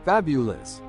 Fabulous.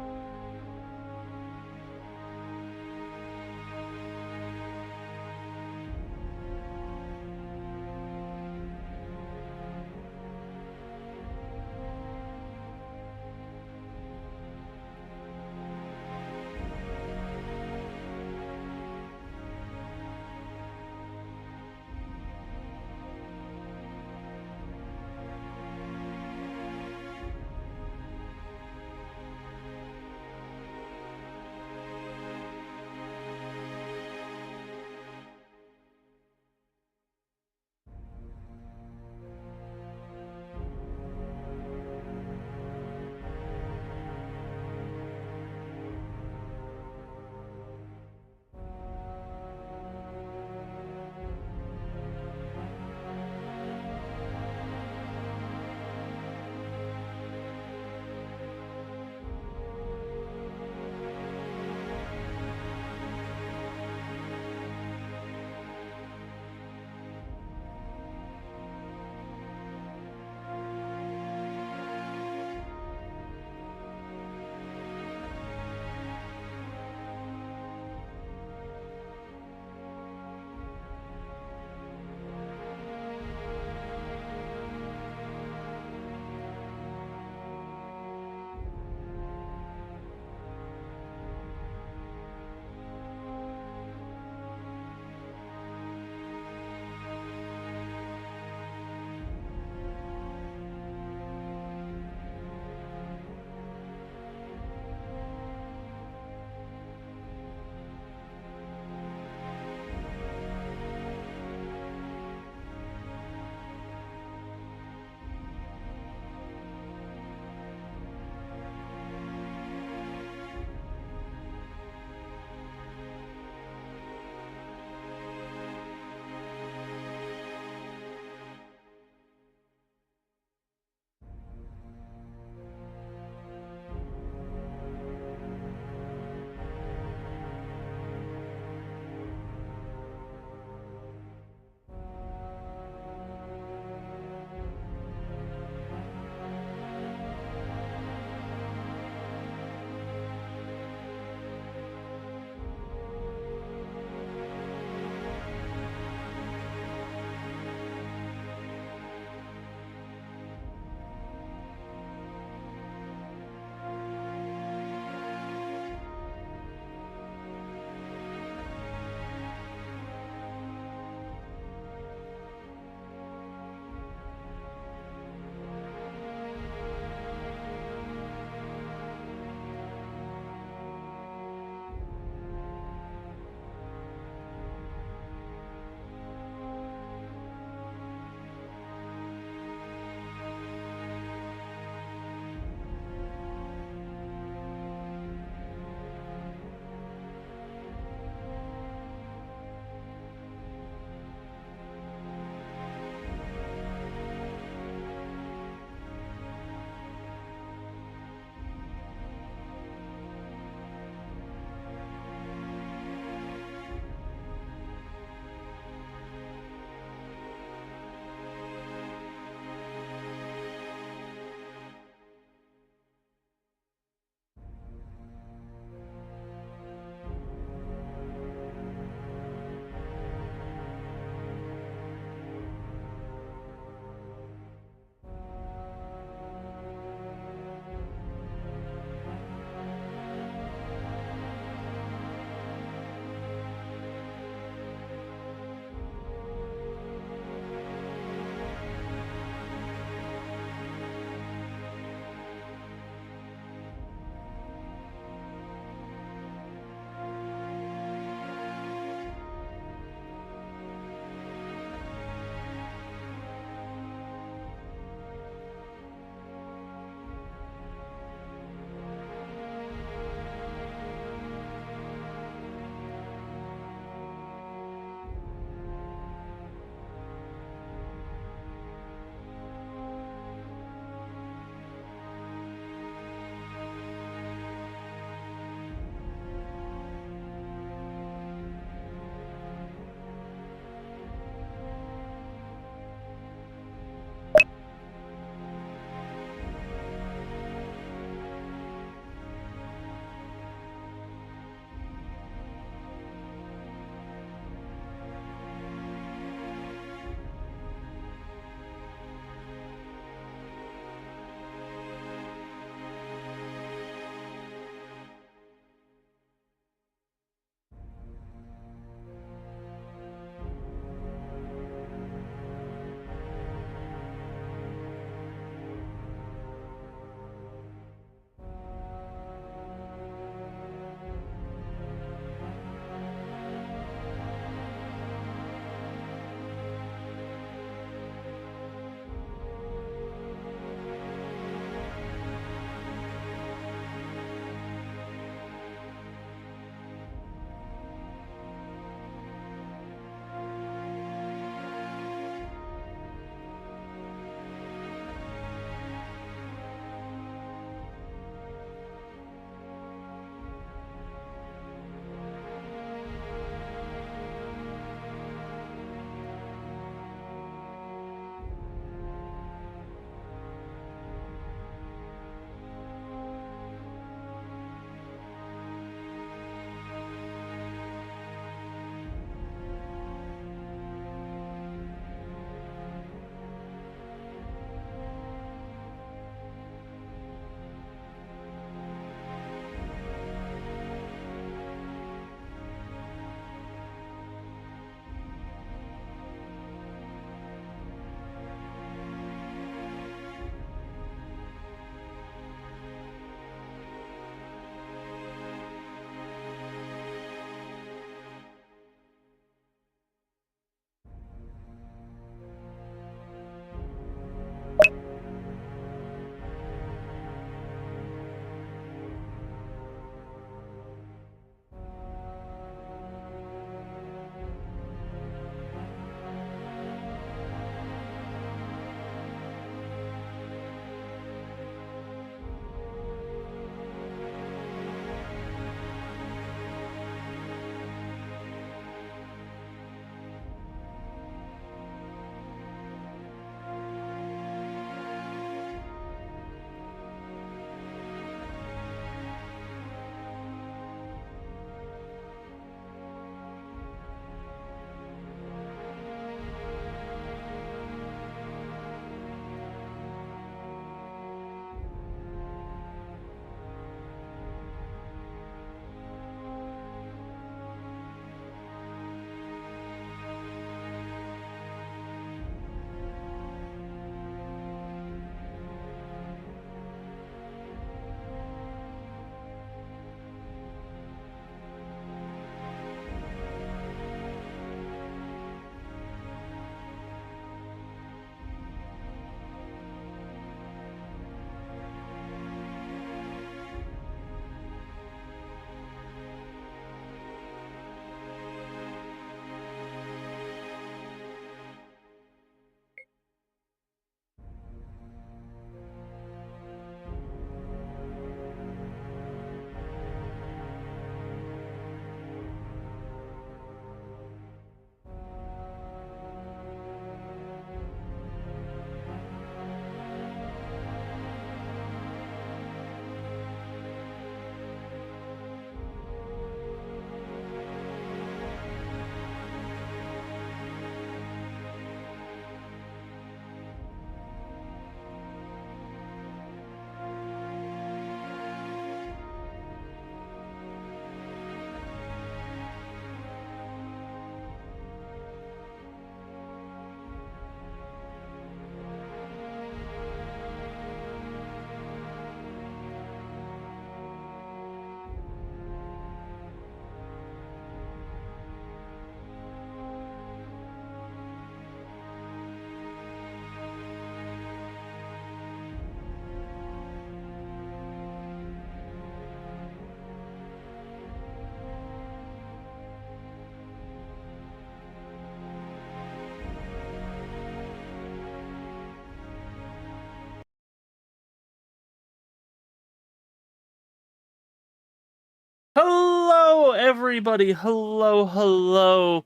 everybody, hello.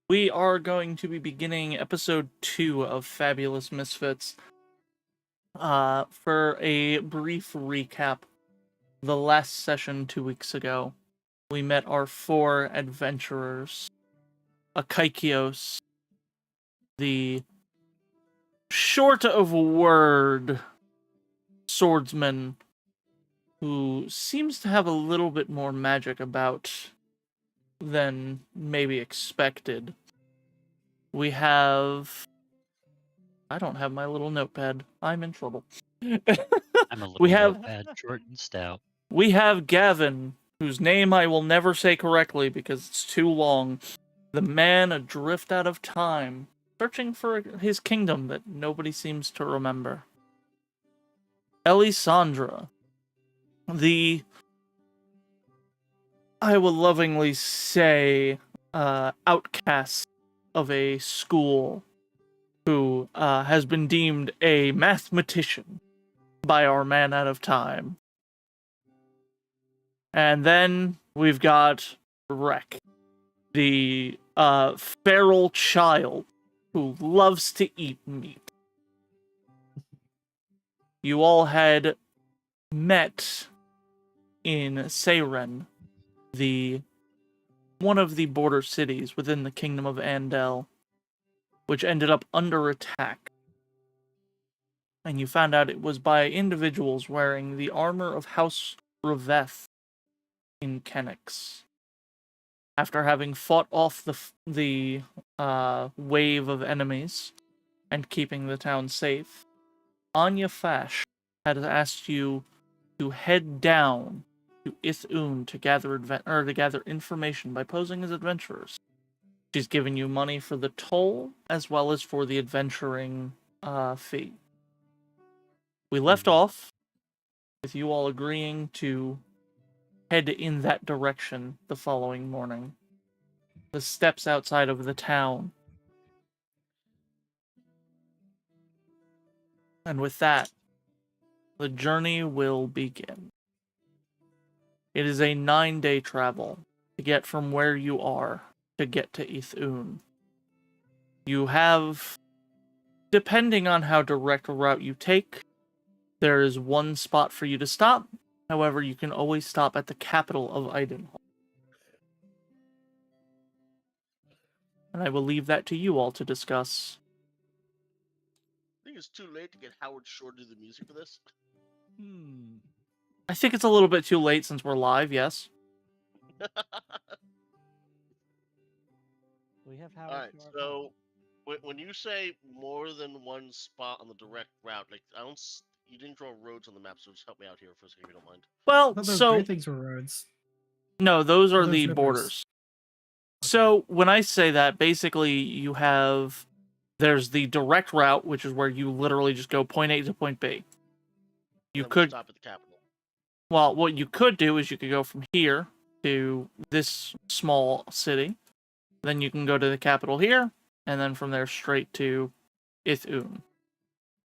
We are going to be beginning episode 2 of Fabulous Misfits. For a brief recap, the last session 2 weeks ago, we met our 4 adventurers. Akaikios, the short of word swordsman, who seems to have a little bit more magic about than maybe expected. We have... I don't have my little notepad. I'm in trouble. I'm a little notepad, short and stout. We have Gavin, whose name I will never say correctly because it's too long. The man adrift out of time, searching for his kingdom that nobody seems to remember. Alessandra, the... I will lovingly say, outcast of a school who has been deemed a mathematician by our man out of time. And then we've got Rek, the feral child who loves to eat meat. You all had met in Seiren, one of the border cities within the Kingdom of Andel, which ended up under attack. And you found out it was by individuals wearing the armor of House Reveth in Kenix. After having fought off the wave of enemies and keeping the town safe, Anya Fash had asked you to head down to Ithun to gather information by posing as adventurers. She's given you money for the toll as well as for the adventuring fee. We left off with you all agreeing to head in that direction the following morning. The steps outside of the town. And with that, the journey will begin. It is a 9-day travel to get from where you are to get to Ithun. You have, depending on how direct a route you take, there is one spot for you to stop. However, you can always stop at the capital of Idenhall. And I will leave that to you all to discuss. I think it's too late to get Howard Shore to do the music for this. I think it's a little bit too late since we're live, yes. We have Howard. Alright, so when you say more than one spot on the direct route, like you didn't draw roads on the map, so just help me out here for a second if you don't mind. Well, those so gray things were roads. no, those are those the rivers? borders. Okay. So when I say that, basically there's the direct route, which is where you literally just go point A to point B. You And could stop at the capital. Well, what you could do is you could go from here to this small city. Then you can go to the capital here, and then from there straight to Ithun.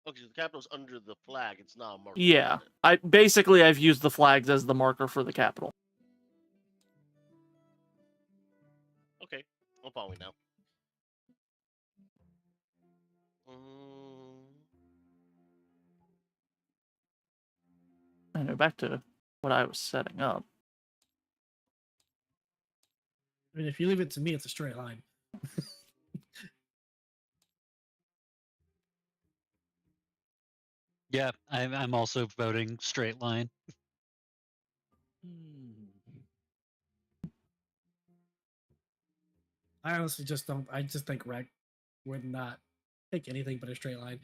Okay, so the capital's under the flag. It's not a marker. Yeah, I've used the flags as the marker for the capital. Okay, I'm following now. Anyway, back to what I was setting up. I mean, if you leave it to me, it's a straight line. Yeah, I'm also voting straight line. I honestly just don't. I just think Rek would not take anything but a straight line.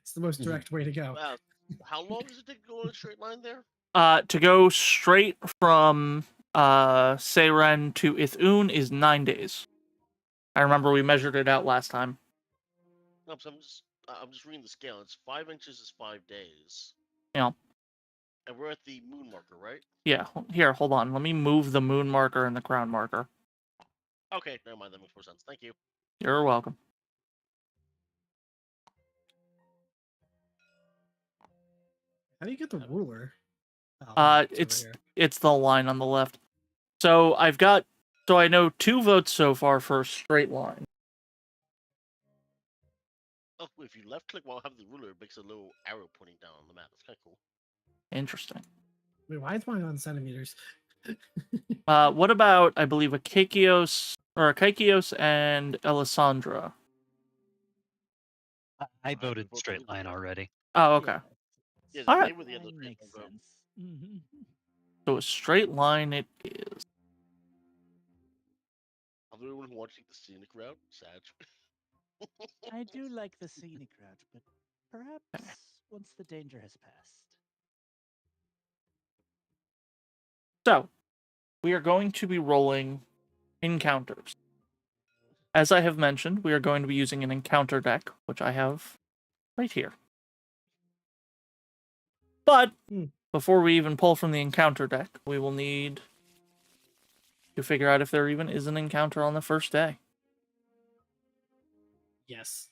It's the most direct way to go. Wow, how long does it take to go in a straight line there? To go straight from Seiren to Ithun is 9 days. I remember we measured it out last time. No, so I'm just reading the scale. It's 5 inches is 5 days. Yeah. And we're at the moon marker, right? Yeah. Here, hold on. Let me move the moon marker and the crown marker. Okay, never mind. That makes more sense. Thank you. You're welcome. How do you get the ruler? Oh, It's the line on the left. So I know 2 votes so far for a straight line. Oh, if you left click while having the ruler, it makes a little arrow pointing down on the map. That's kind of cool. Interesting. Wait, why is mine on centimeters? What about, I believe, a Kaikios and Alessandra? I voted voted both straight of line them. already. Oh, okay. Yeah, All they right. were the other Line three. makes sense. Mhm. So a straight line it is. Of everyone who wants to take the scenic route, sad. I do like the scenic route, but perhaps once the danger has passed. So, we are going to be rolling encounters. As I have mentioned, we are going to be using an encounter deck, which I have right here. But before we even pull from the encounter deck, we will need to figure out if there even is an encounter on the first day. Yes.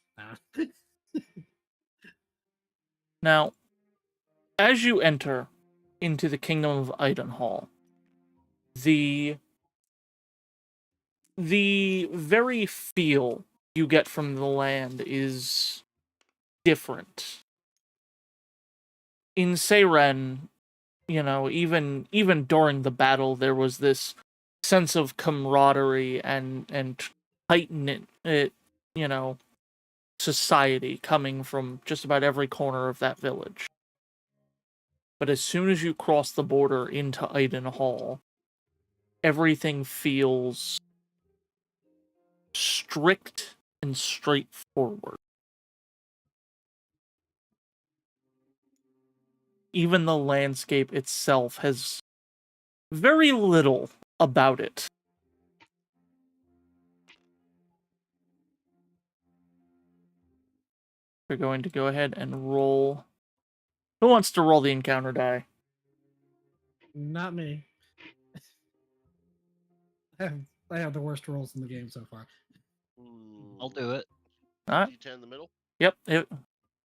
Now, as you enter into the Kingdom of Idenhall, the very feel you get from the land is different. In Seiren, even during the battle, there was this sense of camaraderie and tight knit, society coming from just about every corner of that village. But as soon as you cross the border into Idenhall, everything feels strict and straightforward. Even the landscape itself has very little about it. We're going to go ahead and roll. Who wants to roll the encounter die? Not me. I have the worst rolls in the game so far. I'll do it. All right. D10 in the middle. Yep.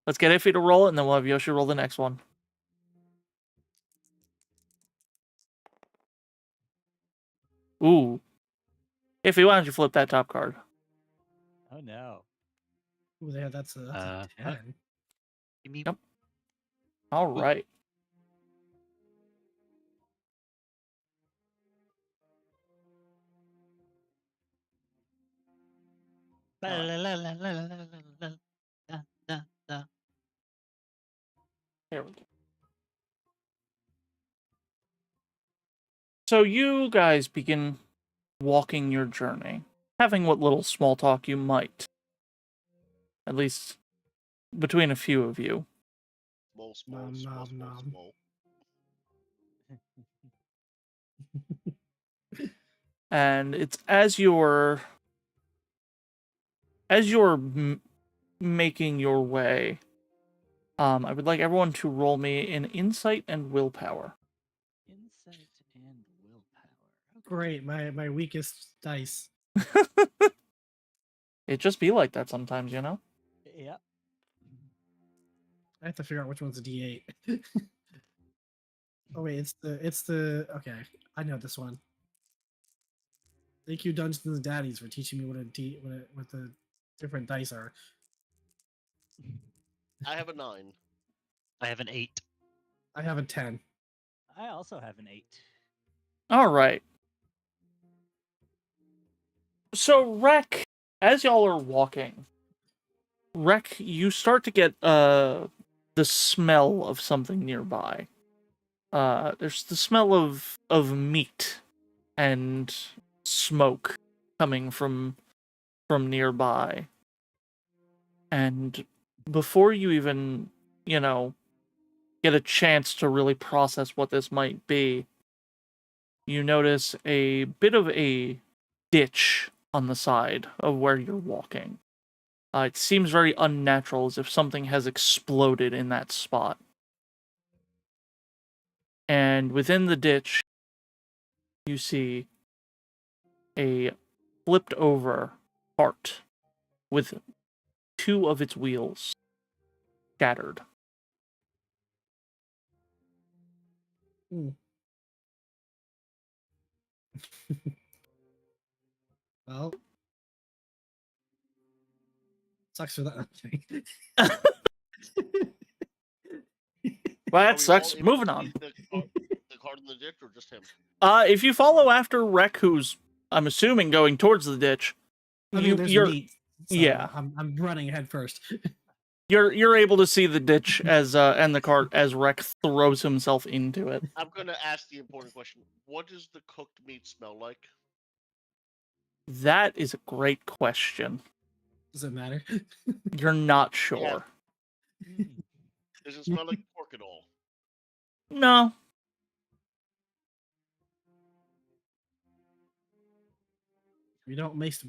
Let's get Iffy to roll it, and then we'll have Yoshi roll the next one. Ooh. Iffy, why don't you flip that top card? Oh no. Ooh, yeah, that's a 10. Give me- Yep. All right. La, la, la, la, la, la, la, la, la, la. Here we go. So you guys begin walking your journey, having what little small talk you might. At least between a few of you. Small, Nom, small, nom, small, nom. small. And it's as you're making your way, I would like everyone to roll me an insight and willpower. Insight and willpower. Okay. Great, my weakest dice. It just be like that sometimes, you know? Yep. I have to figure out which one's a D8. Oh wait, it's the okay. I know this one. Thank you, Dungeons and Daddies, for teaching me what the different dice are. I have a 9. I have an 8. I have a 10. I also have an 8. All right. So, Rek, as y'all are walking, Rek, you start to get the smell of something nearby. There's the smell of meat and smoke coming from nearby. And before you even, get a chance to really process what this might be, you notice a bit of a ditch on the side of where you're walking. It seems very unnatural, as if something has exploded in that spot. And within the ditch, you see a flipped over cart with 2 of its wheels shattered. Hmm. Well, sucks for that. Well, Are that we all sucks. able Moving to on. see the card in the ditch, or just him? If you follow after Rek, who's I'm assuming going towards the ditch, I mean, there's you're meat. So yeah. I'm running head first. you're able to see the ditch as and the cart as Rek throws himself into it. I'm gonna ask the important question: what does the cooked meat smell like? That is a great question. Does it matter? You're not sure. Mm. Does it smell like pork at all? No. We don't waste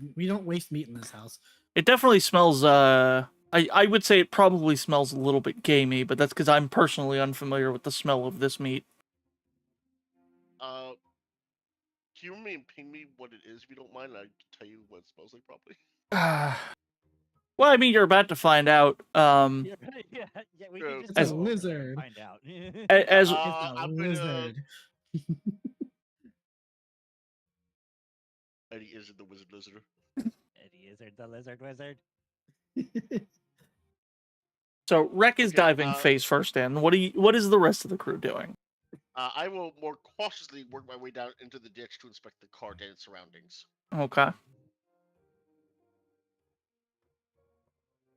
meat in this house. It definitely smells I would say it probably smells a little bit gamey, but that's because I'm personally unfamiliar with the smell of this meat. Can you remember and ping me what it is if you don't mind? I can tell you what it smells like properly. Well, I mean, you're about to find out. Yeah, yeah, we True. can just It's go a over there and lizard. find out. As It's a I'm gonna. lizard. Eddie is the wizard lizard. Eddie Izzard, the lizard wizard. so Rek is Okay, diving face first in. What is the rest of the crew doing? I will more cautiously work my way down into the ditch to inspect the cart and its surroundings. Okay.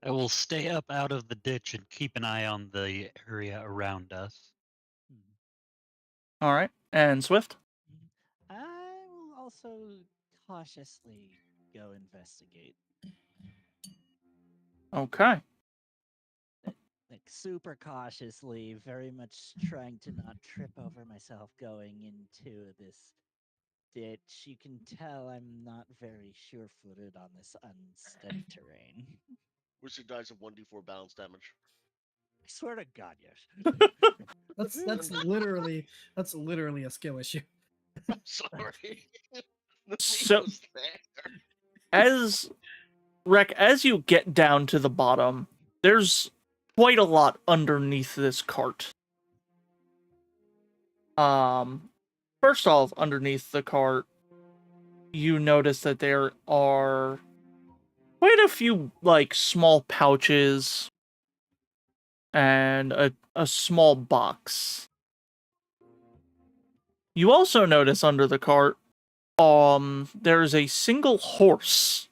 I will stay up out of the ditch and keep an eye on the area around us. All right. And Swift? I will also cautiously go investigate. Okay. Like super cautiously, very much trying to not trip over myself going into this ditch. You can tell I'm not very sure-footed on this unsteady terrain. Wizard dies of 1d4 balance damage. I swear to God, yes. That's literally a skill issue. I'm sorry. The So- meat was there. As Rek, as you get down to the bottom, there's quite a lot underneath this cart. First off, underneath the cart, you notice that there are quite a few like small pouches and a small box. You also notice under the cart, there's a single horse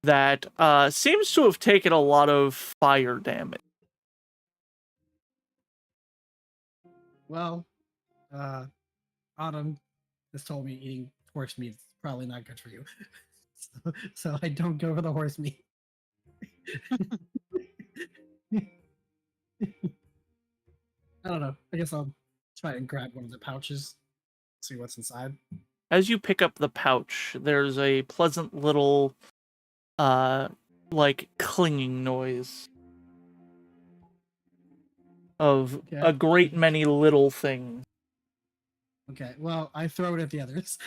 that seems to have taken a lot of fire damage. Well, Autumn has told me eating horse meat is probably not good for you, so I don't go for the horse meat. I don't know. I guess I'll try and grab one of the pouches, see what's inside. As you pick up the pouch, there's a pleasant little like clinging noise of Okay. a great many little things. Okay, well, I throw it at the others.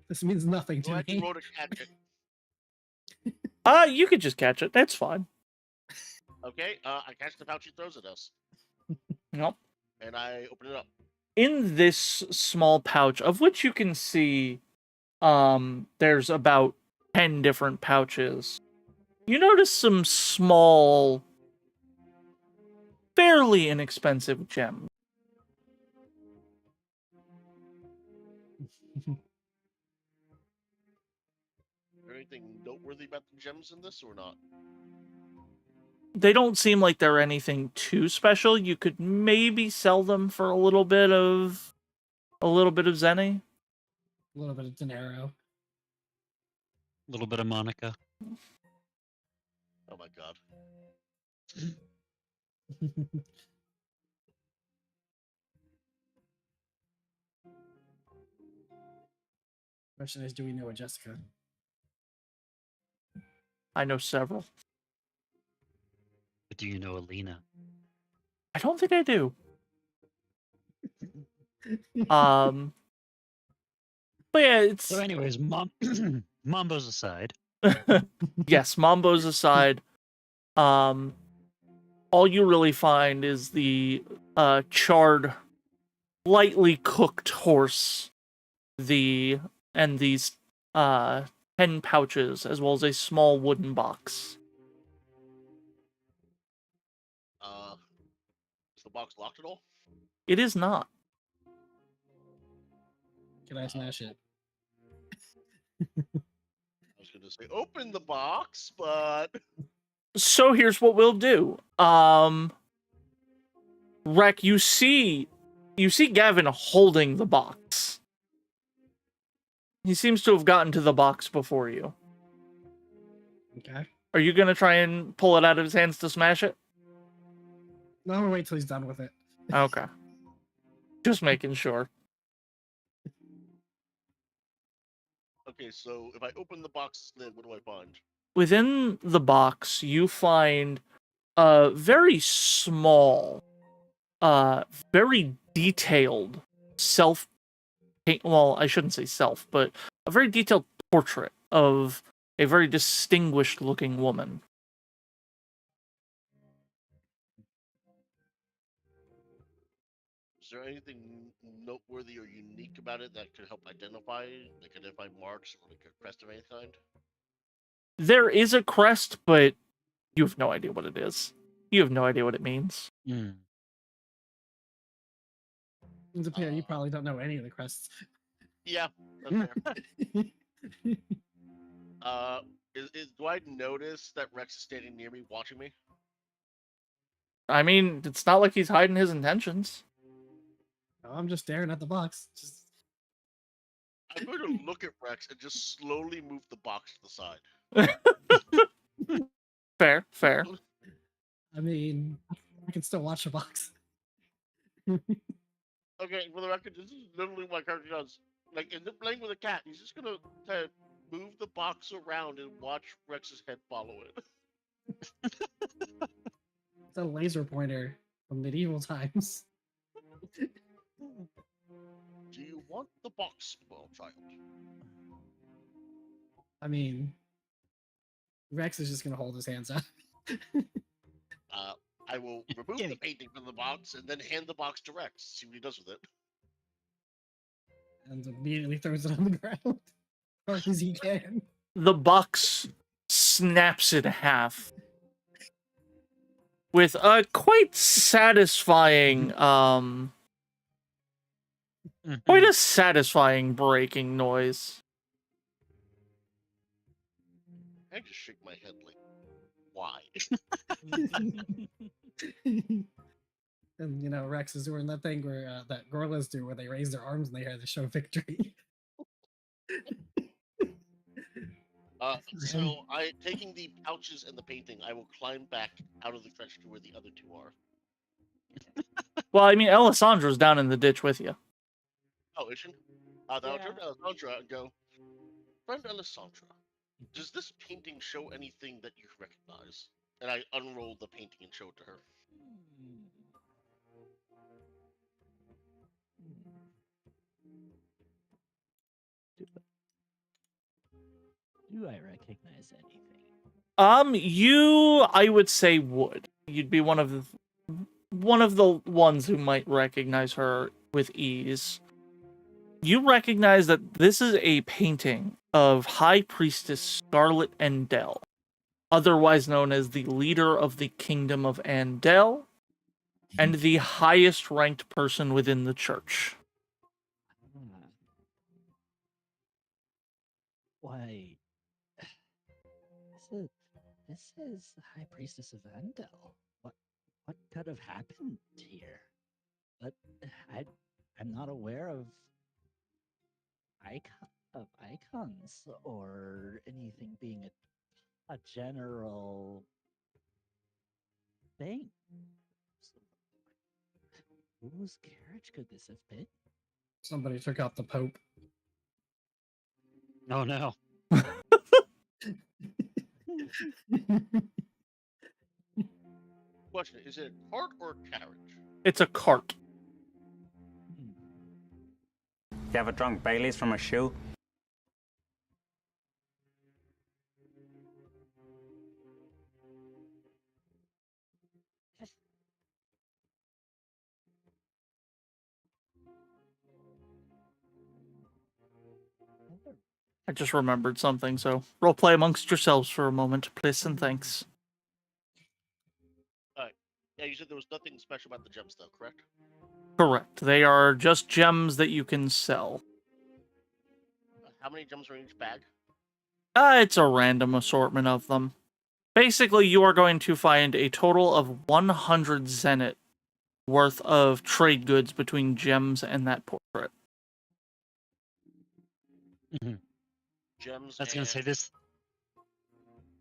This means nothing Go to ahead and me. roll to catch it. You could just catch it. That's fine. Okay, I catch the pouch he throws at us, Nope. and I open it up. In this small pouch, of which you can see, there's about 10 different pouches. You notice some small, fairly inexpensive gems. Is there anything noteworthy about the gems in this, or not? They don't seem like they're anything too special. You could maybe sell them for a little bit of zenny. A little bit of dinero. A little bit of Monica. Oh my god. Question is, do we know a Jessica? I know several. But do you know Alina? I don't think I do. But yeah, it's So, anyways, Mambo's aside. yes, Mambo's aside. All you really find is the charred lightly cooked horse, and these 10 pouches, as well as a small wooden box. Is the box locked at all? It is not. Can I smash it? I was gonna say open the box, but So here's what we'll do. Rek, you see Gavin holding the box. He seems to have gotten to the box before you. Okay. Are you gonna try and pull it out of his hands to smash it? No, I'm gonna wait till he's done with it. Okay. Just making sure. okay. So if I open the box lid, what do I find? Within the box, you find a very small, very detailed well, I shouldn't say self, but a very detailed portrait of a very distinguished looking woman. Is there anything noteworthy or unique about it that could help identify marks or like a crest of any kind? There is a crest, but you have no idea what it is. You have no idea what it means. Hmm. It's appear you probably don't know any of the crests. Yeah, that's fair. Do I notice that Rex is standing near me, watching me? I mean, it's not like he's hiding his intentions. No, I'm just staring at the box. Just I'm going to look at Rex and just slowly move the box to the side. Fair, fair. I mean, I can still watch the box. Okay, for the record, this is literally what my character does. Like, is it playing with a cat? He's just gonna kind of move the box around and watch Rex's head follow it. It's a laser pointer from medieval times. Do you want the box, small child? I mean, Rex is just gonna hold his hands up. I will remove the painting from the box and then hand the box to Rex. See what he does with it. And immediately throws it on the ground. As hard as he can. The box snaps in half with a quite satisfying, quite a satisfying breaking noise. I just shake my head like, why? And you know, Rex is doing that thing where that gorillas do, where they raise their arms in the air to show victory. So taking the pouches and the painting, I will climb back out of the trench to where the other two are. Well, I mean, Alessandra's down in the ditch with you. Oh, is she? Then I'll Yeah. turn to Alessandra and go, friend Alessandra, does this painting show anything that you recognize? And I unroll the painting and show it to her. Do I recognize anything? You, I would say, would. You'd be one of the ones who might recognize her with ease. You recognize that this is a painting of High Priestess Scarlet Andel, otherwise known as the leader of the Kingdom of Andel, and the highest ranked person within the church. Ah. Why? This is the High Priestess of Andel. What could have happened here? But I'm not aware of icons or anything being a general thing. So, whose carriage could this have been? Somebody took out the Pope. Oh no. Question, is it a cart or a carriage? It's a cart. You ever drunk Baileys from a shoe? I just remembered something, so roleplay amongst yourselves for a moment, please and thanks. Yeah, you said there was nothing special about the gems, though, correct? Correct. They are just gems that you can sell. How many gems are in each bag? It's a random assortment of them. Basically, you are going to find a total of 100 zenith worth of trade goods between gems and that portrait. Gems I was gonna say and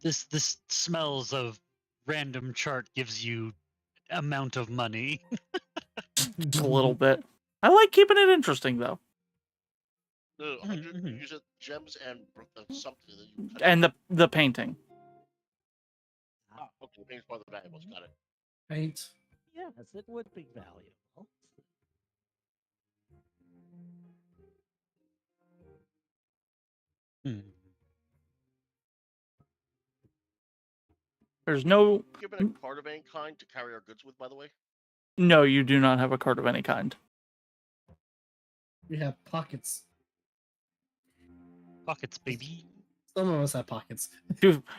this smells of random chart gives you amount of money. Just a little bit. I like keeping it interesting, though. no, 100. You said gems and something that you cut And out. the painting. Ah, okay, the paint's part of the valuables. Got it. Paint. Yes, it would be valuable. Hmm. There's no... Given a card of any kind to carry our goods with, by the way. No, you do not have a card of any kind. We have pockets. Pockets, baby. Some of us have pockets.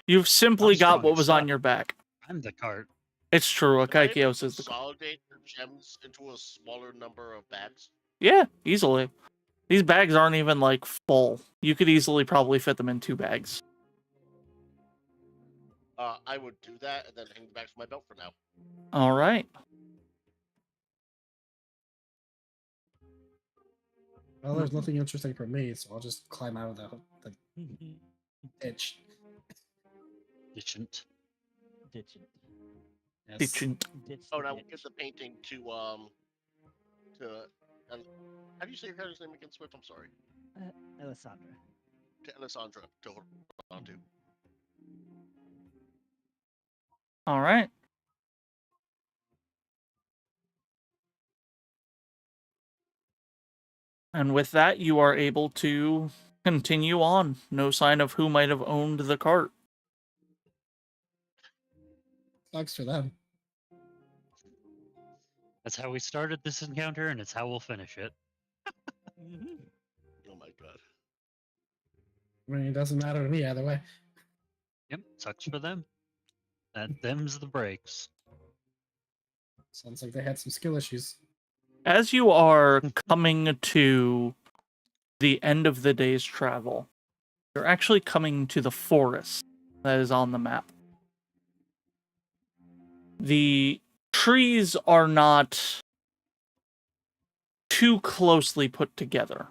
You've simply I'm got strong what as was on fuck. your back. I'm the cart. It's true, Can I able to Akaikios is the... consolidate the gems into a smaller number of bags. Yeah, easily. These bags aren't even, like, full. You could easily probably fit them in 2 bags. I would do that and then hang the bags from my belt for now. Alright. Well, there's nothing interesting for me, so I'll just climb out of the ditch. Ditchant. Ditching. Yes. Ditchant. Ditch Oh, the now we'll ditch. get the painting to how do you say your character's name again, Swift? I'm sorry. Alessandra. To Alessandra to hold on to. Alright. And with that, you are able to continue on. No sign of who might have owned the cart. Sucks for them. That's how we started this encounter, and it's how we'll finish it. Oh my god. I mean, it doesn't matter to me either way. Yep, sucks for them. Them's the breaks. Sounds like they had some skill issues. As you are coming to the end of the day's travel, you're actually coming to the forest that is on the map. The trees are not too closely put together.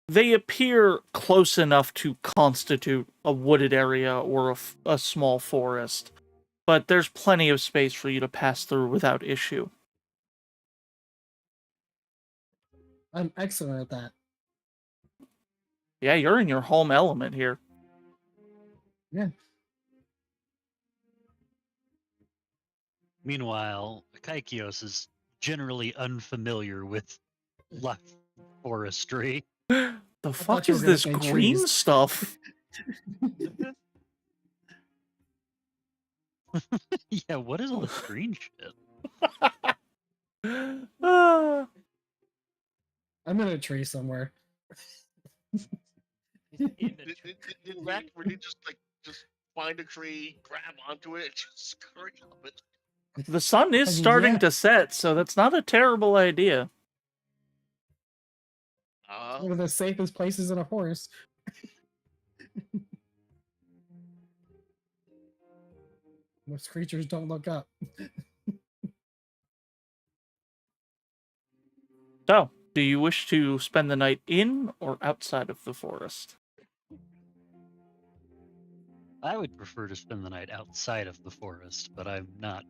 They appear close enough to constitute a wooded area or a small forest, but there's plenty of space for you to pass through without issue. I'm excellent at that. Yeah, you're in your home element here. Yeah. Meanwhile, Kaikios is generally unfamiliar with forestry. The fuck thought you were is gonna this say green trees. stuff? Yeah, what is all this green shit? Ah. I'm in a tree somewhere. Did Rack really just find a tree, grab onto it, and just scurry up it? The sun is I mean, starting yeah. to set, so that's not a terrible idea. One of the safest places in a forest. Most creatures don't look up. So, do you wish to spend the night in or outside of the forest? I would prefer to spend the night outside of the forest, but I'm not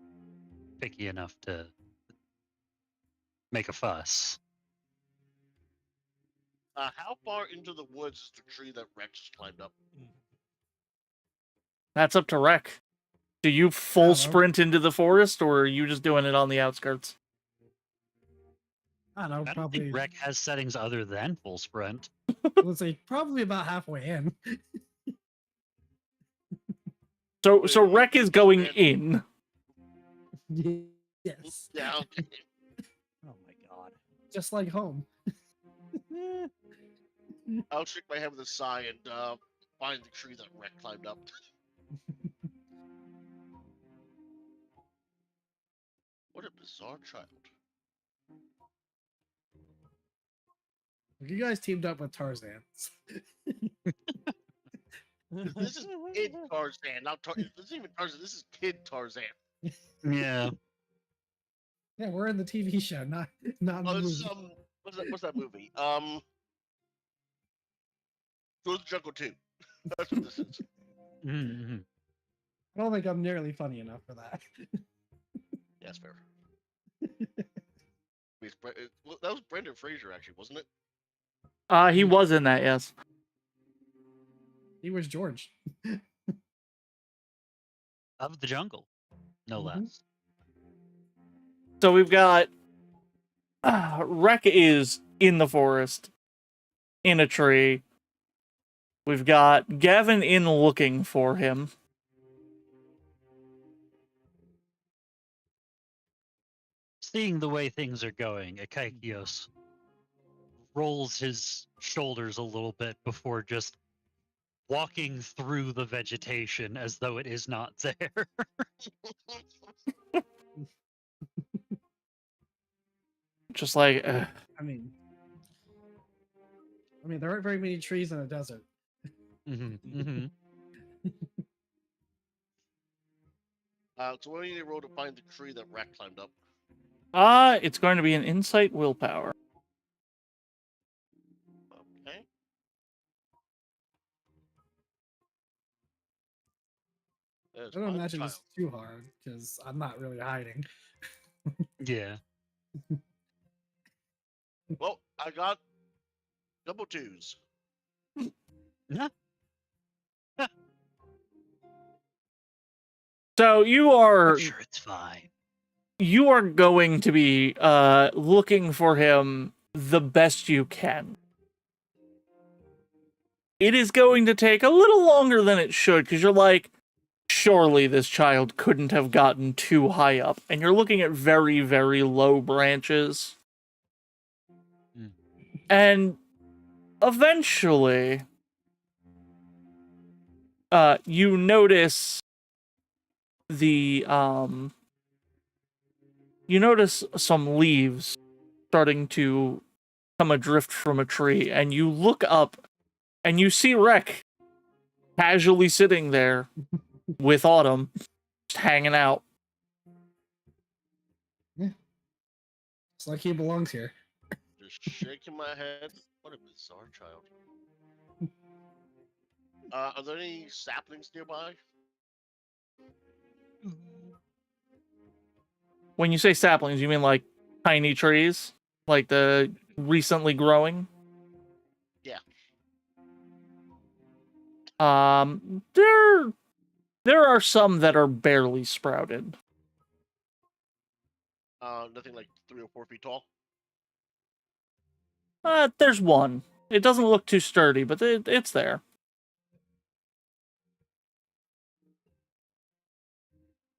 picky enough to make a fuss. How far into the woods is the tree that Rex just climbed up? That's up to Rek. Do you I full don't know. sprint into the forest, or are you just doing it on the outskirts? I don't know, I don't probably. think Rec has settings other than full sprint. Let's say probably about halfway in. So Rek is going in. Yes. Yeah, okay. Oh my god. just like home. I'll shake my head with a sigh and find the tree that Wreck climbed up. What a bizarre child. You guys teamed up with Tarzan. This is kid Tarzan, not This isn't even Tarzan. This is kid Tarzan. Yeah. Yeah, we're in the TV show, not in the Oh, it's movie. what's that movie? Goes to Jungle 2. That's what this is. Mm-hmm. I don't think I'm nearly funny enough for that. Yeah, that's fair. Well, that was Brendan Fraser, actually, wasn't it? He was in that, yes. He was George. Of the jungle, no Mhm. less. So we've got Rek is in the forest, in a tree. We've got Gavin in looking for him. Seeing the way things are going, Akaikios rolls his shoulders a little bit before just walking through the vegetation as though it is not there. Just like, I mean, there aren't very many trees in a desert. Mm-hmm. So what do you need to roll to find the tree that Wreck climbed up? it's going to be an insight willpower. Okay. I don't imagine it's too hard because I'm not really hiding. Yeah. Well, I got double twos. So you are I'm sure it's fine. you are going to be looking for him the best you can. It is going to take a little longer than it should, because you're like, surely this child couldn't have gotten too high up. And you're looking at very, very low branches. Mm. And eventually, you notice you notice some leaves starting to come adrift from a tree, and you look up and you see Rek casually sitting there with Autumn, just hanging out. It's like he belongs here. Just shaking my head. What a bizarre child. Are there any saplings nearby? When you say saplings, you mean like tiny trees? Like the recently growing? Yeah. There are some that are barely sprouted. Nothing like 3 or 4 feet tall. There's one. It doesn't look too sturdy, but it's there.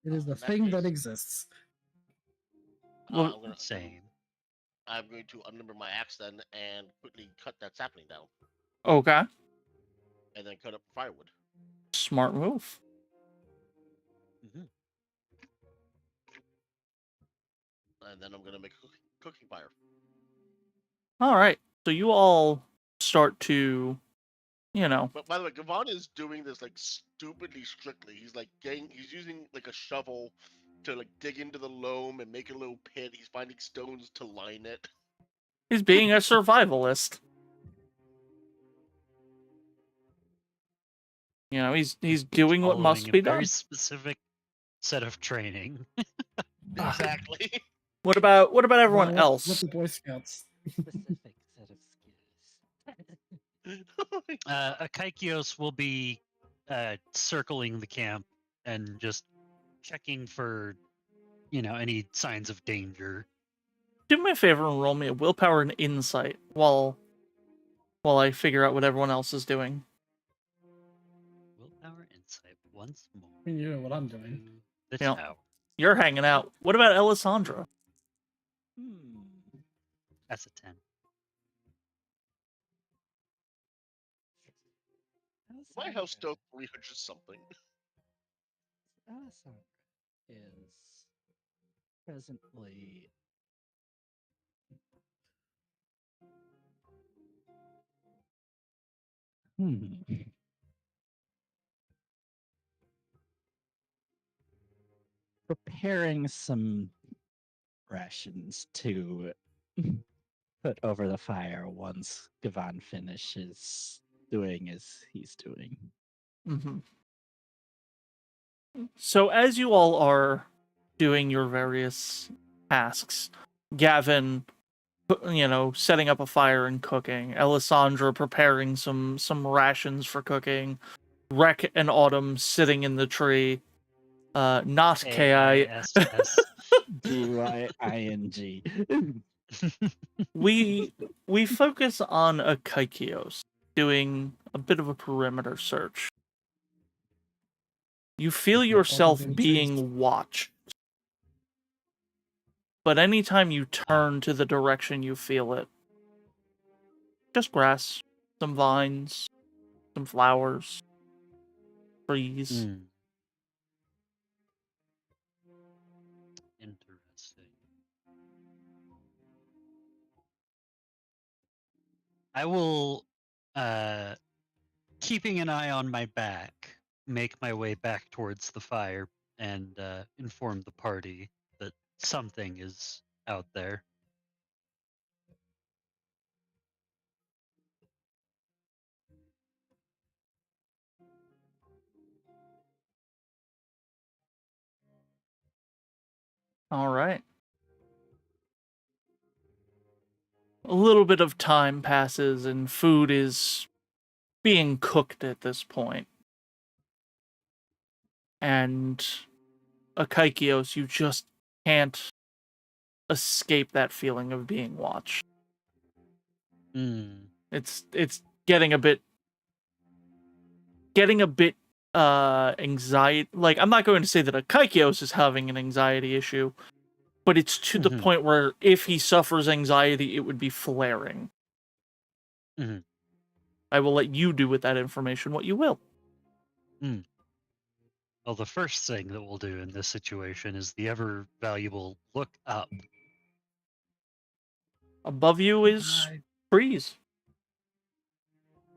It is the In that thing that case, exists. Well, Same. I'm going to unlimber my axe then and quickly cut that sapling down, Okay. and then cut up firewood. Smart move. Mm-hmm. And then I'm gonna make a cooking fire. All right. So you all start to, you know, But by the way, Gavon is doing this like stupidly strictly. He's like he's using like a shovel to like dig into the loam and make a little pit. He's finding stones to line it. he's being a survivalist. You know, he's doing what must Following be a very done. specific set of training. Exactly. What about everyone With else? the Boy Scouts. Specific set of skills. Akaikios will be circling the camp and just checking for, any signs of danger. Do me a favor and roll me a willpower and insight while I figure out what everyone else is doing. Willpower insight once more. You know what I'm doing. The Yeah. tower. You're hanging out. What about Alessandra? That's a 10. My house still 300 something. Alessandra is presently preparing some rations to put over the fire once Gavan finishes doing as he's doing. Mm-hmm. So as you all are doing your various tasks, Gavin, setting up a fire and cooking, Alessandra preparing some rations for cooking, Rek and Autumn sitting in the tree, not KI. AISS. D-Y-I-N-G. We focus on Akaikios doing a bit of a perimeter search. You feel Like yourself cultivating being trees. watched. But anytime you turn to the direction you feel it, just grass, some vines, some flowers, trees. Hmm. Interesting. I will, keeping an eye on my back, make my way back towards the fire and inform the party that something is out there. All right. A little bit of time passes and food is being cooked at this point. And Akaikios, you just can't escape that feeling of being watched. Hmm. It's getting a bit anxiety. Like, I'm not going to say that Akaikios is having an anxiety issue, but it's to the Mhm. point where if he suffers anxiety, it would be flaring. Mhm. I will let you do with that information what you will. Well, the first thing that we'll do in this situation is the ever valuable look up. Above you is Hi. trees.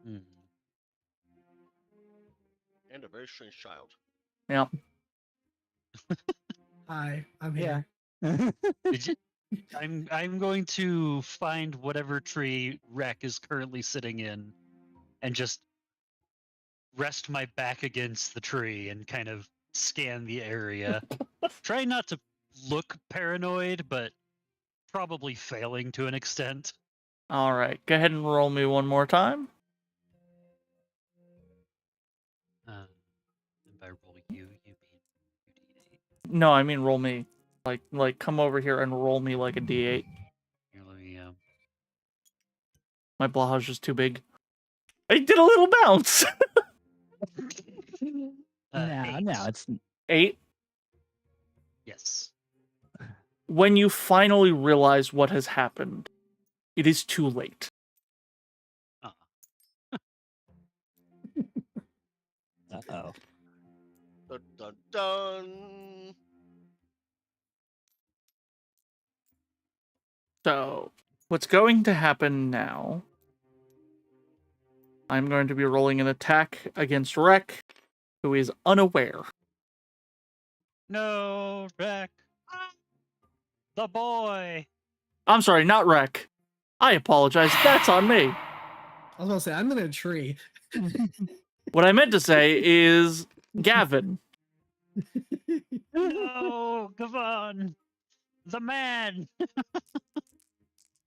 Hmm. And a very strange child. Yeah. Hi, I'm Yeah. here. Did you, I'm going to find whatever tree Rek is currently sitting in and just rest my back against the tree and kind of scan the area. Try not to look paranoid, but probably failing to an extent. All right. Go ahead and roll me one more time. And by roll you mean 2d8. No, I mean roll me. Like come over here and roll me like a d8. Here, let me, My blahage is too big. I did a little bounce. No, 8. it's 8. Yes. When you finally realize what has happened, it is too late. uh-oh. Dun, dun, dun. So, what's going to happen now? I'm going to be rolling an attack against Rek, who is unaware. No, Rek. The boy. I'm sorry, not Rek. I apologize. That's on me. I was gonna say I'm in a tree. What I meant to say is Gavin. No, Gavan. The man.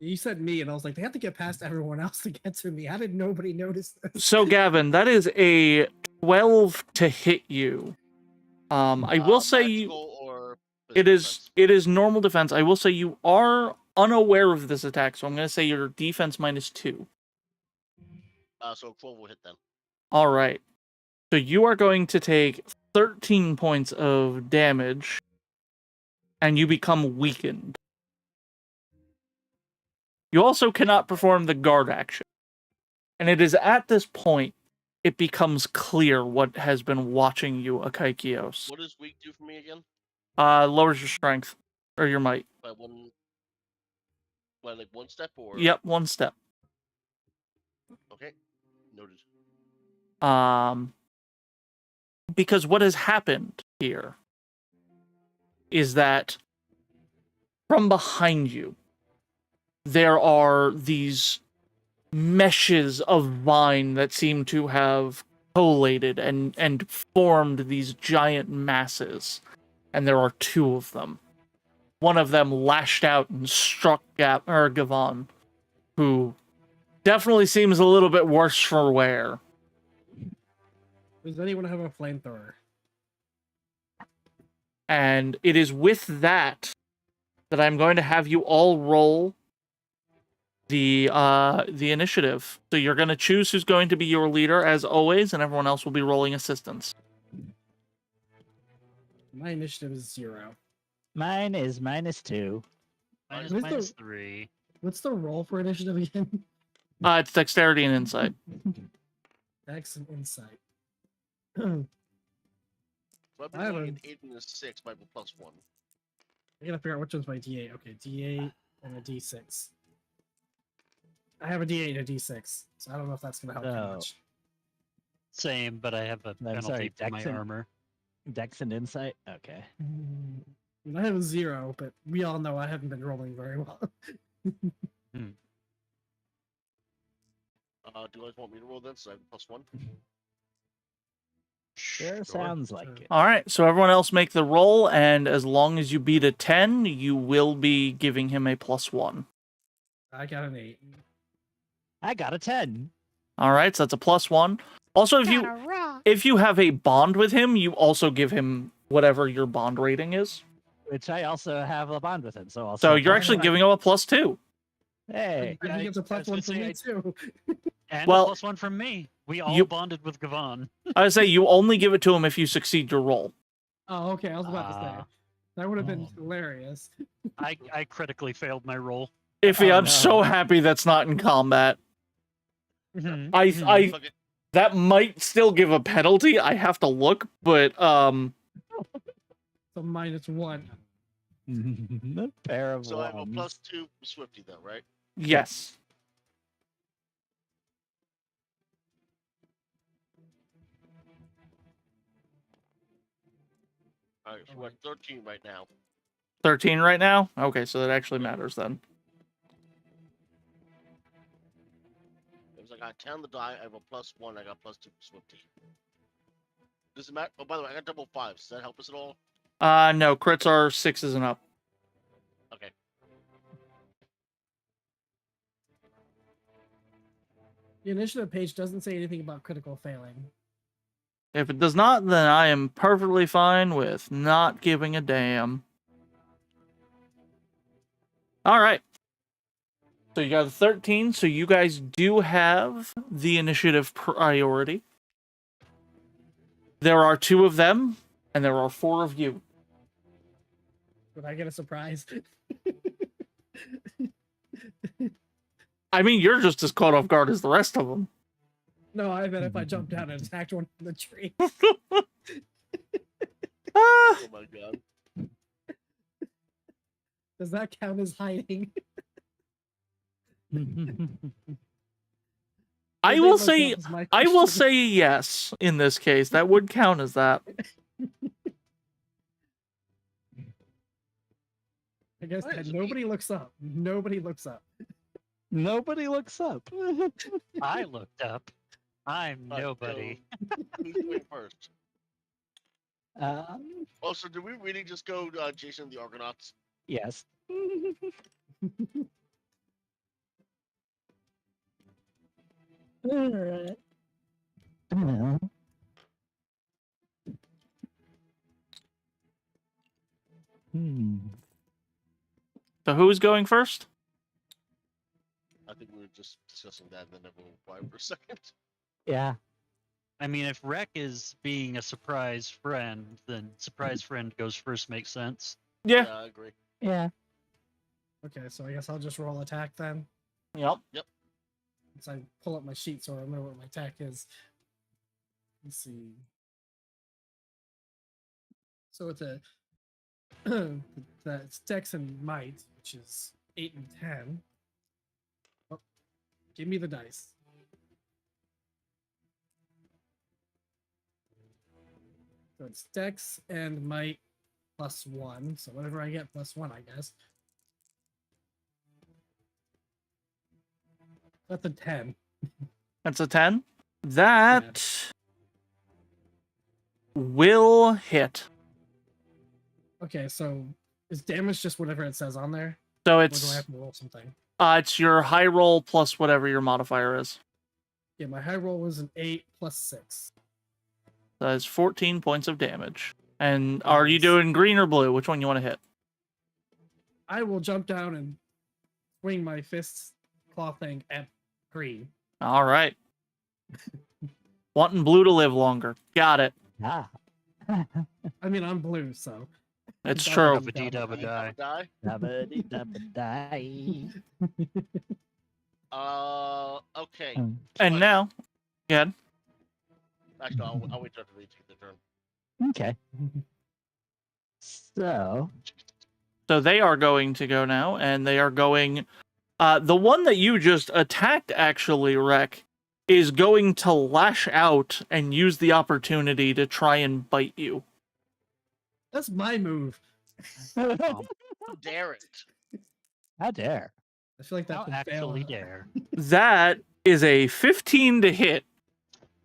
You said me, and I was like, they have to get past everyone else to get to me. How did nobody notice this? So, Gavin, that is a 12 to hit you. I will say magical or it physical is defense? it is normal defense. I will say you are unaware of this attack, so I'm going to say your defense -2. So 12 will hit then. All right. So you are going to take 13 points of damage, and you become weakened. You also cannot perform the guard action. And it is at this point it becomes clear what has been watching you, Akaikios. What does weak do for me again? Lowers your strength or your might. By one. By like one step or? Yep, one step. Okay. Noted. Because what has happened here is that from behind you, there are these meshes of vine that seem to have collated and formed these giant masses. And there are two of them. One of them lashed out and struck Gavon, who definitely seems a little bit worse for wear. Does anyone have a flamethrower? And it is with that I'm going to have you all roll the initiative. So you're going to choose who's going to be your leader as always, and everyone else will be rolling assistance. My initiative is 0. Mine is -2. Mine is What's the- -3. What's the roll for initiative again? It's dexterity and insight. Dex and insight. So I've been I have rolling a- an 8 and a 6 by +1. I gotta figure out which one's my D8. Okay, D8 and a D6. I have a D8 and a D6, so I don't know if that's gonna help too Oh. much. Same, but I have a penalty sorry, for my Dex and- armor. Dex and insight. Okay. I have a 0, but we all know I haven't been rolling very well. Do you guys want me to roll then? So I have +1. Sure, sounds like Sure. it. All right, so everyone else make the roll, and as long as you beat a 10, you will be giving him a +1. I got an 8. I got a 10. All right, so that's a +1. Also, if you have a bond with him, you also give him whatever your bond rating is. Which I also have a bond with him, so So also. you're actually giving him a +2. Hey. And he gets a I was +1 from gonna me say, too. And Well, a +1 from me. We all you- bonded with Gavon. I would say you only give it to him if you succeed your roll. Oh, okay. I was about to Ah. say that would have been Oh. hilarious. I critically failed my roll. Iffy, Oh, I'm no. so happy that's not in combat. I Fuck it. that might still give a penalty. I have to look, but So -1. A pair of So I have a ones. +2 for Swifty though, right? yes. Alright, so we're at 13 right now. 13 right now? Okay, so that actually matters then. It was like I 10 on the die, I have a +1, I got +2 for Swifty. Does it matter? Oh, by the way, I got double 5s. Does that help us at all? No, crits are 6s and up. Okay. The initiative page doesn't say anything about critical failing. If it does not, then I am perfectly fine with not giving a damn. All right. So you got a 13, so you guys do have the initiative priority. There are 2 of them, and there are 4 of you. Would I get a surprise? I mean, you're just as caught off guard as the rest of them. No, I bet if I jumped down and attacked one from the tree. Ah, Oh my god. Does that count as hiding? I They will look say, up as my I will question. say yes in this case. That would count as that. I guess What that is it? nobody looks up. Nobody looks up. Nobody looks up. I looked up. I'm Alright, nobody. so who's doing first? Oh, So did we really just go Jason and the Argonauts? Yes. Alright. So who's going first? I think we were just discussing that and then everyone went quiet for a second. Yeah. I mean, if Rek is being a surprise friend, then surprise friend goes first makes sense. Yeah. I agree. Yeah. okay. So I guess I'll just roll attack then. Yep. So I pull up my sheet so I remember what my attack is. Let's see. So it's a that's Dex and Might, which is 8 and 10. Oh, give me the dice. So it's Dex and Might +1. So whatever I get +1, I guess. That's a 10. That's a 10. That will hit. Okay, so is damage just whatever it says on there? So Or do I it's have to roll something? it's your high roll plus whatever your modifier is. Yeah, my high roll was an 8 +6. That is 14 points of damage. And are you Nice. doing green or blue? Which one you want to hit? I will jump down and swing my fists claw thing at green. All right. Wanting blue to live longer. Got it. Ah. I mean, I'm blue, so. It's Double true. Dabba dee dabba die. Die. Dabba-dee-dabba-die. Okay. And But- now, again, Actually, I'll wait till after they take their turn. Okay. So, so they are going to go now, and they are going. The one that you just attacked, actually, Rek, is going to lash out and use the opportunity to try and bite you. That's my move. How dare it? how dare. I feel like that How would actually fail. dare. That is a 15 to hit.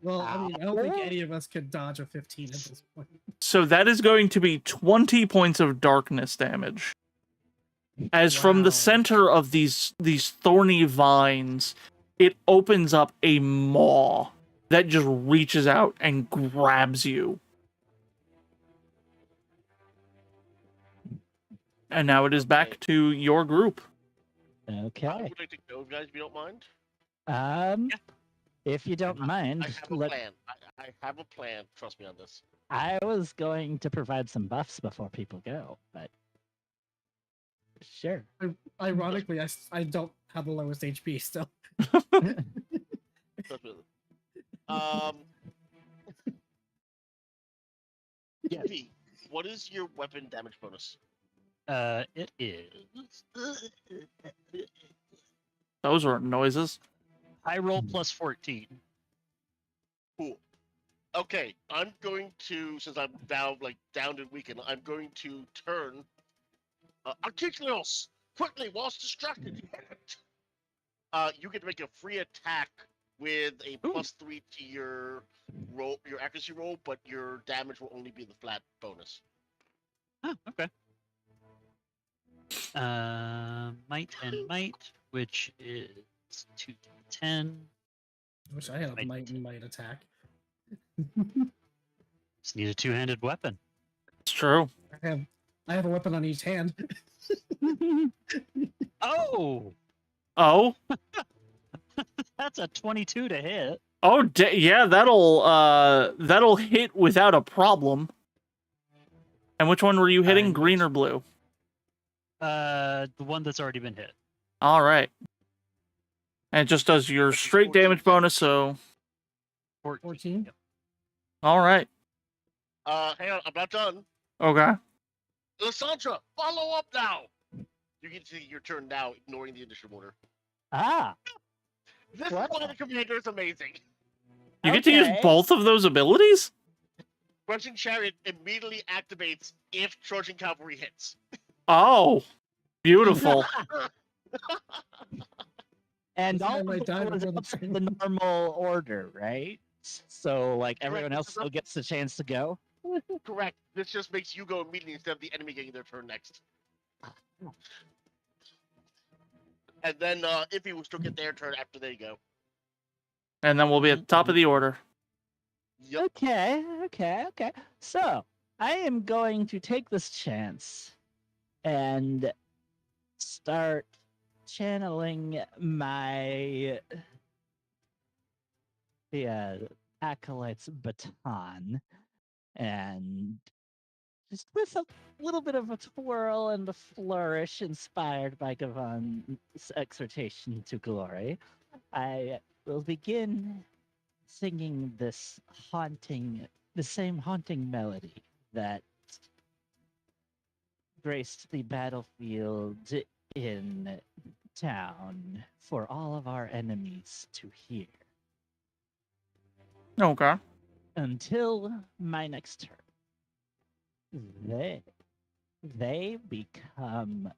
Well, I mean, I don't think any of us could dodge a 15 at this point. So that is going to be 20 points of darkness damage. As from the Wow. center of these thorny vines, it opens up a maw that just reaches out and grabs you. And now it is back Okay. to your group. I Okay. would like to go, guys, if you don't mind. If you don't mind, I have a plan. I have a plan. Trust me on this. I was going to provide some buffs before people go, but sure. Ironically, I don't have the lowest HP still. Trust me on this. Yeah. V, what is your weapon damage bonus? It is Those were noises. high roll plus 14. Cool. Okay, I'm going to, since I'm now down and weakened, I'm going to turn. Articulos, quickly whilst distracted. You get to make a free attack with a +3 to your roll, your accuracy roll, but your damage will only be the flat bonus. Oh, okay. Might and might, which is 2d10. I wish I had a Might. might attack. Just need a two-handed weapon. It's true. I have a weapon on each hand. Oh, Oh, that's a 22 to hit. oh, yeah, that'll hit without a problem. And which one were you hitting, And green or blue? The one that's already been hit. All right. And it just does your Which is straight 14 damage bonus, so 14? Yep. all right. Hang on, I'm not done. Okay. Lysandra, follow up now. You get to your turn now, ignoring the initial order. Ah, This Wow. is why the commander is amazing. You get to use Okay. both of those abilities? Crushing Chariot immediately activates if Trojan Cavalry hits. Oh, beautiful. and This guy all of might die that was before the outside train. the normal order, right? So, like, everyone Correct. else still gets the chance to go? Correct. This just makes you go immediately instead of the enemy getting their turn next. And then if he will still get their turn after they go. And then we'll be at the top of the order. Yup. Okay. So, I am going to take this chance and start channeling my acolyte's baton and just with a little bit of a twirl and a flourish inspired by Gavan's exhortation to glory, I will begin singing the same haunting melody that graced the battlefield in town for all of our enemies to hear Okay. until my next turn. They become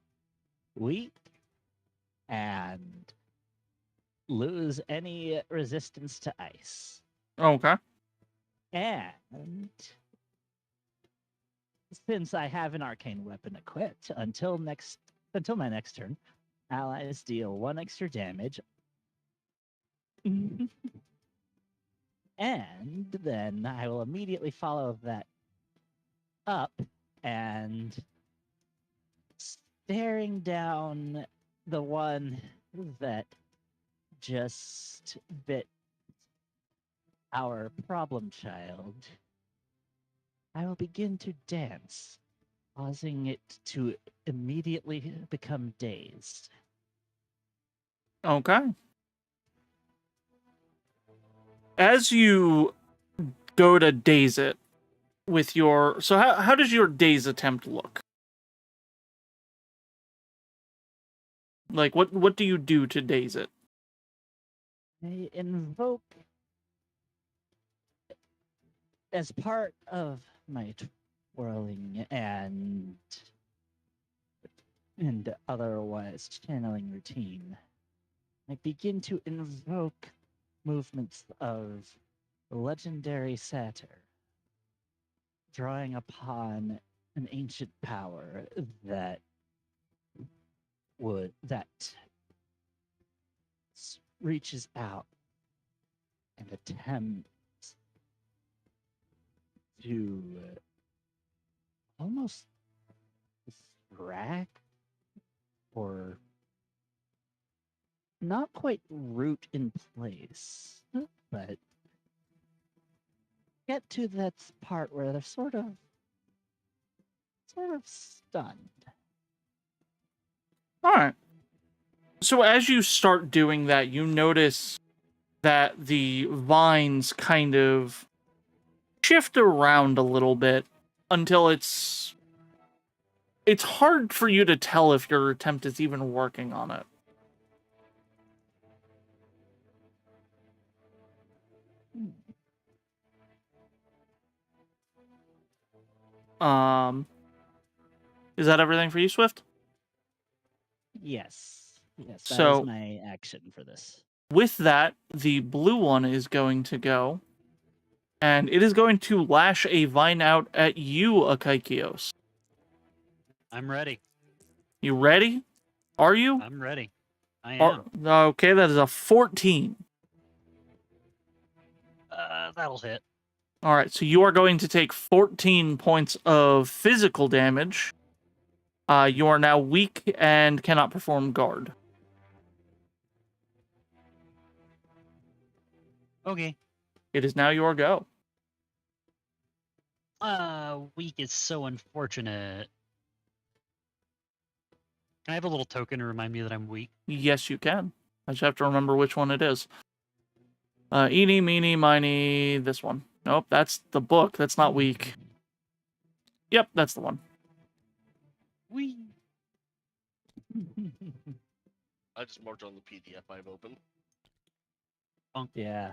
weak and lose any resistance to ice. Okay. And since I have an arcane weapon equipped, until my next turn, allies deal 1 extra damage. And then I will immediately follow that up and staring down the one that just bit our problem child, I will begin to dance, causing it to immediately become dazed. Okay. As you go to daze it with your... So how does your daze attempt look? Like, what do you do to daze it? I invoke, as part of my twirling and otherwise channeling routine, I begin to invoke movements of legendary satyr, drawing upon an ancient power that reaches out and attempts to almost distract or not quite root in place, but get to that part where they're sort of stunned. All right. So as you start doing that, you notice that the vines kind of shift around a little bit until it's hard for you to tell if your attempt is even working on it. Is that everything for you, Swift? Yes, that is So- my action for this. With that, the blue one is going to go, and it is going to lash a vine out at you, Akaikios. I'm ready. You ready? Are you? I'm ready. I Are- am. okay, that is a 14. That'll hit. All right, so you are going to take 14 points of physical damage. You are now weak and cannot perform guard. Okay. It is now your go. Weak is so unfortunate. Can I have a little token to remind me that I'm weak? Yes, you can. I just have to remember which one it is. Eeny, meeny, miny, this one. Nope, that's the book. That's not weak. Yep, that's the one. Wee. I just marked on the PDF I've opened. Yeah.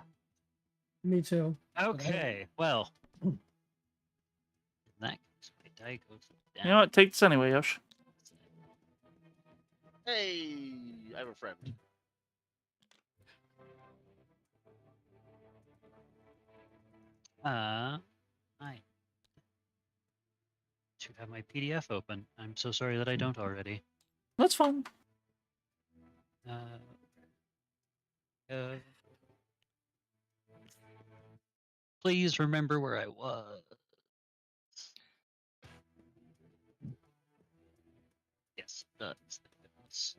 Me too. Okay, well. In that case, my die goes down. You know what? Take this anyway, Yosh. Hey, I have a friend. I should have my PDF open. I'm so sorry that I don't already. That's fine. Please remember where I was. Yes, that's the difference.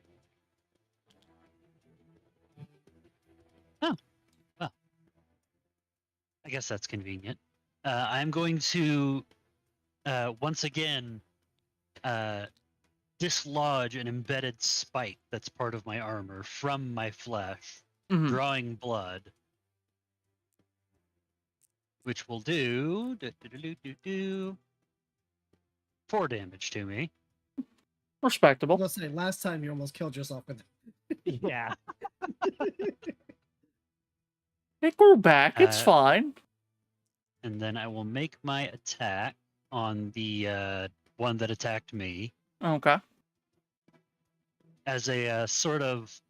Oh, well. I guess that's convenient. I'm going to once again, dislodge an embedded spike that's part of my armor from my flesh, Mhm. drawing blood, which will do 4 damage to me. Respectable. Let's say last time you almost killed yourself with Yeah. It grew back. It's Uh, fine. And then I will make my attack on the one that attacked me Okay. as a sort of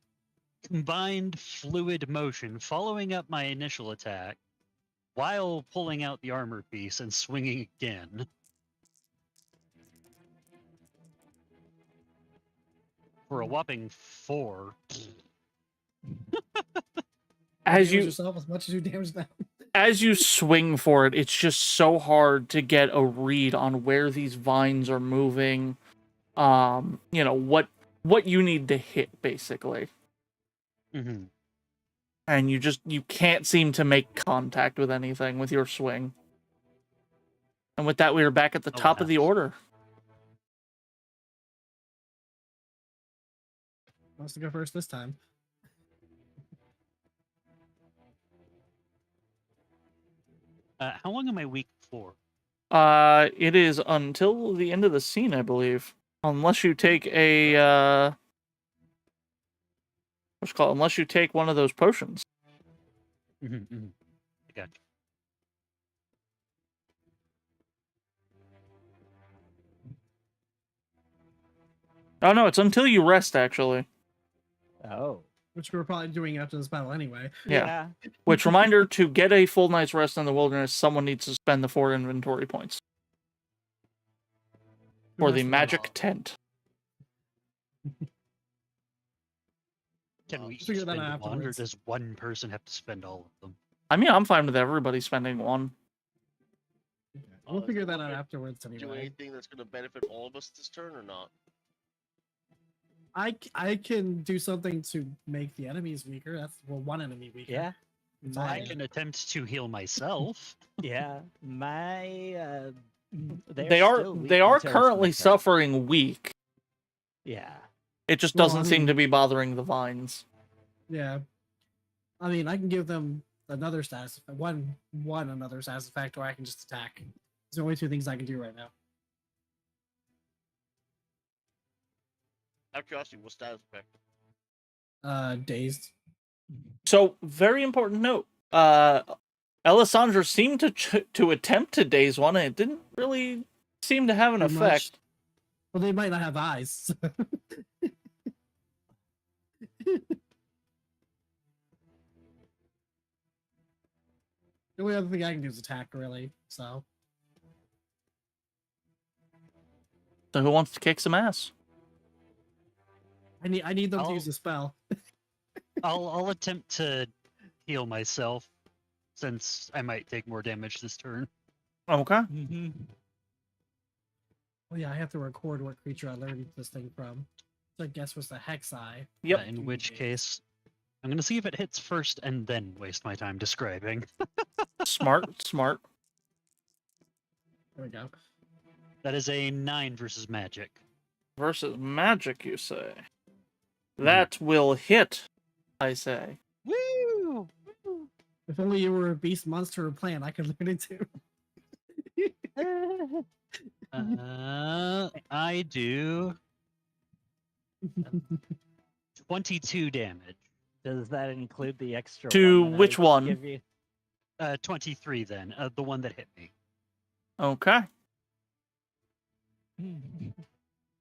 combined fluid motion, following up my initial attack while pulling out the armor piece and swinging again. For a whopping 4. As damage you yourself as much as you damage them. as you swing for it, it's just so hard to get a read on where these vines are moving. You know, what you need to hit, basically. Mm-hmm. And you can't seem to make contact with anything with your swing. And with that, we are back at the top of the order. Wants to go first this time. How long am I weak for? It is until the end of the scene, I believe. Unless you take a what's it called? Unless you take one of those potions. Mm-hmm. I got you. Oh no, it's until you rest, actually. Oh. Which we're probably doing after this battle anyway. Yeah. Which, reminder, to get a full night's rest in the wilderness, someone needs to spend the 4 inventory points. Who For has the to magic roll? tent. Can we each figure that spend out one, or afterwards. does one person have to spend all of them? I mean, I'm fine with everybody spending 1. We'll is figure the that out one afterwards Do anyway. anything that's going to benefit all of us this turn or not? I can do something to make the enemies weaker. That's one enemy weaker. Yeah. It's I all- can attempt to heal myself. Yeah. My They are until currently it's my turn. suffering weak. Yeah. It just Well, doesn't I seem mean- to be bothering the vines. Yeah. I mean, I can give them another status, another status effect, or I can just attack. It's the only 2 things I can do right now. Out of curiosity, what status effect? Dazed. So, very important note. Alessandra seemed to attempt to daze one, and it didn't really seem to have an Pretty much. effect. Well, they might not have eyes. The only other thing I can do is attack, really. So So, who wants to kick some ass? I need them to I'll- use the spell. I'll attempt to heal myself, since I might take more damage this turn. Okay. Mm-hmm. Oh yeah, I have to record what creature I learned this thing from. So I guess was the Hex Eye. Yep. In which case, I'm going to see if it hits first and then waste my time describing. Smart. There we go. That is a 9 versus magic. Versus magic, you say? That will hit, I say. Woo! If only you were a beast, monster, or plant, I could learn it too. I do 22 damage. Does that include the extra To one that which I one? give you? 23 then, the one that hit me. Okay.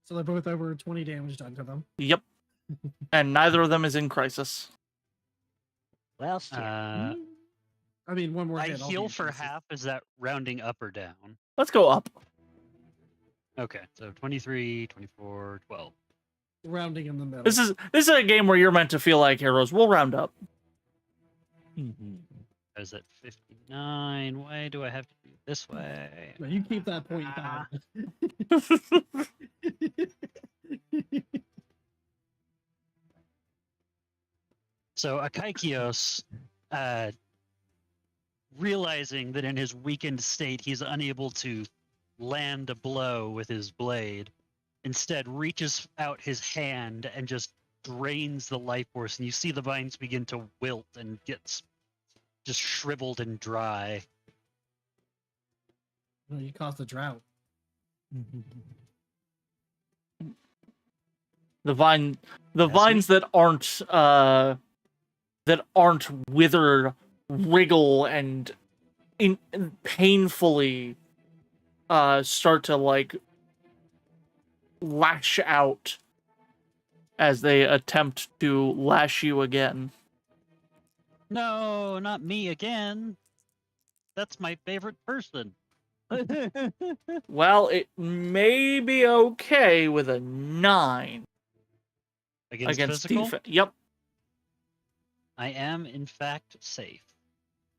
So they're both over 20 damage done to them. Yep. And neither of them is in crisis. Well, shit. Uh, I mean, one more I hit. I'll be heal in for crisis. half. Is that rounding up or down? Let's go up. Okay, so 23, 24, 12. Rounding in the middle. This is a game where you're meant to feel like heroes. We'll round up. Mhm. I was at 59. Why do I have to do it this way? No, you keep that point down. So Akaikios, realizing that in his weakened state he's unable to land a blow with his blade. Instead, reaches out his hand and just drains the life force, and you see the vines begin to wilt and gets just shriveled and dry. No, you caused a drought. The vines that aren't withered wriggle and painfully start to like lash out as they attempt to lash you again. No, not me again. That's my favorite person. Well, it may be okay with a 9 Against against physical, defense. Yep. I am in fact safe.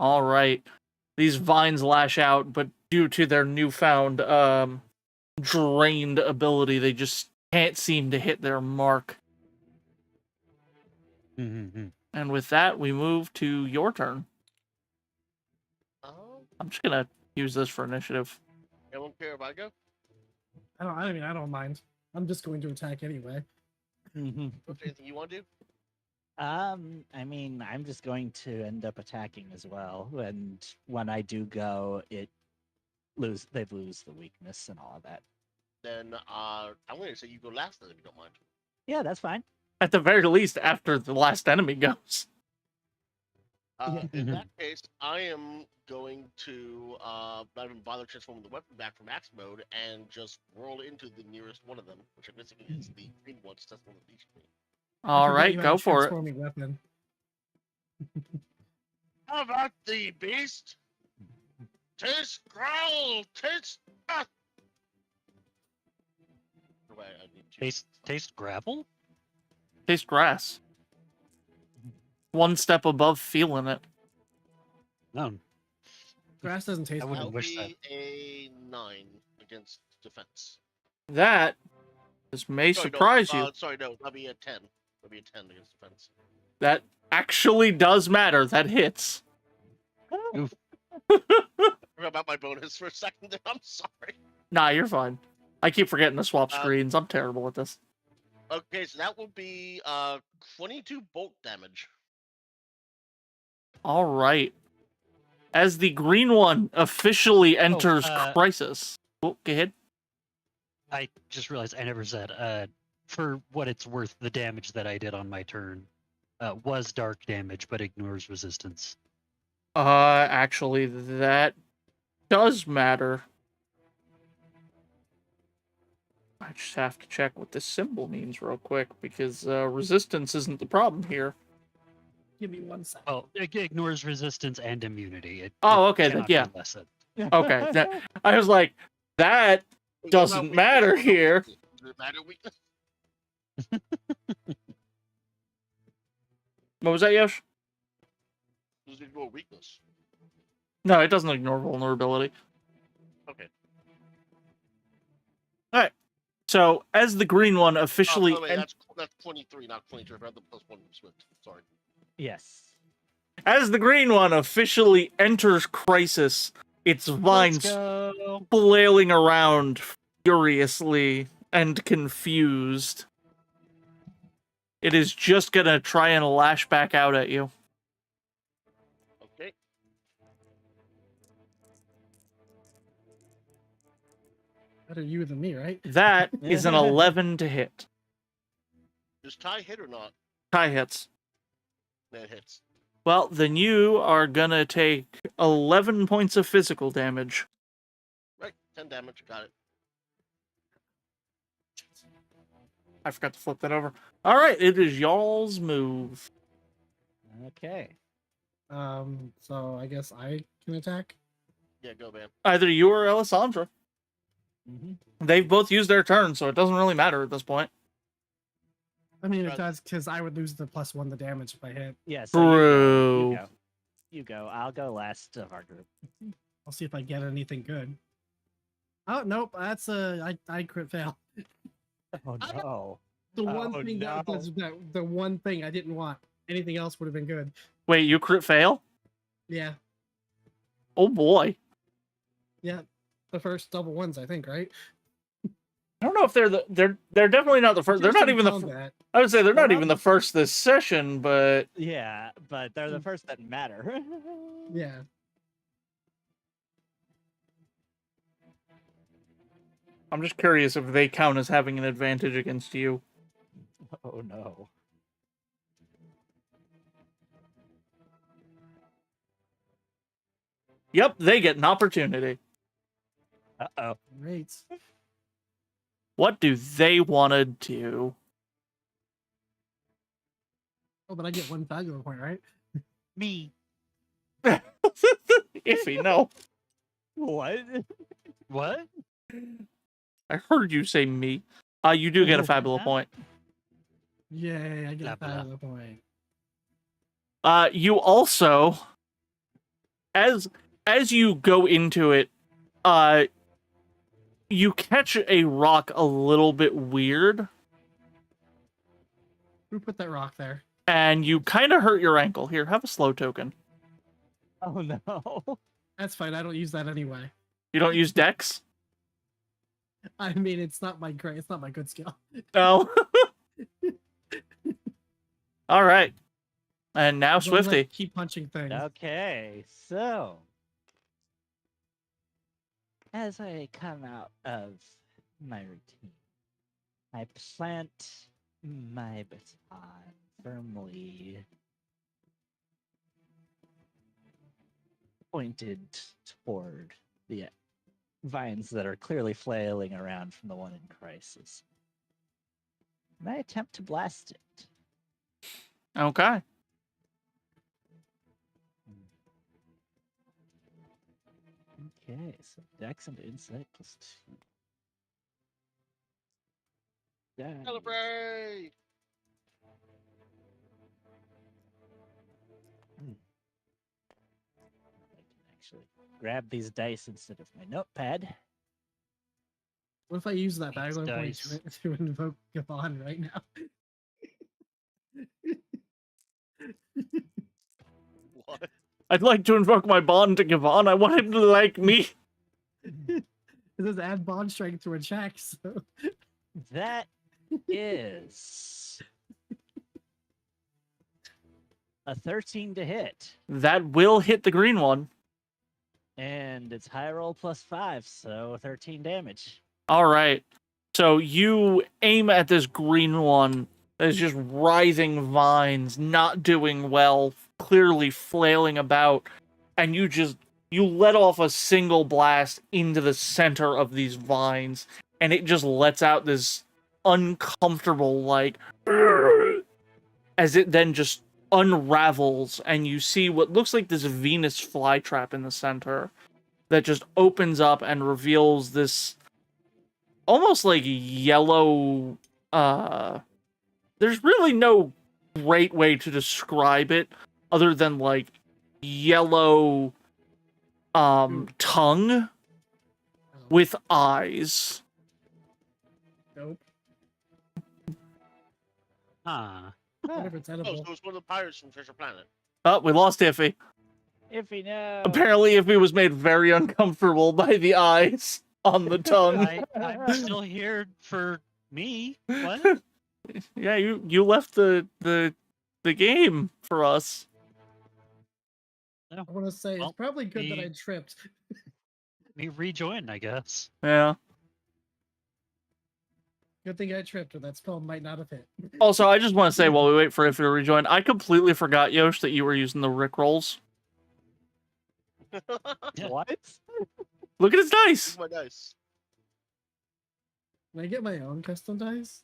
All right. These vines lash out, but due to their newfound drained ability, they just can't seem to hit their mark. Mm-hmm. And with that, we move to your turn. Oh, I'm just gonna use this for initiative. I won't care if I go. I don't mind. I'm just going to attack anyway. What's anything you want to do? I mean, I'm just going to end up attacking as well, and when I do go, they lose the weakness and all of that. Then I'm going to say you go last, then, if you don't mind. Yeah, that's fine. At the very least, after the last enemy goes. In that case, I am going to not even bother transforming the weapon back from max mode and just roll into the nearest one of them, which I'm guessing is the green one. So that's one of these. All right, You have go a for it. transforming weapon. How about the beast? Tis growl, tis. Wait, I need to- Taste gravel? Taste grass. One step above feeling it. No. Grass doesn't taste I good. wouldn't That'll wish be a 9 against defense. That this may Sorry, surprise no, you. Sorry, no, that'll be a 10. That'll be a 10 against defense. That actually does matter. That hits. I forgot about my bonus for a second there. I'm sorry. Nah, you're fine. I keep forgetting to swap Uh, screens. I'm terrible at this. Okay, so that will be 22 bolt damage. All right. As the green one officially enters crisis. Oh, go ahead. I just realized I never said, for what it's worth, the damage that I did on my turn was dark damage, but ignores resistance. Actually, that does matter. I just have to check what this symbol means real quick, because resistance isn't the problem here. Give me 1 second. Well, it ignores resistance and immunity. Oh, okay, then, cannot yeah. be lessened. Okay, I was like, that What about doesn't weakness? matter What about here. weakness? Does it matter weakness? What was that, Yosh? Does it ignore weakness? No, it doesn't ignore vulnerability. Okay. Alright. So, as the green one Oh, officially... by the way, that's 23, not 22. I had the +1 from Swift. Sorry. Yes. As the green one officially enters crisis, its vines Let's go. flailing around furiously and confused. It is just gonna try and lash back out at you. Okay. Better you than me, right? That is an 11 to hit. Does tie hit or not? Tie hits. That hits. Well, then you are gonna take 11 points of physical damage. Right. 10 damage. Got it. I forgot to flip that over. Alright, it is y'all's move. Okay. So I guess I can attack. Yeah, go, man. Either you or Alessandra. Mm-hmm. They've both used their turn, so it doesn't really matter at this point. I mean, it Right. does, because I would lose the +1 the damage if I hit. Yeah. So True. you go. You go. I'll go last of our group. I'll see if I get anything good. Oh nope, that's I crit fail. Oh no. The Oh, one thing no. the one thing I didn't want. Anything else would have been good. Wait, you crit fail? Yeah, Oh boy. yeah. the first double ones, I think, right? I don't know if they're definitely not the first. They're not even the. Combat. I would say they're not They're even not the first this session, but Yeah, but they're the first that matter. Yeah. I'm just curious if they count as having an advantage against you. Oh no. Yep, they get an opportunity. Uh-oh. Great. What do they want to do? Oh, but I get one Fabula point, right? Me. Iffy, no. What? What? I heard you say me. You do get a Fabula point. Yay, I get a Fabula. Fabula point. You also, as you go into it, you catch a rock a little bit weird, Who put that rock there? and you kind of hurt your ankle. Here, have a slow token. Oh no. That's fine. I don't use that anyway. You don't use Dex? I mean, it's not my great. It's not my good skill. No. All right. And now As long as I Swifty. keep punching things. Okay, so as I come out of my routine, I plant my baton firmly pointed toward the vines that are clearly flailing around from the one in crisis. And I attempt to blast it. Okay. Okay, so Dex and Insight plus 2. That is- Celebrate! I can actually grab these dice instead of my notepad. What if I use that Thanks, Fabula point dice. to invoke Gavon right now? What? I'd like to invoke my bond to Gavon. I want him to like me. It says add bond strength to a check, so That is a 13 to hit. That will hit the green one. And it's high roll plus 5, so 13 damage. All right. So you aim at this green one that is just writhing vines, not doing well, clearly flailing about, and you let off a single blast into the center of these vines, and it just lets out this uncomfortable like as it then just unravels, and you see what looks like this Venus flytrap in the center that just opens up and reveals this almost like yellow there's really no great way to describe it other than like yellow tongue with eyes. nope. Huh. What if it's Oh, edible? so it's one of the pirates from Treasure Planet. Oh, we lost Iffy. Iffy, no. Apparently Iffy was made very uncomfortable by the eyes on the tongue. I'm still here for me. What? Yeah, you left the game for us. I want to say Well, it's probably good that I me- tripped. Me rejoin, I guess. Yeah. Good thing I tripped, or that spell might not have hit. Also, I just want to say while we wait for Iffy to rejoin, I completely forgot, Yosh, that you were using the Rick rolls. Yeah. What? Look at his dice. My dice. Can I get my own custom dice?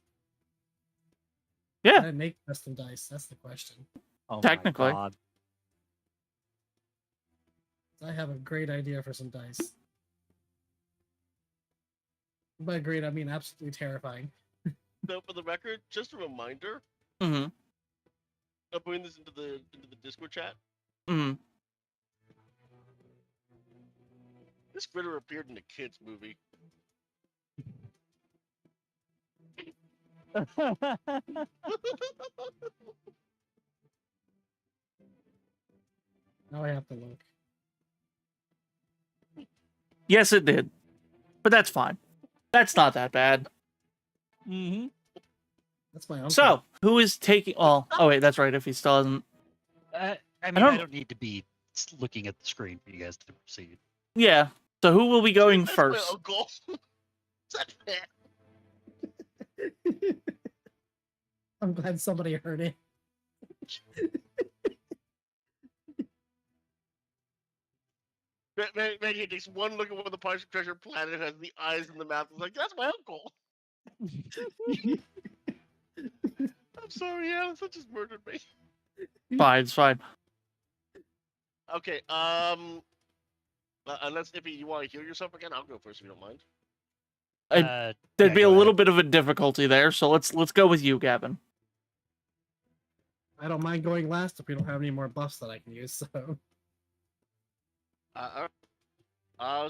Yeah. Can I make custom dice? That's the question. Oh Technically. My God. I have a great idea for some dice. By great, I mean absolutely terrifying. So for the record, just a reminder, Mm-hmm. I'm putting this into the Discord chat. Mm-hmm. This critter appeared in a kids movie. Now I have to look. Yes, it did. but that's fine. That's not that bad. Mm-hmm. That's my uncle. So, who is taking... Oh, wait, that's right, if he still hasn't... I mean, don't- I don't need to be looking at the screen for you guys to proceed. Yeah, so who will be going That's my first? uncle. Is that fair? I'm glad somebody heard it. Man, he takes one look at one of the Pirates of Treasure Planet, has the eyes and the mouth. He's like, that's my uncle. I'm sorry, Alyss, that just murdered me. Fine, it's fine. Okay, unless, Ippy, you want to heal yourself again, I'll go first if you don't mind. There'd Yeah, be a go little ahead. bit of a difficulty there, so let's go with you, Gavin. I don't mind going last if we don't have any more buffs that I can use. So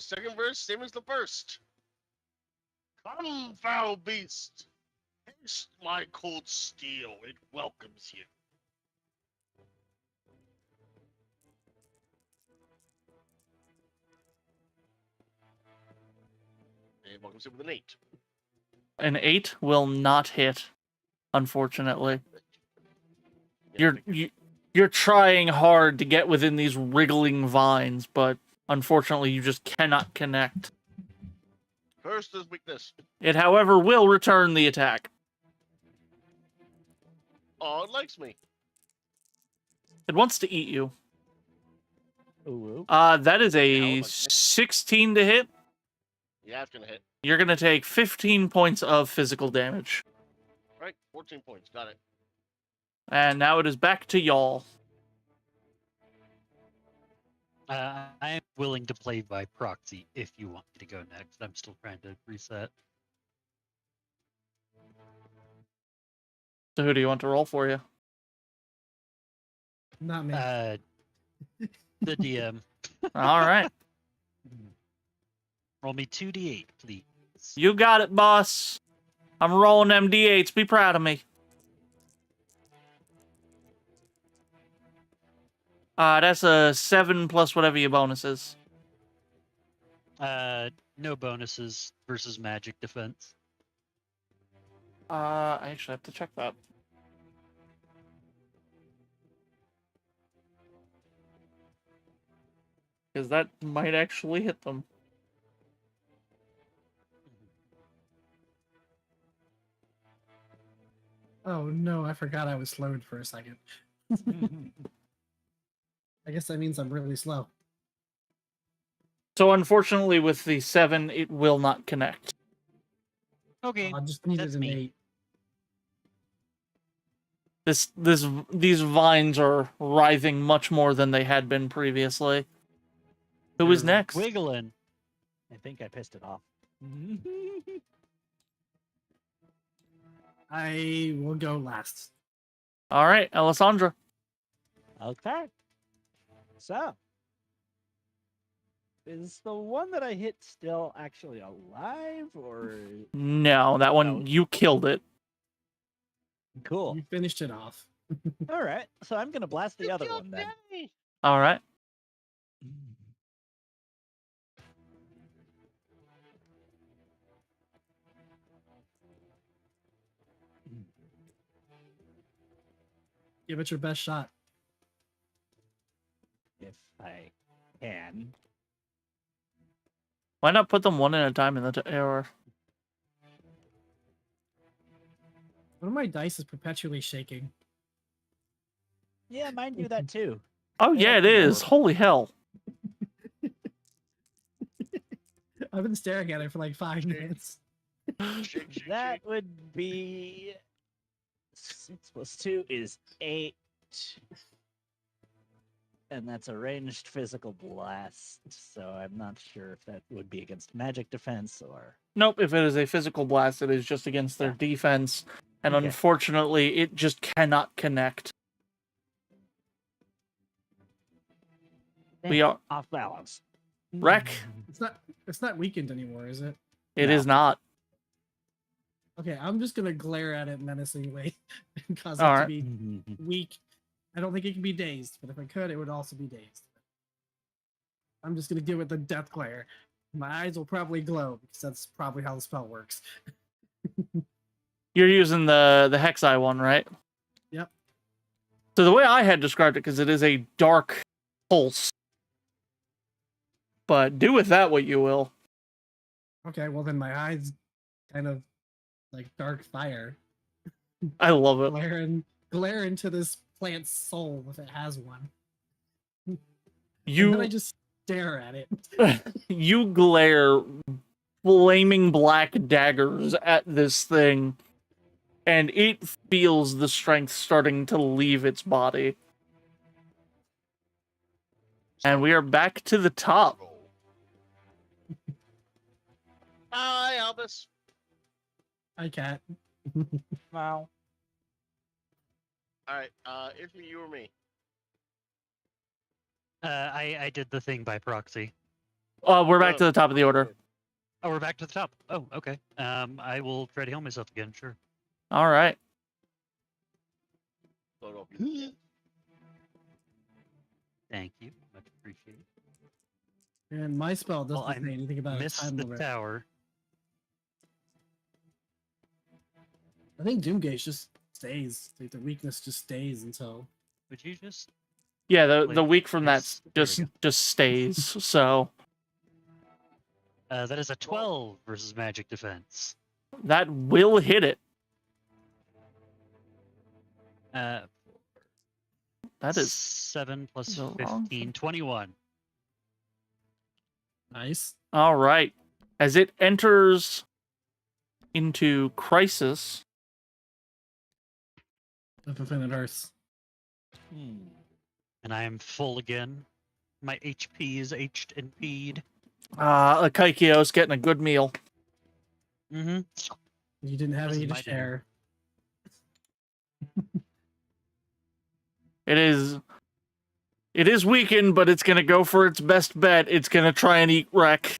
Second verse, same as the first. Come, foul beast! Taste my cold steel, it welcomes you. And welcomes you with an 8. An 8 will not hit, unfortunately. You're trying hard to get within these wriggling vines, but unfortunately you just cannot connect. First is weakness. It, however, will return the attack. Oh, it likes me. It wants to eat you. Ooh. That is Yeah, a like me. 16 to hit. Yeah, it's gonna hit. You're gonna take 15 points of physical damage. Right, 14 points, got it. And now it is back to y'all. I am willing to play by proxy if you want me to go next. I'm still trying to reset. So who do you want to roll for you? not me. The DM. All right. Roll me 2d8, please. You got it, boss. I'm rolling them D8s. Be proud of me. That's a 7 plus whatever your bonus is. No bonuses versus magic defense. I actually have to check that. Because that might actually hit them. Oh no, I forgot I was slowed for a second. I guess that means I'm really slow. So unfortunately, with the 7, it will not connect. Okay, I just needed that's an me. 8. These vines are writhing much more than they had been previously. Who is They're next? Wiggling. I think I pissed it off. I will go last. All right, Alessandra. Okay. So, is the one that I hit still actually alive, or No, that one, No. you killed it. cool? You finished it off. All right, so I'm gonna blast the You other killed one then. me! All right. Give it your best shot. If I can. Why not put them one at a time in the or One of my dice is perpetually shaking. Yeah, mine do that too. Oh Yeah, yeah, it it's is. Holy hell. I've been staring at it for like 5 minutes. Shake, shake, That shake. would be 6 plus 2 is 8. And that's a ranged physical blast, so I'm not sure if that would be against magic defense or. Nope, if it is a physical blast, it is just against their defense. And Okay. unfortunately, it just cannot connect. We are Off balance. Wreck. It's not weakened anymore, is it? It No. is not. Okay, I'm just gonna glare at it menacingly and cause it All to right. be weak. I don't think it can be dazed, but if I could, it would also be dazed. I'm just gonna give it the death glare. My eyes will probably glow because that's probably how the spell works. You're using the Hex Eye one, right? Yep. So the way I had described it, because it is a dark pulse. But do with that what you will. Okay, well then my eyes kind of like dark fire I love it. glare into this plant's soul if it has one. And You then I just stare at it. you glare flaming black daggers at this thing, and it feels the strength starting to leave its body. And we are back to the top. Roll. Hi, Albus. I can't. Wow. All right, it's me, you or me. I did the thing by proxy. We're back to the top of the order. Oh, we're back to the top. Oh, okay. I will try to heal myself again. Sure. All right. Hold on, please. Thank you. Much appreciated. And my spell Well, doesn't I say anything about a Missed time the limit. tower. I think Doomgate just stays. Like the weakness just stays until. Would you just? Yeah, the Wait, weak from that it's- there we just stays. So That is a 12 versus magic defense. that will hit it. Uh, That is 7 plus the wrong 15, 21. Nice. all right. As it enters into crisis, Of Infinite Earth. Hmm. And I am full again. My HP is H'd and P'd. Akaikios getting a good meal. Mm-hmm. You didn't have This any is to my dinner. share. It is weakened, but it's gonna go for its best bet. It's gonna try and eat Wreck.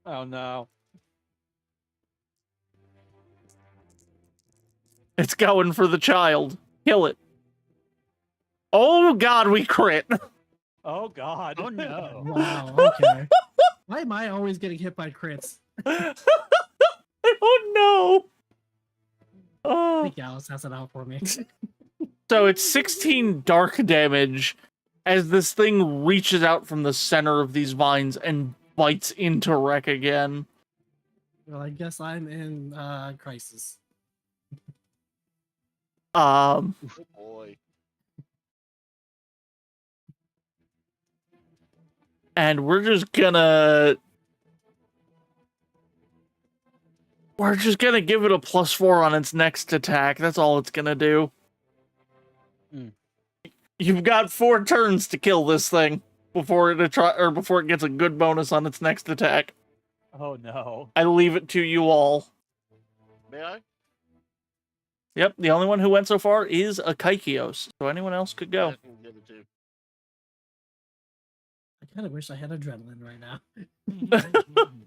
Oh no. It's going for the child. Kill it. Oh god, we crit. Oh god. Oh no. Wow. Okay. Why am I always getting hit by crits? Oh no. I Oh. think Alice has it out for me. So it's 16 dark damage as this thing reaches out from the center of these vines and bites into Wreck again. Well, I guess I'm in crisis. Um, Oh boy. and we're just gonna give it a +4 on its next attack. That's all it's gonna do. Hmm. You've got 4 turns to kill this thing before it gets a good bonus on its next attack. Oh no. I leave it to you all. May I? Yep, the only one who went so far is Akaikios, so anyone else could go. I think the other two. I kind of wish I had adrenaline right now. All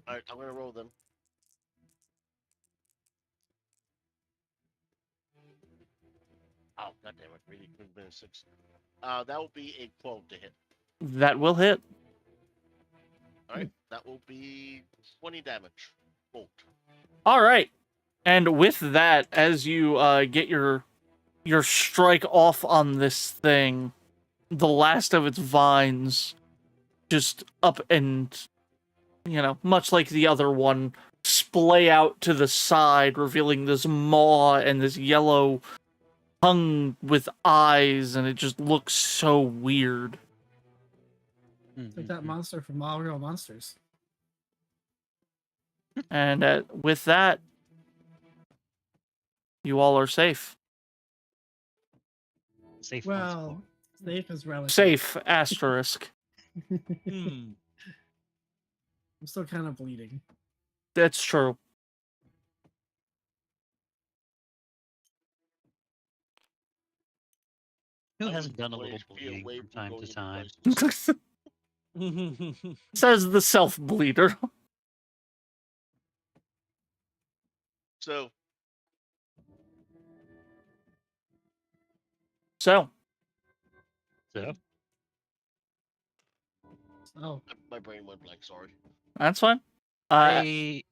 right, I'm gonna roll them. Oh, goddamn it! Really, could have been a 6. That will be a 12 to hit. That will hit. All right, that will be 20 damage. Bolt. All right. And with that, as you get your strike off on this thing, the last of its vines just up and, much like the other one, splay out to the side, revealing this maw and this yellow tongue with eyes, and it just looks so weird. It's like that monster from Mario Monsters. And with that, you all are safe. Safe. Well, safe is relative. Safe, asterisk. Hmm. I'm still kind of bleeding. That's true. Who I hasn't would done a want little HP bleeding away from from time going to into time? crisis. Says the self-bleeder. So, So, Oh, My brain went blank. Sorry. That's fine. Akaikios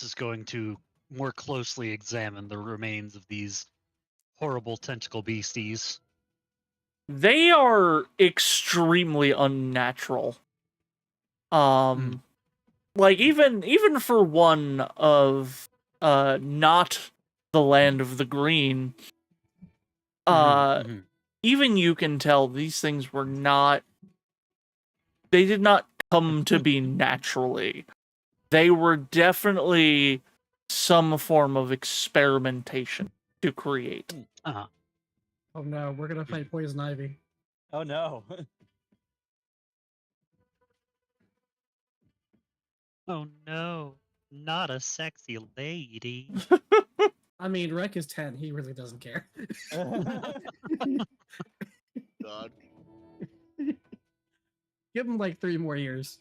is going to more closely examine the remains of these horrible tentacle beasties. They are extremely unnatural. Like even for one of not the land of the green, even you can tell these things were not. They did not come to be naturally. They were definitely some form of experimentation to create. Uh-huh. oh no, we're gonna fight poison ivy. Oh no. Oh no, not a sexy lady. I mean, Rek is 10. He really doesn't care. God. Give him like 3 more years.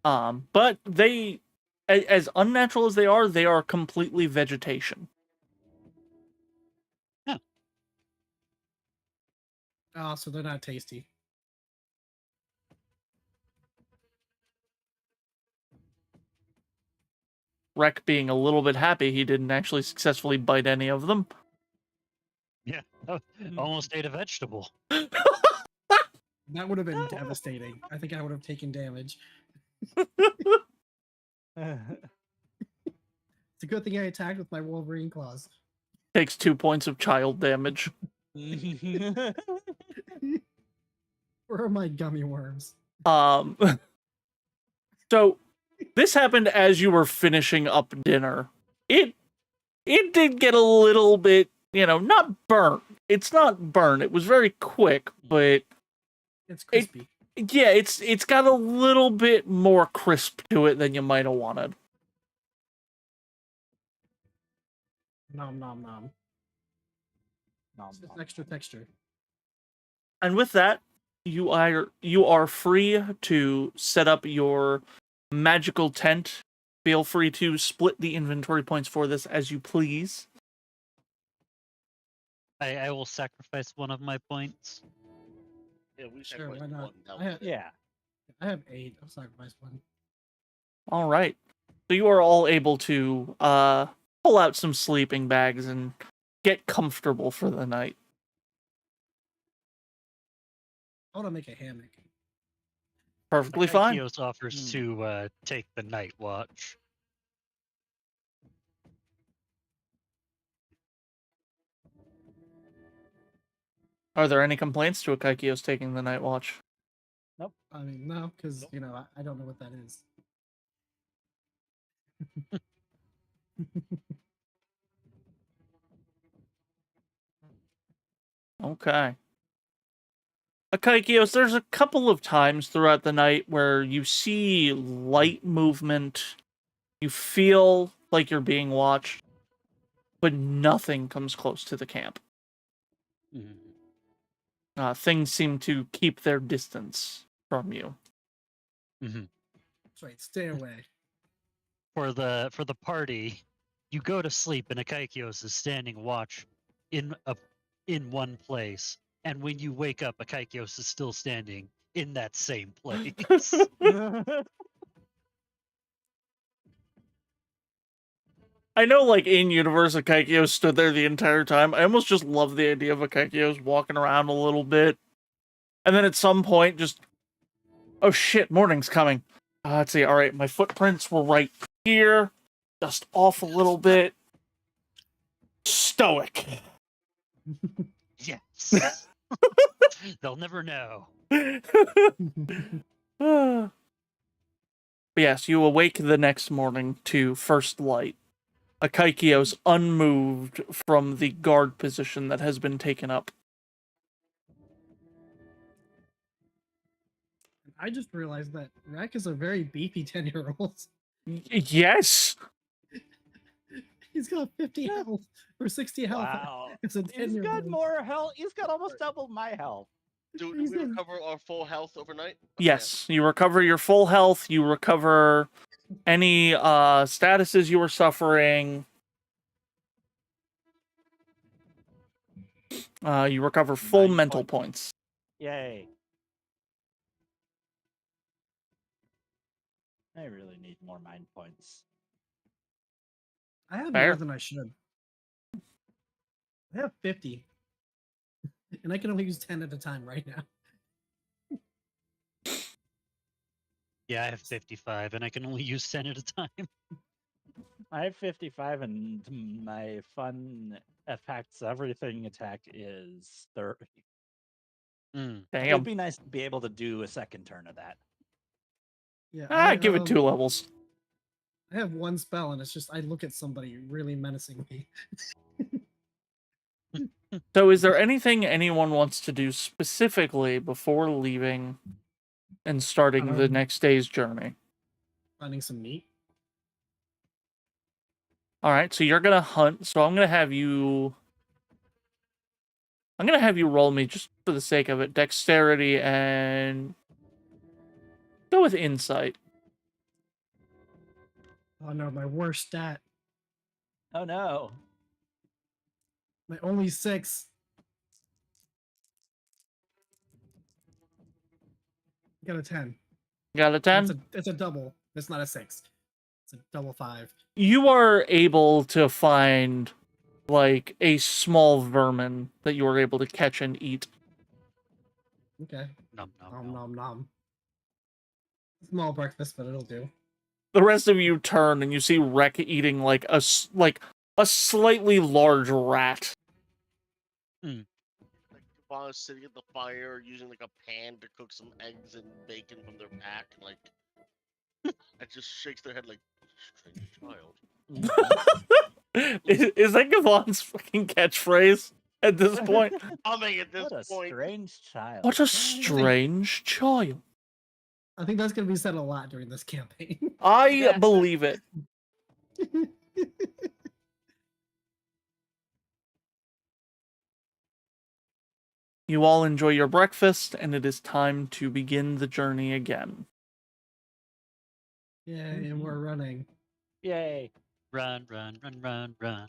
But they, as unnatural as they are completely vegetation. Oh, so they're not tasty. Rek being a little bit happy he didn't actually successfully bite any of them. Yeah, almost ate a vegetable. That would have been devastating. I think I would have taken damage. It's a good thing I attacked with my Wolverine claws. Takes 2 points of child damage. Where are my gummy worms? So this happened as you were finishing up dinner. It did get a little bit, not burnt. It's not burnt. It was very quick, but It's crispy. yeah, it's got a little bit more crisp to it than you might have wanted. Nom nom nom. Nom, It's nom, just extra texture. And with that, you are free to set up your magical tent. Feel free to split the inventory points for this as you please. I will sacrifice one of my points. Yeah, we Sure, sacrificed why not? one. That I was have, it. Yeah. I have 8. I'll sacrifice one. All right. So you are all able to pull out some sleeping bags and get comfortable for the night. I want to make a hammock. Perfectly fine. Akaikios offers to take the night watch. Are there any complaints to Akaikios taking the night watch? I mean, no, because, I don't know what that is. Okay. Akaikios, there's a couple of times throughout the night where you see light movement, you feel like you're being watched, but nothing comes close to the camp. Things seem to keep their distance from you. That's right, stay away. For the party, you go to sleep and Akaikios is standing watch in one place, and when you wake up, Akaikios is still standing in that same place. I know, like, in universe, Akaikios stood there the entire time. I almost just love the idea of Akaikios walking around a little bit. And then at some point, just, oh shit, morning's coming. Let's see, alright, my footprints were right here. Just off a little bit. Stoic. Yes. They'll never know. But yes, you awake the next morning to first light. Akaikios unmoved from the guard position that has been taken up. I just realized that Rek is a very beefy 10-year-old. Yes! He's got 50 health or 60 health. Wow. It's a He's 10-year-old. got more health. He's got almost double my health. Do He's we in- recover our full health overnight? Yes, you recover your full health, you recover any statuses you were suffering. You recover full 9 mental points. Yay. I really need more mind points. I have Fair. more than I should. I have 50. And I can only use 10 at a time right now. Yeah, I have 55, and I can only use 10 at a time. I have 55, and my fun affects everything attack is 30. Mm. It'd Damn. be nice to be able to do a second turn of that. Yeah, Give it 2 levels. I have one spell, and it's just I look at somebody really menacingly. So is there anything anyone wants to do specifically before leaving and starting the next day's journey? Finding some meat. All right, so you're gonna hunt. So I'm gonna have you roll me, just for the sake of it, dexterity, and go with insight. Oh no, my worst stat. Oh no. My only 6. Got a 10. Got a 10? It's a double. It's not a 6. It's a double 5. You are able to find, like, a small vermin that you were able to catch and eat. Okay. Nom, nom, Nom nom. nom nom. Small breakfast, but it'll do. The rest of you turn and you see Rek eating like a slightly large rat. Like Kavana's sitting at the fire using like a pan to cook some eggs and bacon from their pack, and like it just shakes their head like strange child. Is that Gavon's fucking catchphrase at this point? Humming at this What a point. strange child. What a strange child. I think that's gonna be said a lot during this campaign. I believe it. You all enjoy your breakfast, and it is time to begin the journey again. Yeah, and we're running. Yay. Run, run, run, run, run.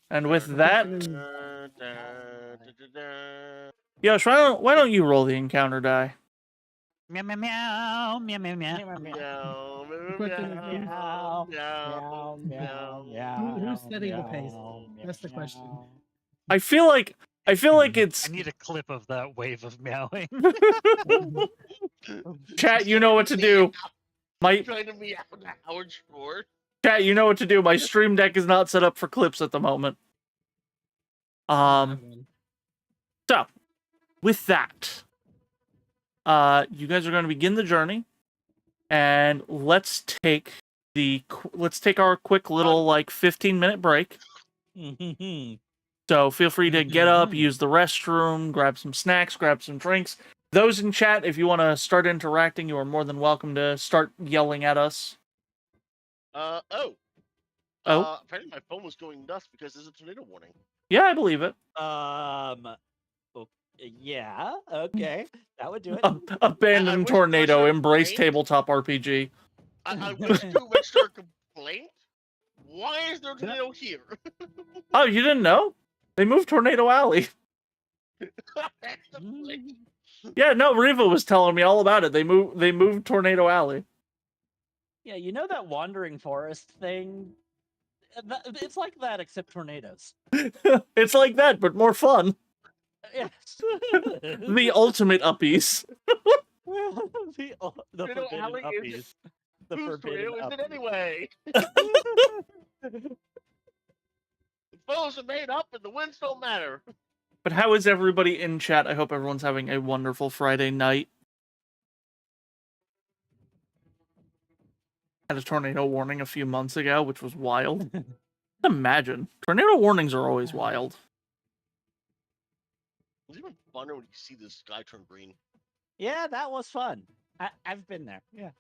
And with that, Da, da, da, da, da. Yosh, why don't you roll the encounter die? Meow, meow, meow, meow, meow, meow. Meow, meow, Question is, meow, Meow, meow, meow, Who's setting the pace? meow, That's the question. meow. I feel like it's I need a clip of that wave of meowing. chat. You know what to do. My Trying to meow to Howard Shore. chat. You know what to do. My stream deck is not set up for clips at the moment. So, with that, you guys are going to begin the journey, and let's take our quick little 15-minute break. So feel free to get up, use the restroom, grab some snacks, grab some drinks. Those in chat, if you want to start interacting, you are more than welcome to start yelling at us. Oh. Oh? Apparently my phone was going nuts because there's a tornado warning. Yeah, I believe it. Yeah, okay. That would do it. I Abandoned wish tornado, Russia embrace complained. tabletop RPG. I wish to register a complaint. Why is there a tornado here? Oh, you didn't know? They moved Tornado Alley. That's the place. Yeah, no, Riva was telling me all about it. They moved Tornado Alley. Yeah, you know that wandering forest thing? It's like that, except tornadoes. It's like that, but more fun. Yes. The ultimate uppies. the Tornado forbidden Alley uppies. is The Whose forbidden tornado is it uppies. anyway? The foes are made up and the winds don't matter. But how is everybody in chat? I hope everyone's having a wonderful Friday night. Had a tornado warning a few months ago, which was wild. Imagine. Tornado warnings are always wild. It's even funner when you see the sky turn green. Yeah, that was fun. I've been there. Yeah.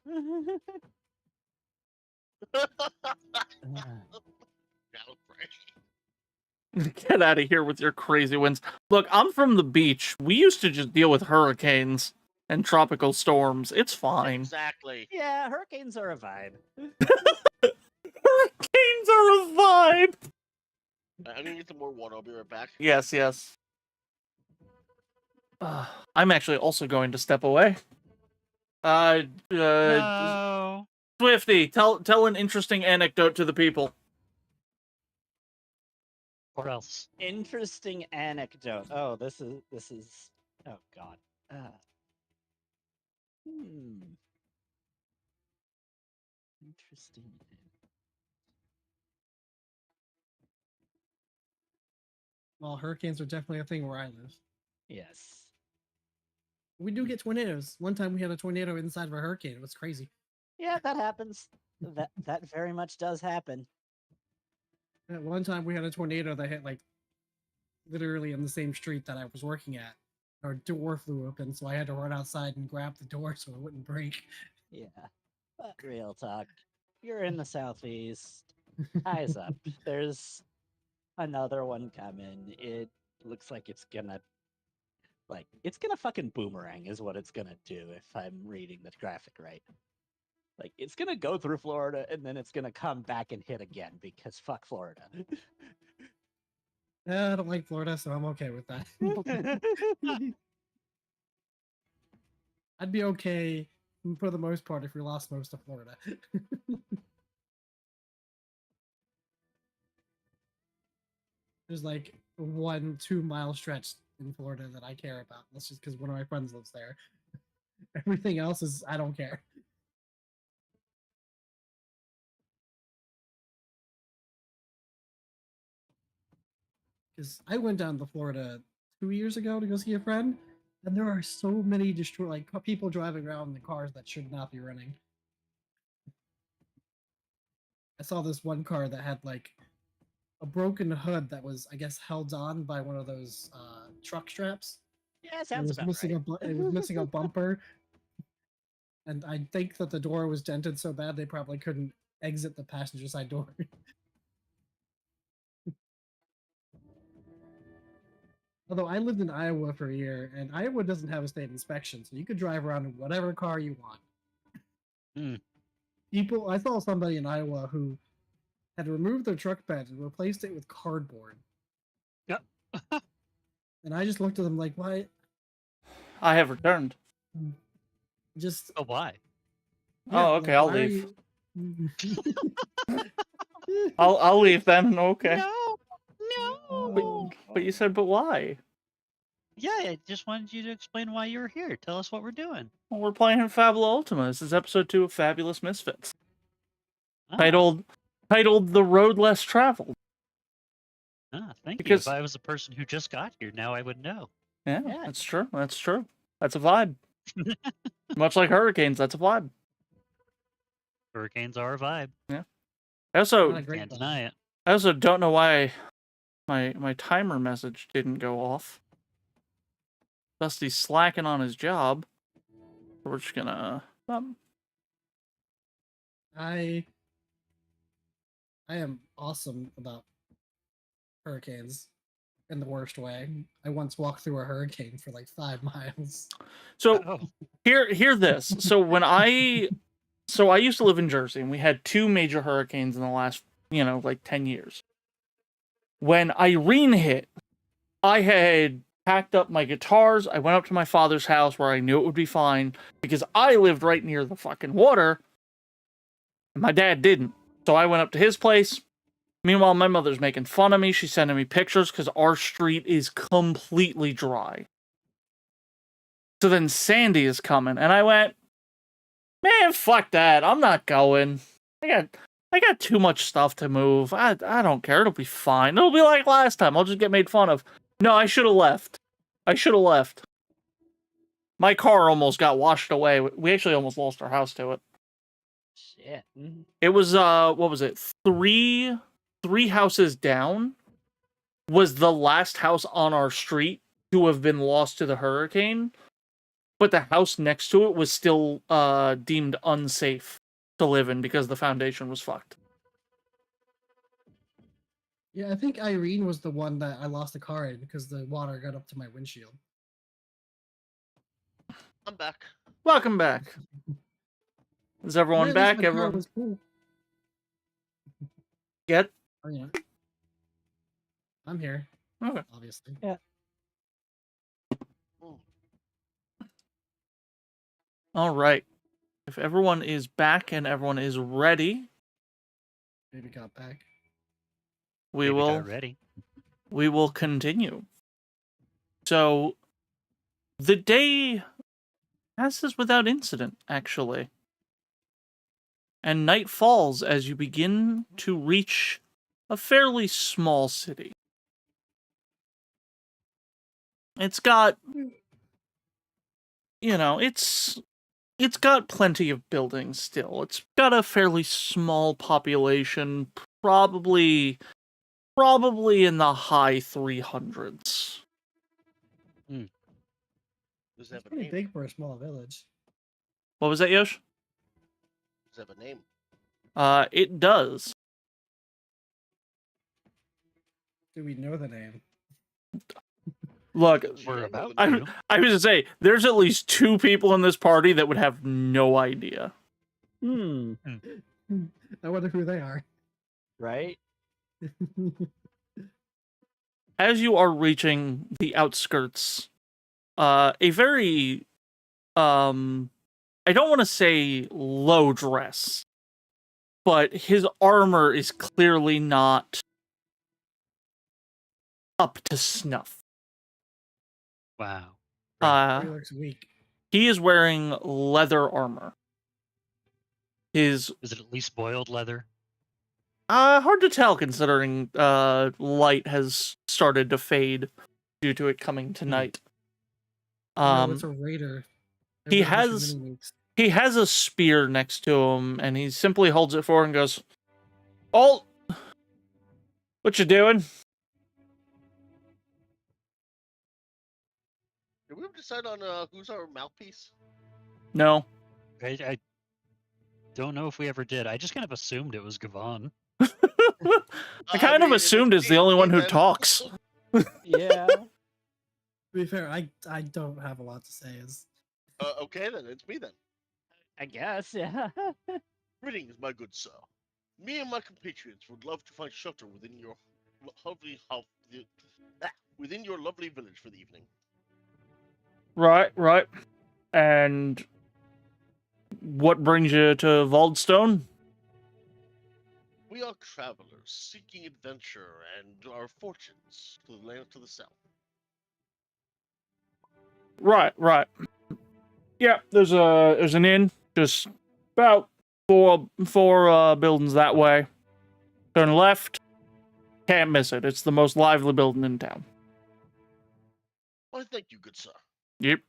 Get out of here with your crazy winds. Look, I'm from the beach. We used to just deal with hurricanes and tropical storms. It's fine. Exactly. Yeah, hurricanes are a vibe. Hurricanes are a vibe! I'm gonna get some more water. I'll be right back. Yes, yes. I'm actually also going to step away. No. Swifty, tell an interesting anecdote to the people. Or else. Interesting anecdote. Oh, this is. Oh God. Interesting. Well, hurricanes are definitely a thing where I live. Yes. We do get tornadoes. One time we had a tornado inside of a hurricane. It was crazy. Yeah, that happens. That very much does happen. At one time we had a tornado that hit like literally in the same street that I was working at. Our door flew open, so I had to run outside and grab the door so it wouldn't break. Yeah. But real talk. You're in the southeast. Eyes up. There's another one coming. It looks like it's gonna fucking boomerang is what it's gonna do if I'm reading the graphic right. Like it's gonna go through Florida and then it's gonna come back and hit again because fuck Florida. I don't like Florida, so I'm okay with that. I'd be okay for the most part if we lost most of Florida. There's like 1-2 mile stretch in Florida that I care about. That's just because one of my friends lives there. Everything else is I don't care. Because I went down to Florida 2 years ago to go see a friend, and there are so many people driving around in the cars that should not be running. I saw this one car that had like a broken hood that was, I guess, held on by one of those truck straps. Yeah, It sounds was about missing right. it was missing a bumper, and I think that the door was dented so bad they probably couldn't exit the passenger side door. Although I lived in Iowa for a year, and Iowa doesn't have a state inspection, so you could drive around in whatever car you want. Hmm. I saw somebody in Iowa who had removed their truck bed and replaced it with cardboard. Yep. And I just looked at them like, why? I have returned. Just Oh, why? yeah, Oh, okay, I'll why are leave. you- I'll leave then. Okay. No. But you said, but why? Yeah, I just wanted you to explain why you're here. Tell us what we're doing. Well, we're playing Fabula Ultima. This is episode 2 of Fabulous Misfits. Ah, Titled The Road Less Traveled. Thank you. Because If I was the person who just got here, now I would know. yeah, Yeah. that's true. That's true. That's a vibe. Much like hurricanes, that's a vibe. Hurricanes are a vibe. I also Not a great Can't vibe. deny it. I also don't know why my timer message didn't go off. Dusty's slacking on his job. We're just gonna I am awesome about hurricanes in the worst way. I once walked through a hurricane for like 5 miles. So Oh, hear this. So I used to live in Jersey, and we had 2 major hurricanes in the last, like 10 years. When Irene hit, I had packed up my guitars. I went up to my father's house where I knew it would be fine because I lived right near the fucking water, and my dad didn't. So I went up to his place. Meanwhile, my mother's making fun of me. She's sending me pictures because our street is completely dry. So then Sandy is coming, and I went, man, fuck that. I'm not going. I got too much stuff to move. I don't care. It'll be fine. It'll be like last time. I'll just get made fun of. No, I should have left. My car almost got washed away. We actually almost lost our house to it. Shit. It was what was it? Three houses down was the last house on our street to have been lost to the hurricane. But the house next to it was still deemed unsafe to live in because the foundation was fucked. Yeah, I think Irene was the one that I lost the car in because the water got up to my windshield. I'm back. Welcome back. Is everyone Yeah, at least back? my car Everyone was cool. get? Oh, yeah. I'm here. Okay. Obviously. All right. If everyone is back and everyone is ready, Maybe got back. we Maybe will got ready. we will continue. So the day passes without incident, actually. And night falls as you begin to reach a fairly small city. It's got, it's got plenty of buildings still. It's got a fairly small population, probably in the high 300s. Does it It's have a pretty name? big for a small village. What was that, Yosh? Does it have a name? It does. Do we know the name? Look, You We're don't know about the name. to. I was to say, there's at least 2 people in this party that would have no idea. Hmm. I wonder who they are. Right? As you are reaching the outskirts, a very, I don't want to say low dress, but his armor is clearly not up to snuff. Wow. He looks weak. He is wearing leather armor. His Is it at least boiled leather? hard to tell considering light has started to fade due to it coming tonight. No, it's a raider. he Every other has- mini weeks. He has a spear next to him, and he simply holds it forward and goes, "Alt, what you doing?" Did we ever decide on who's our mouthpiece? No. I don't know if we ever did. I just kind of assumed it was Gavon. I kind of mean, assumed it's the only one who talks. Yeah. To be fair, I don't have a lot to say. Okay then, it's me then. I guess, yeah. Greetings, my good sir. Me and my compatriots would love to find shelter within your within your lovely village for the evening. Right. And what brings you to Valdstone? We are travelers seeking adventure and our fortunes to the land to the south. Right. Yeah, there's an inn just about four buildings that way. Turn left. Can't miss it. It's the most lively building in town. Why, thank you, good sir. Yep.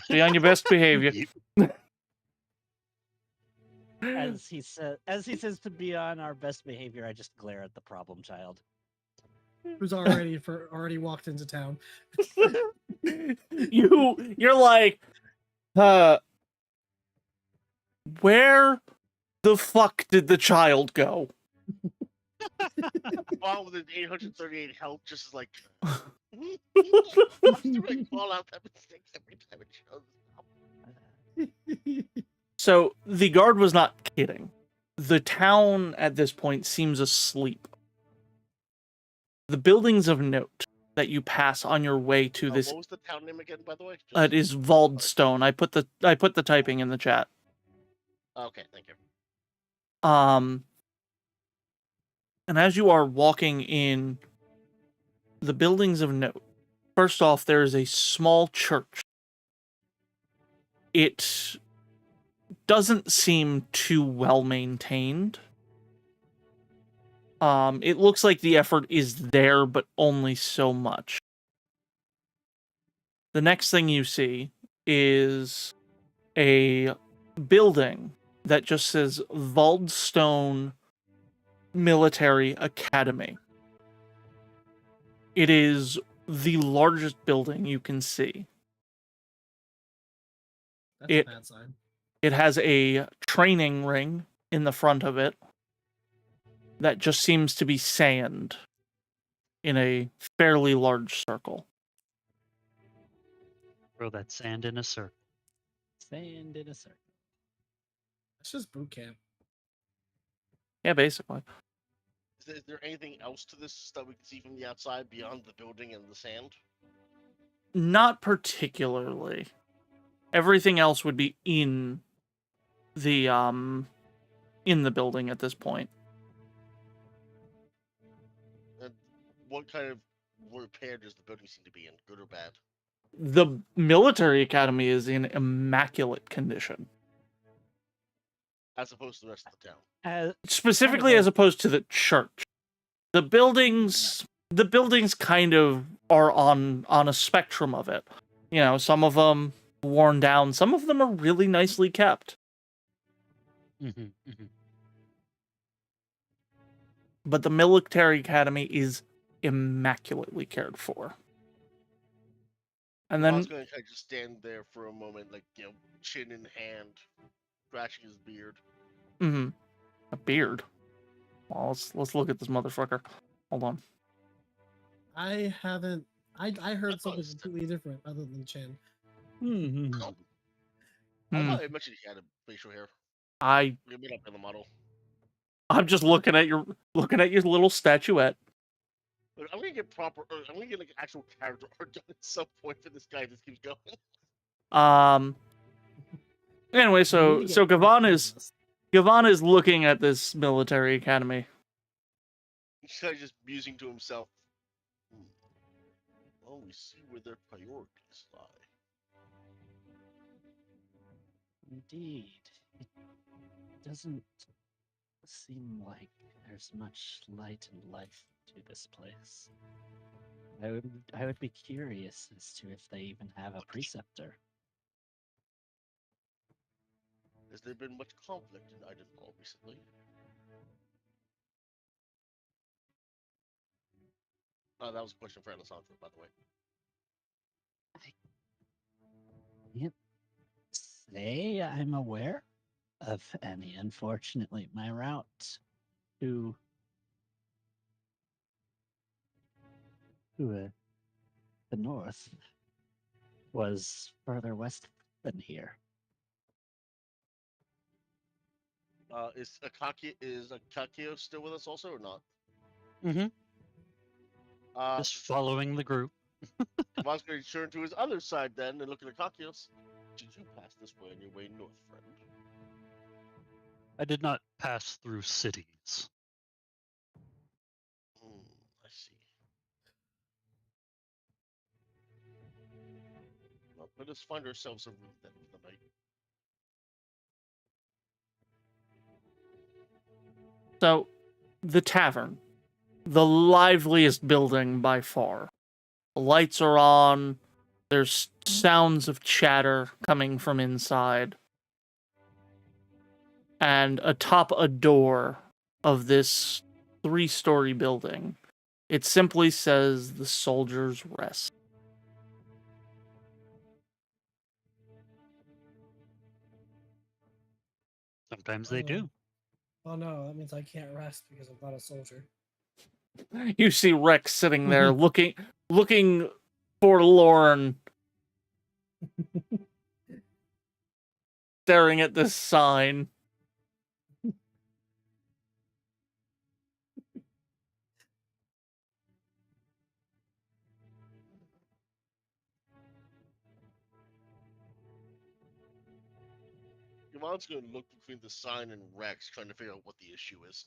Be on your best behavior. Yep. As he says to be on our best behavior, I just glare at the problem child. Who's already walked into town? You're like, where the fuck did the child go? Fall with an 838 health, just like like fall out that mistake every time it shows up. So the guard was not kidding. The town at this point seems asleep. The buildings of note that you pass on your way to this What was the town name again, by the way? it is Valdstone. I put the typing in the chat. Okay, thank you. And as you are walking in the buildings of note, first off, there is a small church. It doesn't seem too well maintained. It looks like the effort is there, but only so much. The next thing you see is a building that just says Valdstone Military Academy. It is the largest building you can see. That's It- a bad sign. It has a training ring in the front of it that just seems to be sand in a fairly large circle. Throw that sand in a circle. Sand in a circle. It's just boot camp. Yeah, basically. Is there anything else to this that we can see from the outside beyond the building and the sand? Not particularly. Everything else would be in the building at this point. And what kind of repair does the building seem to be in, good or bad? The military academy is in immaculate condition. As opposed to the rest of the town. Specifically as opposed to the church. The buildings kind of are on a spectrum of it. You know, some of them worn down, some of them are really nicely kept. But the military academy is immaculately cared for. And I then was going to kind of just stand there for a moment, like, you know, chin in hand, scratching his beard. a beard. Well, let's look at this motherfucker. Hold on. I haven't. I heard That's what I something was completely different other than chin. I thought I mentioned he had a facial hair. I'm Look it up in the model. just looking at your little statuette. Look, I'm gonna get proper. I'm gonna get like actual character art done at some point for this guy. Just keeps going. Anyway, so We get Gavan this. is looking at this military academy. He's kind of just musing to himself. Well, we see where their priorities lie. Indeed. It doesn't seem like there's much light and life to this place. I would be curious as to if they even have a preceptor. Has there been much conflict in Idenhall recently? Oh, that was a question for Alessandro, by the way. Can't say I'm aware of any. Unfortunately, my route to the north was further west than here. Is Akakio still with us also or not? Just following the group. Kavan's going to turn to his other side then and look at Akakios. Did you pass this way on your way north, friend? I did not pass through cities. I see. Well, let us find ourselves a route then for the night. So, the tavern, the liveliest building by far. The lights are on. There's sounds of chatter coming from inside. And atop a door of this 3-story building, it simply says the Soldier's Rest. Sometimes they do. Oh no, that means I can't rest because I'm not a soldier. You see Rex sitting there looking forlorn, staring at this sign. Kavan's going to look between the sign and Rex, trying to figure out what the issue is.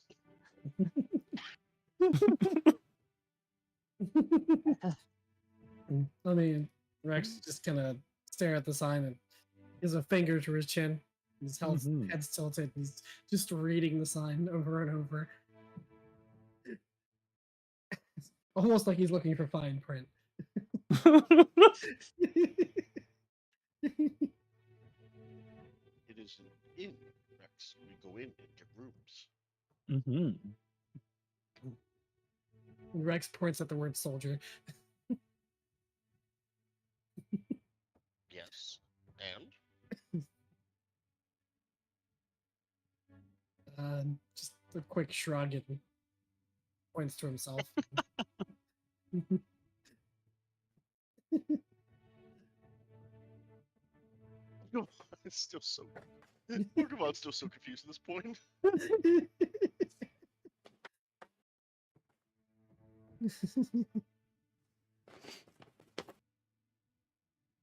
I mean, Rex just kind of stare at the sign and gives a finger to his chin. His head's tilted. He's just reading the sign over and over. Almost like he's looking for fine print. It is an inn, Rex. We go in and get rooms. Rex points at the word soldier. Yes. And? Just a quick shrug and points to himself. It's still so. Kavan's still so confused at this point.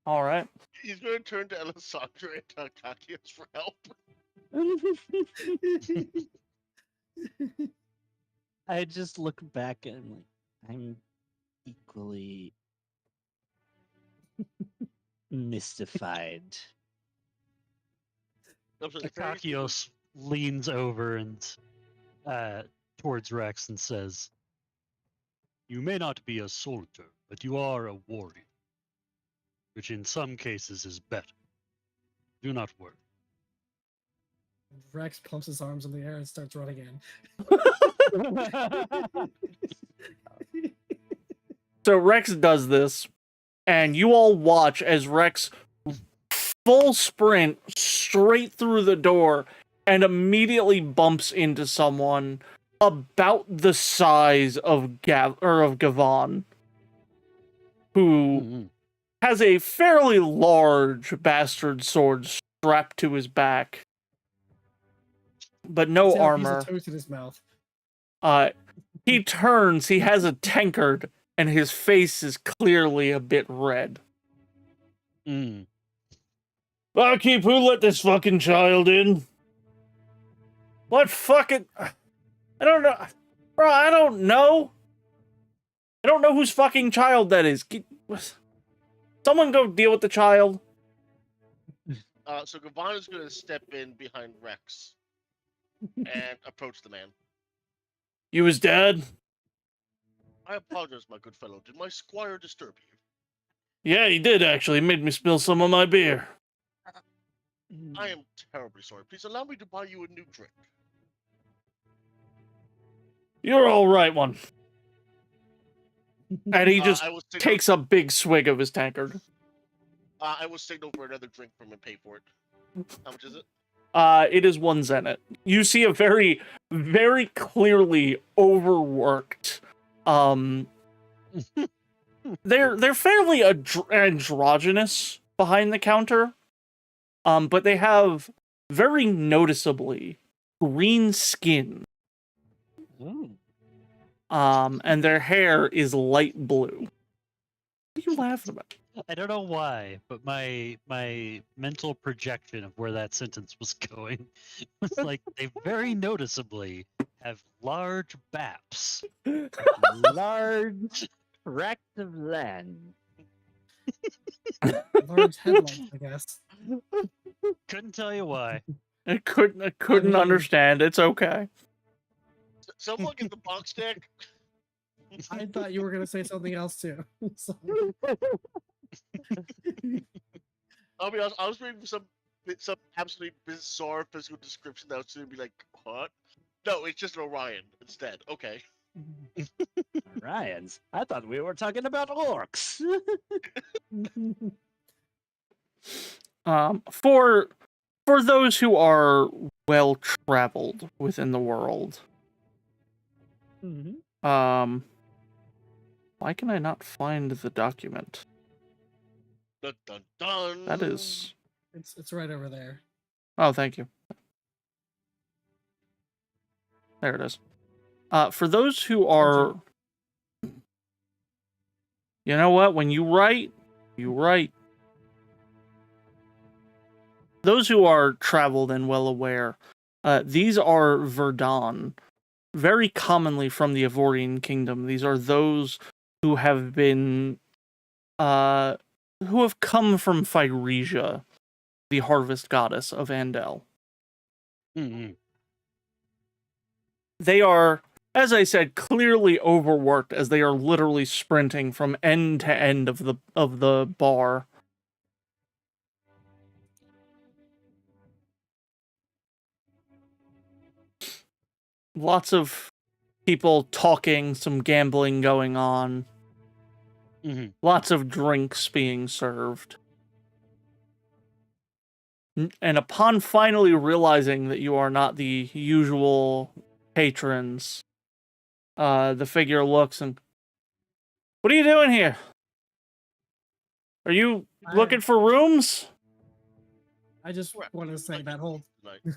All right. He's going to turn to Alessandra and Takakios for help. I just look back and I'm like, I'm equally mystified. I'm sorry, the fairies think Akakios leans over and towards Rex and says, "You may not be a soldier, but you are a warrior, which in some cases is better. Do not worry." Rex pumps his arms in the air and starts running in. So Rex does this, and you all watch as Rex full sprint straight through the door and immediately bumps into someone about the size of Gavon, who Mhm. has a fairly large bastard sword strapped to his back, but no See how a piece armor. of toast in his mouth. He turns, he has a tankard, and his face is clearly a bit red. Mm. Barkeep, who let this fucking child in? What fucking... I don't know. Bro, I don't know. I don't know whose fucking child that is. Someone go deal with the child. So Gavon is going to step in behind Rex and approach the man. You his dad? I apologize, my good fellow. Did my squire disturb you? Yeah, he did actually. He made me spill some of my beer. I am terribly sorry. Please allow me to buy you a new drink. You're all right one. And he just I will signal, takes a big swig of his tankard. I will signal for another drink from him and pay for it. How much is it? It is 1 zenit. You see a very, very clearly overworked. They're fairly androgynous behind the counter. But they have very noticeably green skin. Ooh. And their hair is light blue. What are you laughing about? I don't know why, but my mental projection of where that sentence was going was like they very noticeably have large baps. Large tract of land. Large headlights, I guess. Couldn't tell you why. I couldn't mean- understand. It's okay. Someone get the box deck. I thought you were going to say something else too. So- I'll be honest, I was reading some absolutely bizarre physical description that was going to be like, what? No, it's just an Orion instead. Okay. Ryans. I thought we were talking about orcs. For those who are well traveled within the world, why can I not find the document? Dun, dun, dun. That is... it's right over there. Oh, thank you. There it is. For those who are... You know what? When you write, you write. Those who are traveled and well aware, these are Verdun, very commonly from the Ivorian Kingdom. These are those who have been... who have come from Phyresia, the harvest goddess of Andel. Mm-hmm. They are, as I said, clearly overworked as they are literally sprinting from end to end of the bar. Lots of people talking, some gambling going on. Mm-hmm. Lots of drinks being served. And upon finally realizing that you are not the usual patrons, the figure looks and... What are you doing here? Are you looking for rooms? I just Correct. want to say Like that whole tonight.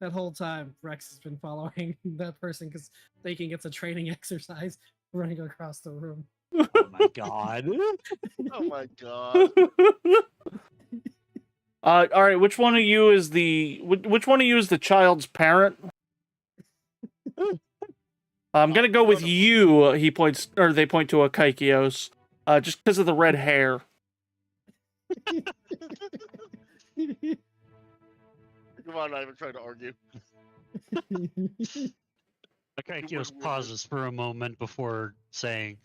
that whole time Rex has been following that person because thinking it's a training exercise. running across the room. Oh my god. Oh my god. All right. Which one of you is which one of you is the child's parent? I'm gonna go with none of us. you. He points, or they point to a Kaikios, just because of the red hair. Come on, not even trying to argue. Akakios pauses for a moment before saying,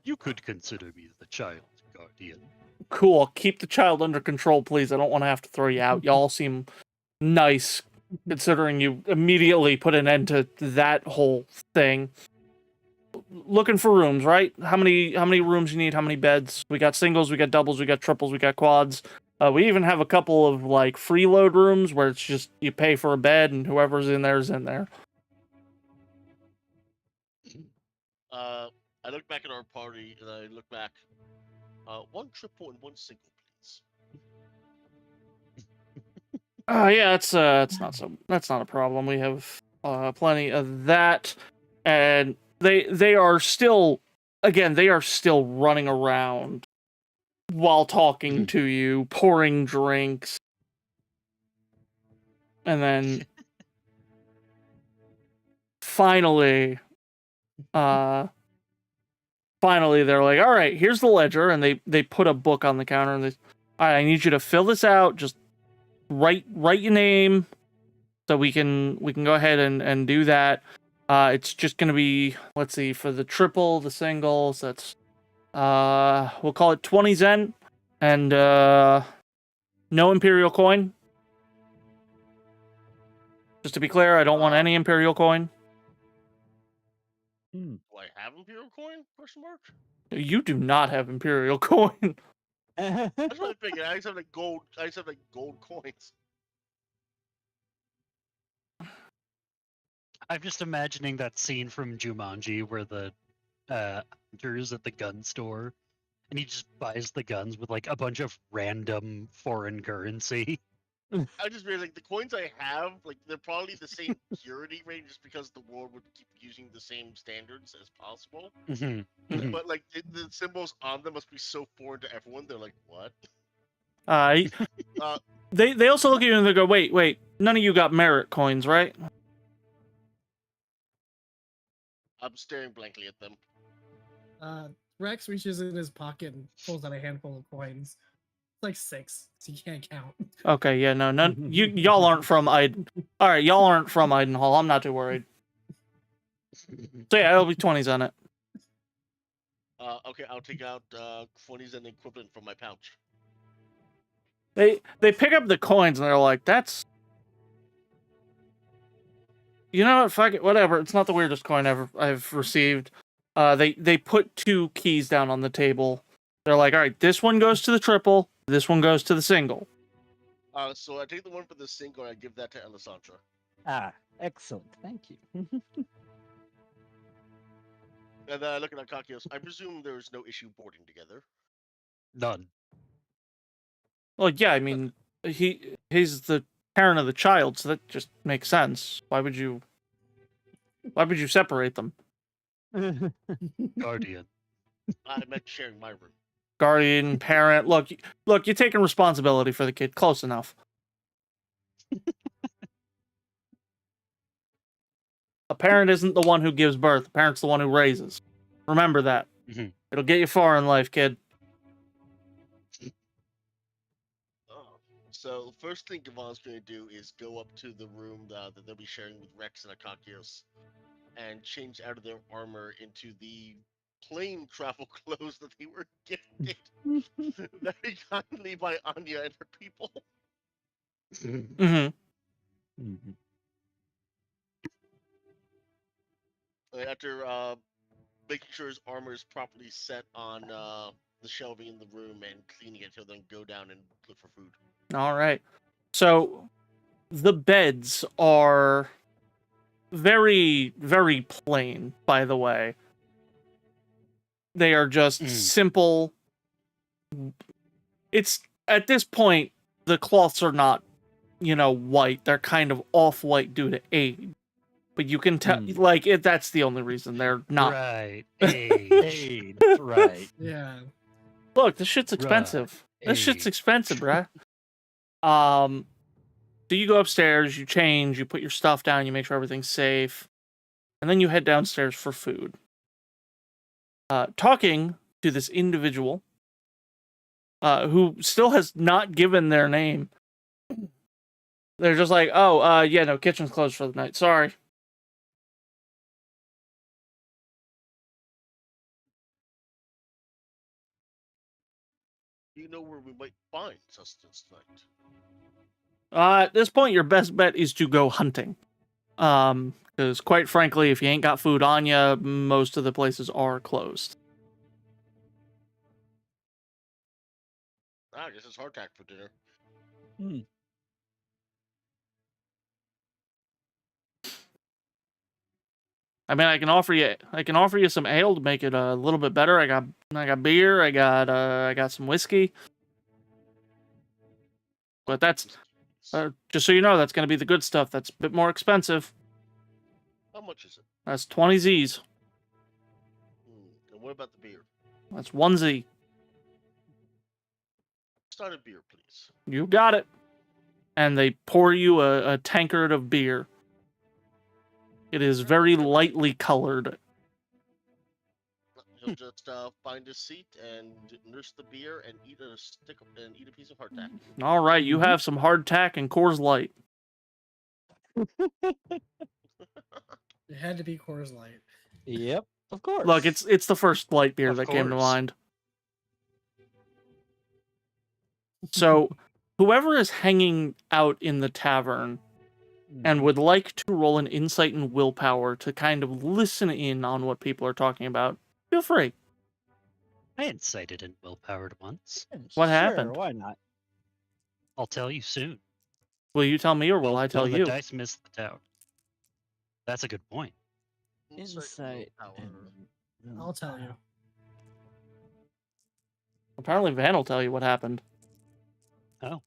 "You could consider me the child's guardian." Cool. Keep the child under control, please. I don't want to have to throw you out. Y'all seem nice, considering you immediately put an end to that whole thing. Looking for rooms, right? How many rooms you need? How many beds? We got singles, we got doubles, we got triples, we got quads. We even have a couple of like freeload rooms where it's just you pay for a bed and whoever's in there is in there. I look back at our party and I look back. One triple and one single, please. Yeah, that's not a problem. We have plenty of that, and they are still running around while talking to you, pouring drinks, and then finally they're like, all right, here's the ledger, and they put a book on the counter, and all right, I need you to fill this out. Just write your name, so we can go ahead and do that. It's just gonna be, let's see, for the triple, the singles, that's we'll call it 20 Zen, and no Imperial coin. Just to be clear, I don't want any Imperial coin. Do I have Imperial coin? Question mark. You do not have Imperial coin. That's what I'm thinking. I just have like gold. I just have like gold coins. I'm just imagining that scene from Jumanji where the hunter's at the gun store and he just buys the guns with like a bunch of random foreign currency. I just realized like the coins I have, like they're probably the same purity rate, just because the world would keep using the same standards as possible. But like the symbols on them must be so foreign to everyone. They're like, what? They also look at you and they go, wait, none of you got merit coins, right? I'm staring blankly at them. Rex reaches in his pocket and pulls out a handful of coins. It's like 6, so you can't count. Okay, yeah, no, none. Y'all aren't from Iden. All right, y'all aren't from Idenhall. I'm not too worried. So yeah, it'll be 20s on it. Okay, I'll take out 20s and the equivalent from my pouch. They pick up the coins and they're like, that's, you know what, fuck it, whatever. It's not the weirdest coin I've received. They put 2 keys down on the table. They're like, all right, this one goes to the triple, this one goes to the single. So I take the one for the single and I give that to Alessandra. Ah, excellent. Thank you. And then I look at Akakios. I presume there's no issue boarding together. None. Well, yeah, I mean, he's the parent of the child, so that just makes sense. Why would you separate them? Guardian. I meant sharing my room. Guardian, parent. Look, you're taking responsibility for the kid. Close enough. A parent isn't the one who gives birth. A parent's the one who raises. Remember that. It'll get you far in life, kid. So the first thing Gavon's going to do is go up to the room that they'll be sharing with Rex and Akakios and change out of their armor into the plain travel clothes that they were gifted very kindly by Anya and her people. After making sure his armor is properly set on the shelving in the room and cleaning it, he'll then go down and look for food. All right. So the beds are very, very plain, by the way. They are just simple. It's at this point, the cloths are not, white. They're kind of off-white due to age. but you can tell, like, that's the only reason they're not. Right. Age. Right. Yeah. Look, this shit's expensive. This shit's Age. expensive, bruh. So you go upstairs, you change, you put your stuff down, you make sure everything's safe, and then you head downstairs for food. Talking to this individual, who still has not given their name. They're just like, oh, yeah, no, kitchen's closed for the night. Sorry. Do you know where we might find sustenance tonight? At this point, your best bet is to go hunting. Because quite frankly, if you ain't got food on you, most of the places are closed. I guess it's hardtack for dinner. I mean, I can offer you some ale to make it a little bit better. I got beer. I got some whiskey. But that's just so you know, that's going to be the good stuff. That's a bit more expensive. How much is it? That's 20 Z's. And what about the beer? That's 1 Z. Start a beer, please. You got it. And they pour you a tankard of beer. It is very lightly colored. He'll just find a seat and nurse the beer and eat a piece of hardtack. All right, you have some hardtack and Coors Light. It had to be Coors Light. Yep, of course. Look, it's the first light beer Of that came to course. mind. So, whoever is hanging out in the tavern and would like to roll an insight and willpower to kind of listen in on what people are talking about, feel free. I incited and willpowered once. What Sure, happened? Why not? I'll tell you soon. Will you tell me or will I tell the you? dice missed the tower. That's a good point. Insight. willpower. I'll tell you. Apparently Van will tell you what happened. Oh.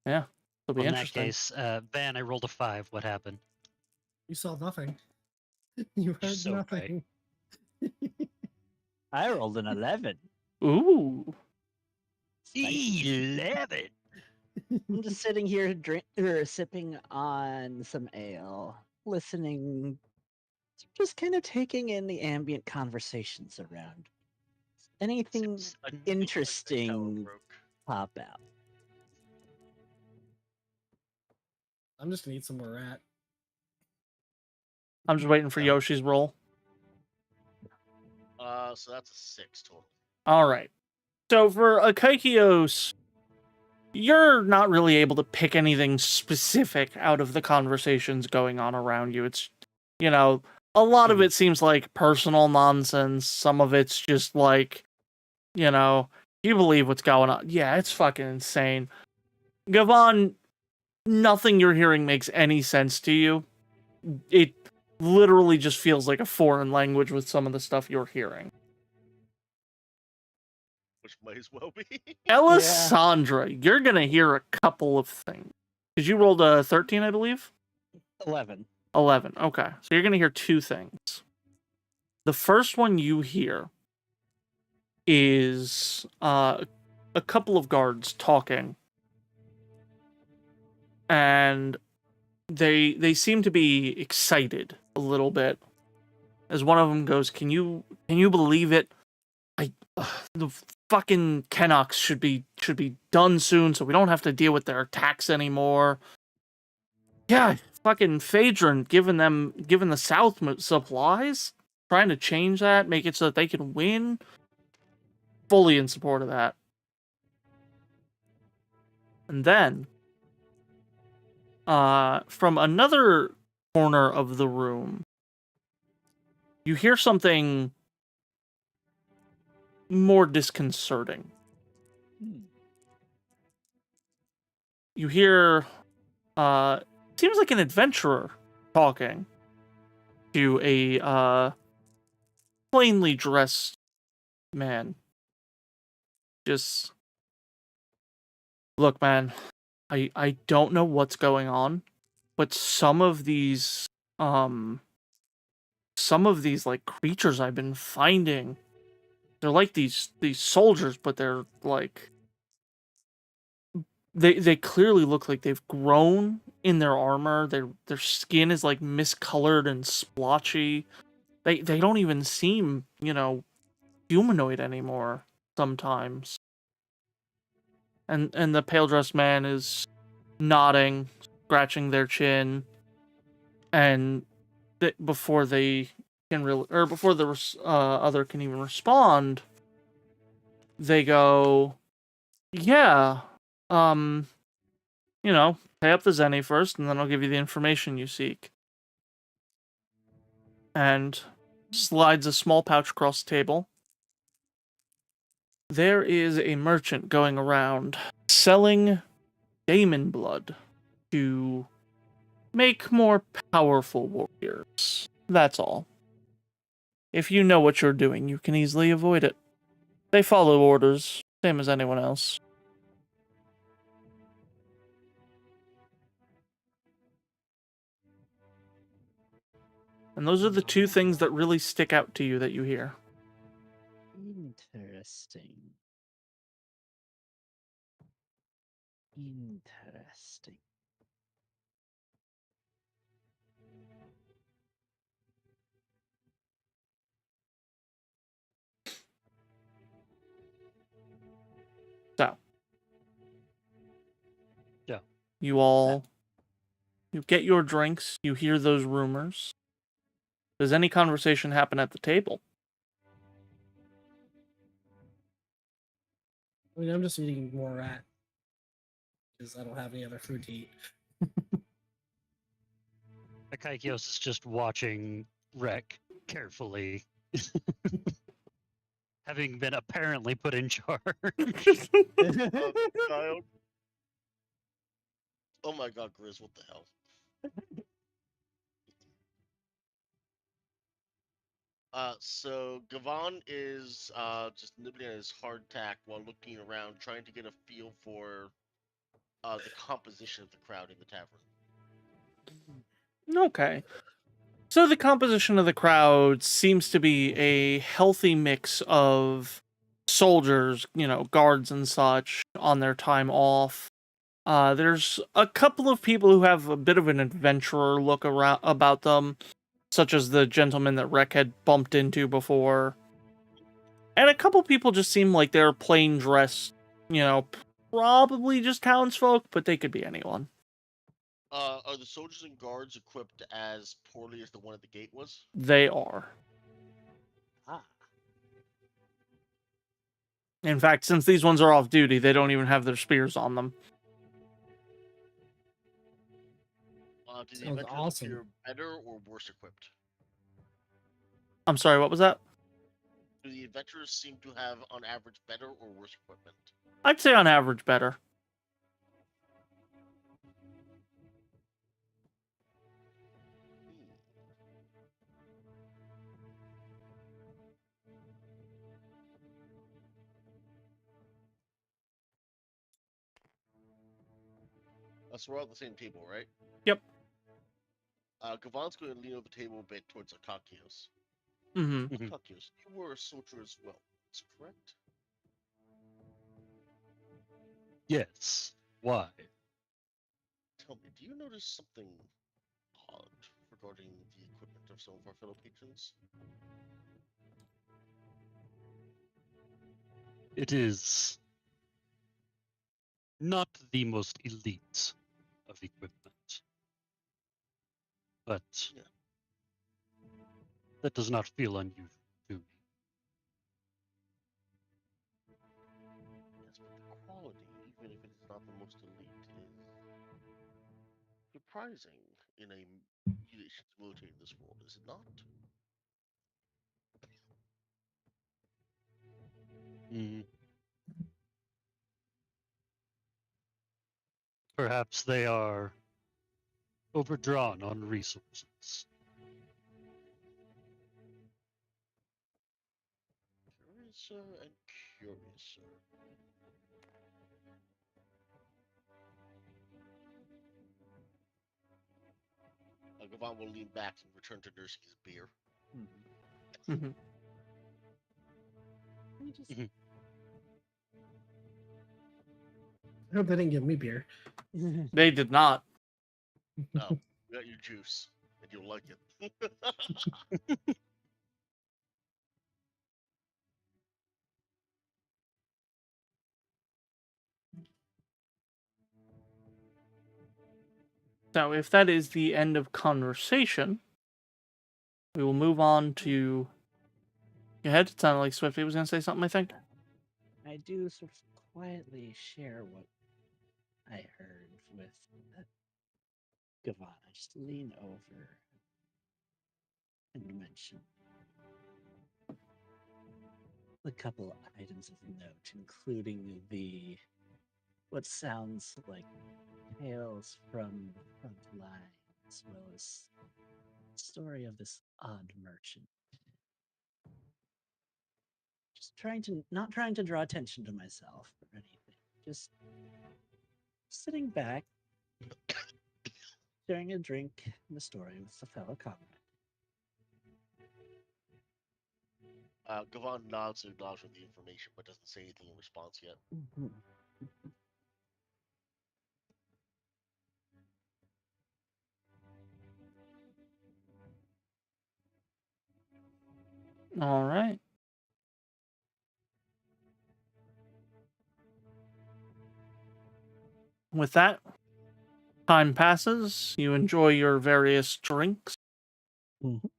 Yeah, it'll be In that interesting. case, Van, I rolled a 5. What happened? You saw nothing. You heard so right. nothing. I rolled an 11. Ooh. 11. I'm just sitting here sipping on some ale, listening, just kind of taking in the ambient conversations around. Anything Seems a new place that tower interesting broke. pop out? I'm just gonna eat some more rat. I'm just waiting for Yoshi's roll. So that's a 6 total. All right. So for Akaikios, you're not really able to pick anything specific out of the conversations going on around you. It's, you know, a lot of it seems like personal nonsense. Some of it's just like, you know, you believe what's going on. Yeah, it's fucking insane. Gavon, nothing you're hearing makes any sense to you. It literally just feels like a foreign language with some of the stuff you're hearing. Which might as well be. Alessandra, you're gonna hear a couple of things. Because you rolled a 13, I believe? 11. 11, okay. So you're gonna hear two things. The first one you hear is a couple of guards talking. And they seem to be excited a little bit. As one of them goes, Can you believe it? The fucking Kennox should be done soon, so we don't have to deal with their attacks anymore. Yeah, fucking Phaedron giving the South supplies, trying to change that, make it so that they can win. Fully in support of that. And then, from another corner of the room, you hear something more disconcerting. You hear, seems like an adventurer talking to a plainly dressed man. Just, look, man, I don't know what's going on, but some of these some of these like creatures I've been finding, they're like these soldiers, but they're like they clearly look like they've grown in their armor. Their skin is like miscolored and splotchy. They don't even seem, humanoid anymore sometimes. And the pale dressed man is nodding, scratching their chin, and before they can really, or before the other can even respond, they go, "Yeah, um, pay up the zenny first, and then I'll give you the information you seek." And slides a small pouch across the table. There is a merchant going around selling demon blood to make more powerful warriors. That's all. If you know what you're doing, you can easily avoid it. They follow orders, same as anyone else. And those are the two things that really stick out to you that you hear. Interesting. Interesting. So. Yeah. You get your drinks, you hear those rumors. Does any conversation happen at the table? I mean, I'm just eating more rat because I don't have any other food to eat. Akaikios is just watching Rek carefully, having been apparently put in charge. Child. Oh my god, Grizz, what the hell? So Gavan is just nibbling at his hardtack while looking around, trying to get a feel for the composition of the crowd in the tavern. Okay. So the composition of the crowd seems to be a healthy mix of soldiers, guards and such on their time off. There's a couple of people who have a bit of an adventurer look around about them, such as the gentleman that Rek had bumped into before. And a couple people just seem like they're plain dressed, probably just townsfolk, but they could be anyone. Are the soldiers and guards equipped as poorly as the one at the gate was? They are. Ah. In fact, since these ones are off duty, they don't even have their spears on them. Do the Sounds adventurers awesome. appear better or worse equipped? I'm sorry, what was that? Do the adventurers seem to have, on average, better or worse equipment? I'd say on average better. So we're all at the same table, right? Yep. Gavan's going to lean over the table a bit towards Akakios. Mm-hmm. Akakios, you were a soldier as well, is correct? Yes. Why? Tell me, do you notice something odd regarding the equipment of some of our fellow patrons? It is not the most elite of equipment, but Yeah. that does not feel unusual to me. Yes, but the quality, even if it is not the most elite, is surprising in a nation's military in this world, is it not? Mm. Perhaps they are overdrawn on resources. Curiouser and curiouser. Gavan will lean back and return to nursing his beer. Mhm. hmm Let me just Mhm. I hope they didn't give me beer. They did not. No, we got your juice, and you'll like it. So if that is the end of conversation, we will move on to. Go ahead. It sounded like Swifty was going to say something, I think. I do sort of quietly share what I heard with Gavan. I just lean over and mention a couple items of note, including the what sounds like tales from the front line, as well as the story of this odd merchant. Just not trying to draw attention to myself or anything. Just sitting back, sharing a drink and a story with a fellow comrade. Gavon nods to acknowledge the information, but doesn't say anything in response yet. Mhm. All right. With that, time passes. You enjoy your various drinks, Mhm.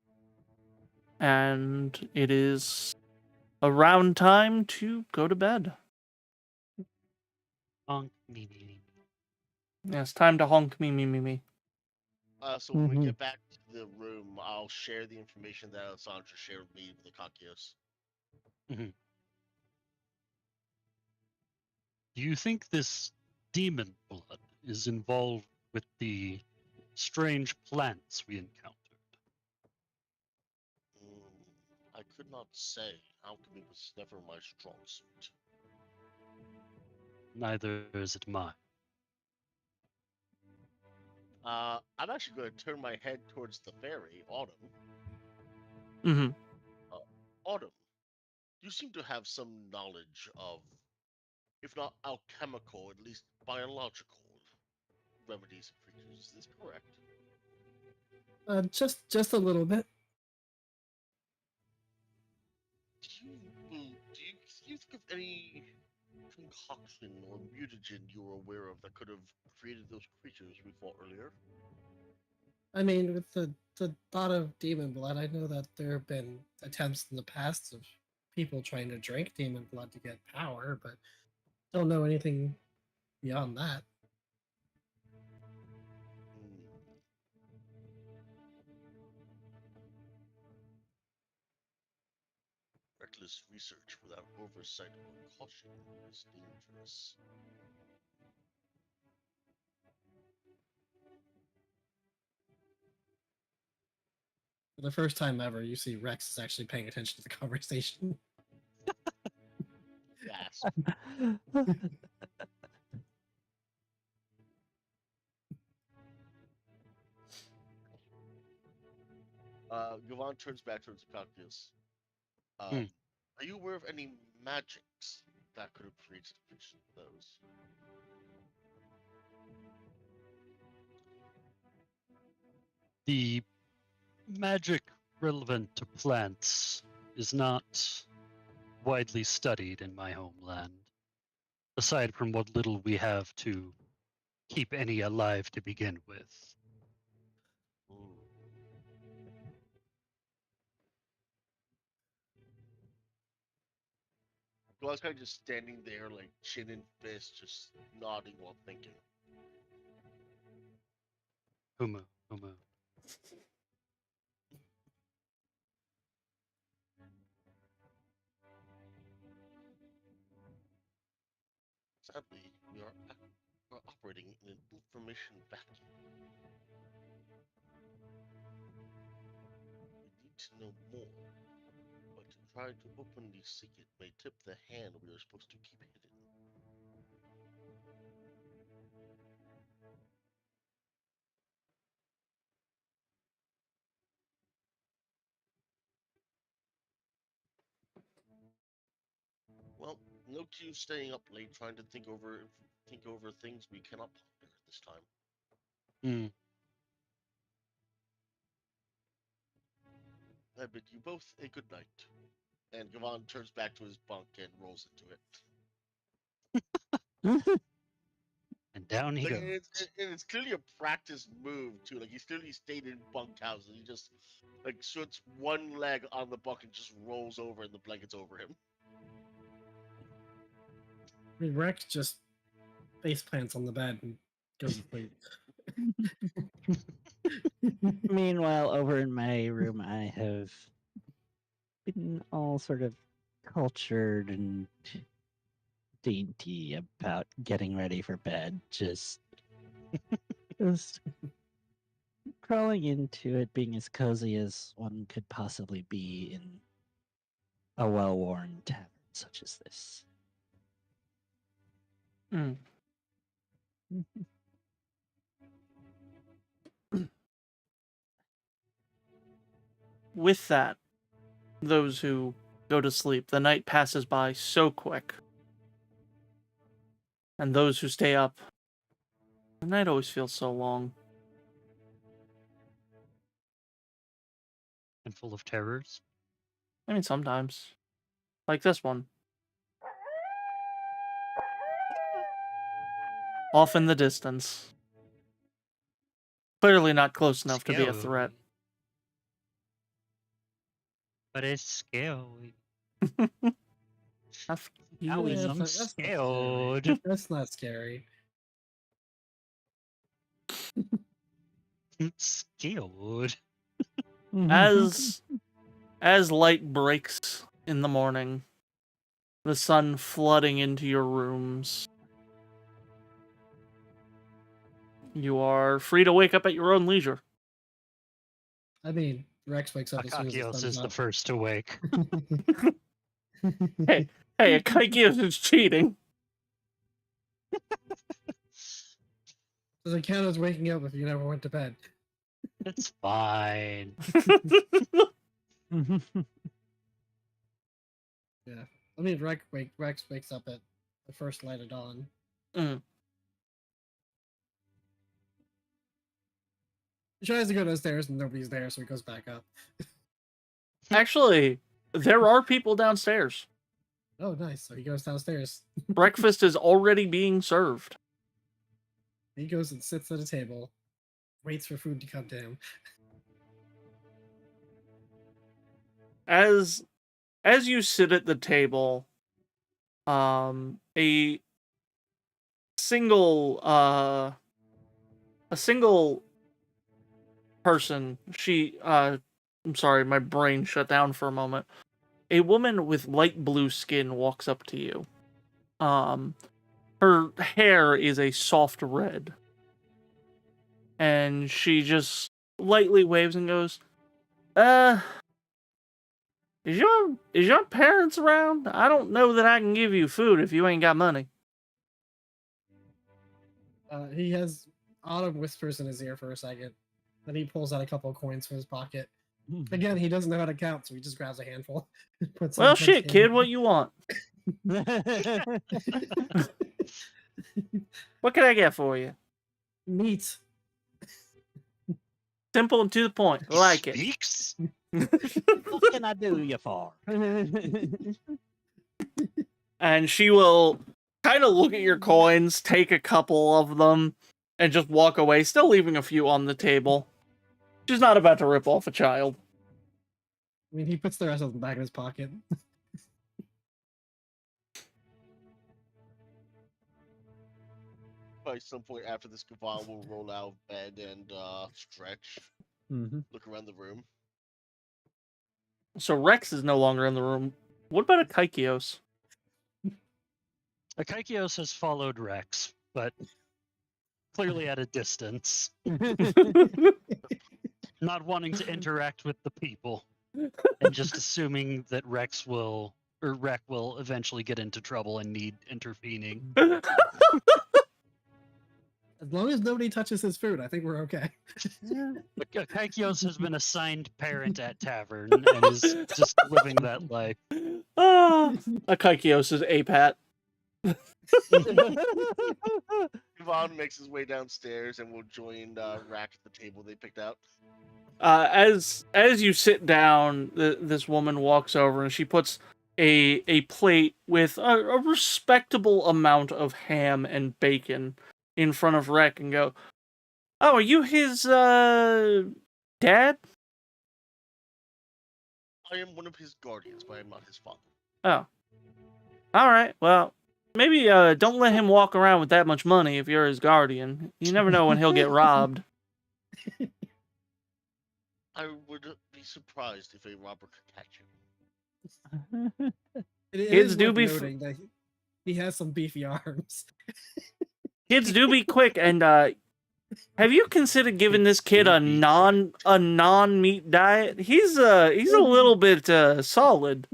and it is around time to go to bed. Honk, me, me, me. Yes, time to honk me. So when we Mhm. get back to the room, I'll share the information that Alessandra shared with me with the Kakios. Do you think this demon blood is involved with the strange plants we encountered? I could not say. Alchemy was never my strong suit. Neither is it mine. I'm actually going to turn my head towards the fairy, Autumn. Mm-hmm. Autumn, you seem to have some knowledge of, if not alchemical, at least biological remedies and creatures. Is this correct? Just a little bit. Do you think of any concoction or mutagen you're aware of that could have created those creatures we fought earlier? I mean, with the thought of demon blood, I know that there have been attempts in the past of people trying to drink demon blood to get power, but don't know anything beyond that. Reckless research without oversight or caution is dangerous. For the first time ever, you see Rex is actually paying attention to the conversation. Yes. Gavon turns back towards the Calculus. Hmm. Are you aware of any magics that could have created those? The magic relevant to plants is not widely studied in my homeland, aside from what little we have to keep any alive to begin with. Hmm. Gavon's kind of just standing there, like chin in fist, just nodding while thinking. Humu, humu. Sadly, we're operating in an information vacuum. We need to know more, but to try to open the secret may tip the hand we are supposed to keep hidden. No to you staying up late trying to think over things we cannot ponder this time. Hmm. I bid you both a good night. And Gavan turns back to his bunk and rolls into it. And down he Like, goes. it's clearly a practice move too. Like he's clearly stayed in bunkhouses. He just like puts one leg on the bunk and just rolls over, and the blanket's over him. I mean, Rex just face plants on the bed and goes to sleep. Meanwhile, over in my room, I have been all sort of cultured and dainty about getting ready for bed. Just crawling into it, being as cozy as one could possibly be in a well-worn tavern such as this. Mm. With that, those who go to sleep, the night passes by so quick. And those who stay up, the night always feels so long. And full of terrors. I mean, sometimes. Like this one. Off in the distance. Clearly not close enough to be a threat. But it's scary. That's Alice, Yeah, I'm that's not scary. scared. That's not scary. I'm scared. As light breaks in the morning, the sun flooding into your rooms, you are free to wake up at your own leisure. I mean, Rex wakes up as soon as the Akakios sun's is the up. first to wake. Hey, Akaikios is cheating. Does it count as waking up if you never went to bed? It's fine. Yeah. I mean, Rex wakes up at the first light of dawn. Mm. He tries to go downstairs and nobody's there, so he goes back up. Actually, there are people downstairs. Oh, nice. So he goes downstairs. Breakfast is already being served. He goes and sits at a table, waits for food to come to him. As you sit at the table, a single person, I'm sorry, my brain shut down for a moment. A woman with light blue skin walks up to you. Her hair is a soft red. And she just lightly waves and goes, is your parents around? I don't know that I can give you food if you ain't got money. He has Autumn whispers in his ear for a second. Then he pulls out a couple of coins from his pocket. Again, he doesn't know how to count, so he just grabs a handful. Puts Well, in his shit, kid, hand. what you want? What can I get for you? Meat. Simple and to the point. I like it. Speaks? What can I do you for? And she will kind of look at your coins, take a couple of them, and just walk away, still leaving a few on the table. She's not about to rip off a child. I mean, he puts the rest of them back in his pocket. By some point after this, Gavan will roll out of bed and stretch, look around the room. So Rex is no longer in the room. What about Akaikios? Akaikios has followed Rex, but clearly at a distance, not wanting to interact with the people, and just assuming that Rek will eventually get into trouble and need intervening. As long as nobody touches his food, I think we're okay. Kaikios has been assigned parent at tavern and is just living that life. Ah, Akaikios is APAT. Yvonne makes his way downstairs and will join Rack at the table they picked out. As you sit down, this woman walks over and she puts a plate with a respectable amount of ham and bacon in front of Rek and go, "Oh, are you his dad?" I am one of his guardians, but I am not his father. Oh, all right. Well, maybe don't let him walk around with that much money if you're his guardian. You never know when he'll get robbed. I would be surprised if a robber could catch him. It Kids is do worth be noting that he has some beefy arms. Kids do be quick, and have you considered giving this kid a non meat diet? He's a little bit solid.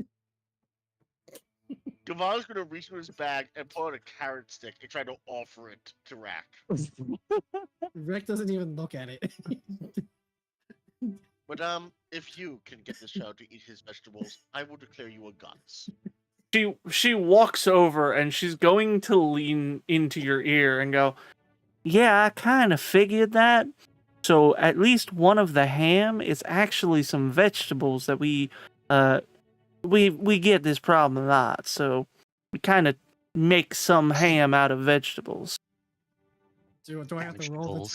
Gaval's gonna reach in his bag and pull out a carrot stick and try to offer it to Rack. Rek doesn't even look at it. But if you can get this child to eat his vegetables, I will declare you a goddess. She walks over and she's going to lean into your ear and go, "Yeah, I kind of figured that. So at least one of the ham is actually some vegetables that we get this problem a lot. So we kind of make some ham out of vegetables." Do I have to roll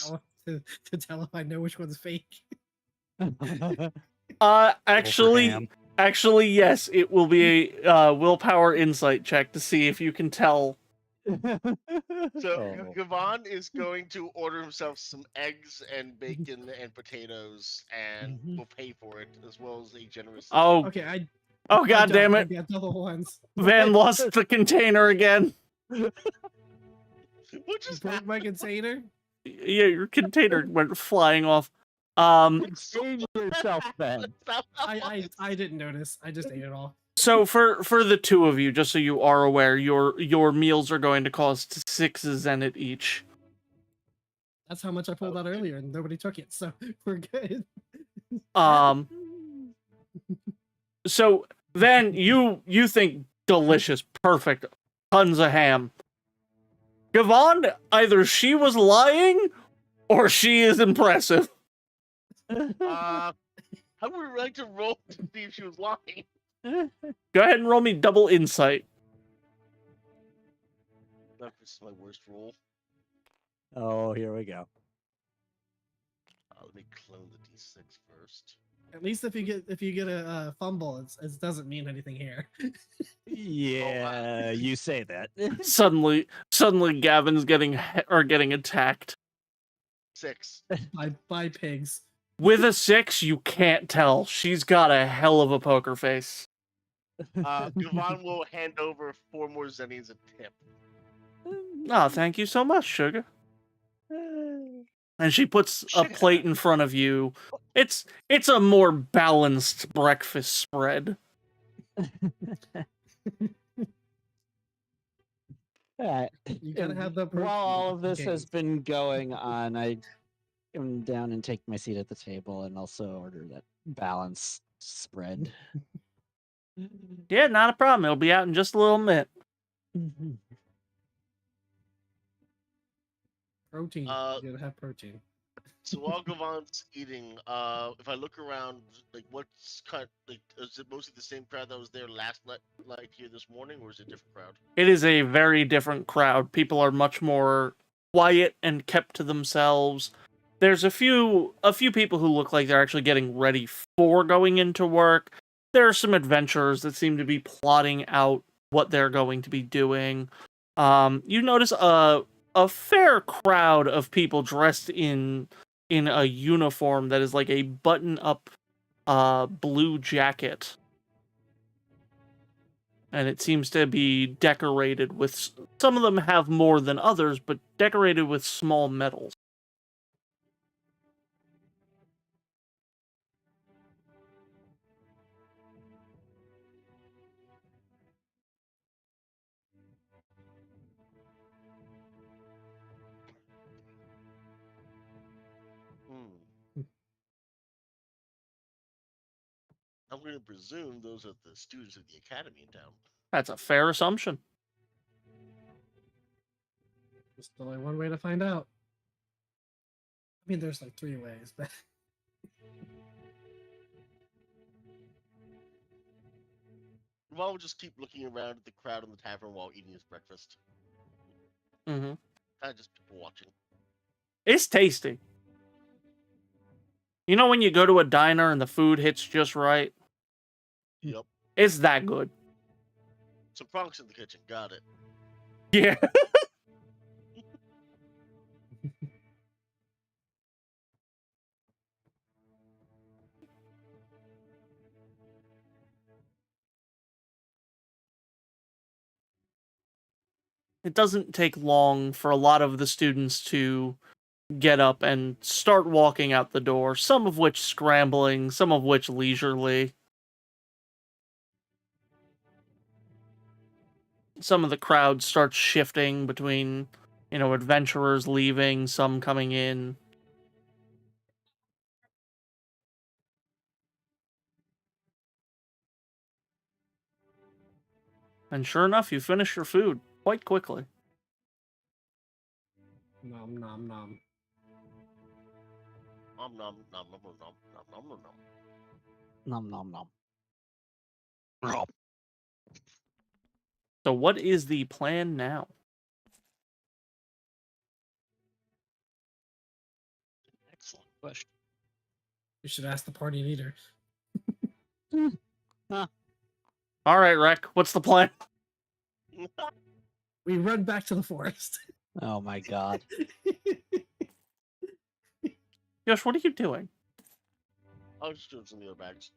to tell if I know which one's fake? Actually, yes, it will be a willpower insight check to see if you can tell. So Gavan is going to order himself some eggs and bacon and potatoes, and will pay for it as well as a generous. Oh, Okay, god damn it! I get double ones. Van lost the container again. What just Broke happened? my container. Yeah, your container went flying off. Exchange yourself, Ben. I didn't notice. I just ate it all. So for the two of you, just so you are aware, your meals are going to cost 6 zenit each. That's how much I pulled out earlier, and nobody took it, so we're good. So then you think delicious, perfect, tons of ham. Gavan, either she was lying or she is impressive. I would like to roll to see if she was lying. Go ahead and roll me double insight. This is my worst roll. Oh, here we go. Let me clone the d6 first. At least if you get a fumble, it doesn't mean anything here. Yeah, you say that. Suddenly Gavin's getting attacked. 6. by pigs. With a 6, you can't tell. She's got a hell of a poker face. Gavan will hand over 4 more zennies a tip. Oh, thank you so much, sugar. And she puts a plate in front of you. It's a more balanced breakfast spread. You gotta have the protein. While all of this Okay. has been going on, I come down and take my seat at the table and also order that balanced spread. Yeah, not a problem. It'll be out in just a little minute. Protein. You gotta have protein. So while Gavan's eating, if I look around, like what's is it mostly the same crowd that was there last night, like here this morning, or is it a different crowd? It is a very different crowd. People are much more quiet and kept to themselves. There's a few people who look like they're actually getting ready for going into work. There are some adventurers that seem to be plotting out what they're going to be doing. You notice a fair crowd of people dressed in a uniform that is like a button-up blue jacket. And it seems to be decorated with... Some of them have more than others, but decorated with small medals. I'm going to presume those are the students of the academy in town. That's a fair assumption. There's only one way to find out. I mean, there's like 3 ways, but Well, we'll just keep looking around at the crowd in the tavern while eating his breakfast. Mm-hmm. Kind of just people watching. It's tasty. You know when you go to a diner and the food hits just right? Yep. It's that good. Some Kronk's in the kitchen. Got it. Yeah. It doesn't take long for a lot of the students to get up and start walking out the door, some of which scrambling, some of which leisurely. Some of the crowd starts shifting between, adventurers leaving, some coming in. And sure enough, you finish your food quite quickly. nom nom nom. Nom nom nom nom nom nom nom nom nom. Nom nom nom. Rob. So what is the plan now? Excellent question. You should ask the party leader. All right, Rek, what's the plan? We run back to the forest. Oh my god. Yosh, what are you doing? I was just doing some of the other bags.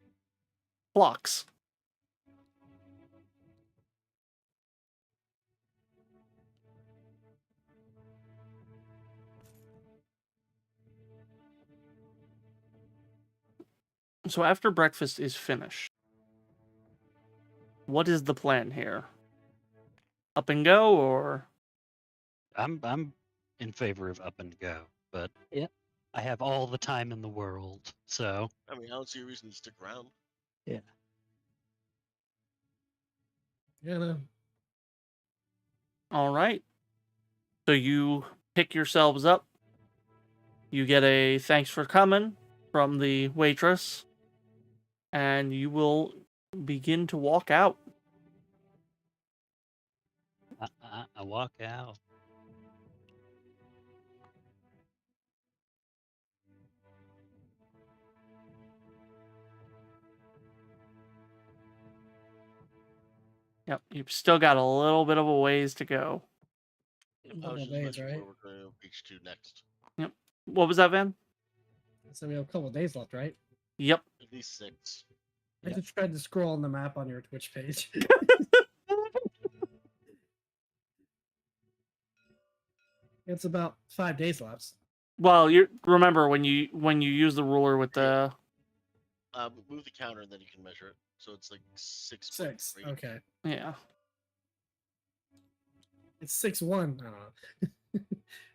Blocks. So after breakfast is finished, what is the plan here? Up and go, or I'm in favor of up and go, but Yep. I have all the time in the world, so I mean, I don't see a reason to stick around. Yeah, no. all right? So you pick yourselves up. You get a thanks for coming from the waitress, and you will begin to walk out. I walk out. Yep, you've still got a little bit of a ways to go. I Couple was just days, mentioning right? where we're going to reach to next. What was that, Van? So we have a couple days left, right? Yep. At least 6. I just tried to scroll on the map on your Twitch page. It's about 5 days left. Well, you remember when you use the ruler with the Move the counter and then you can measure it. So it's like 6. 6. Okay. yeah. It's 6-1. I don't know.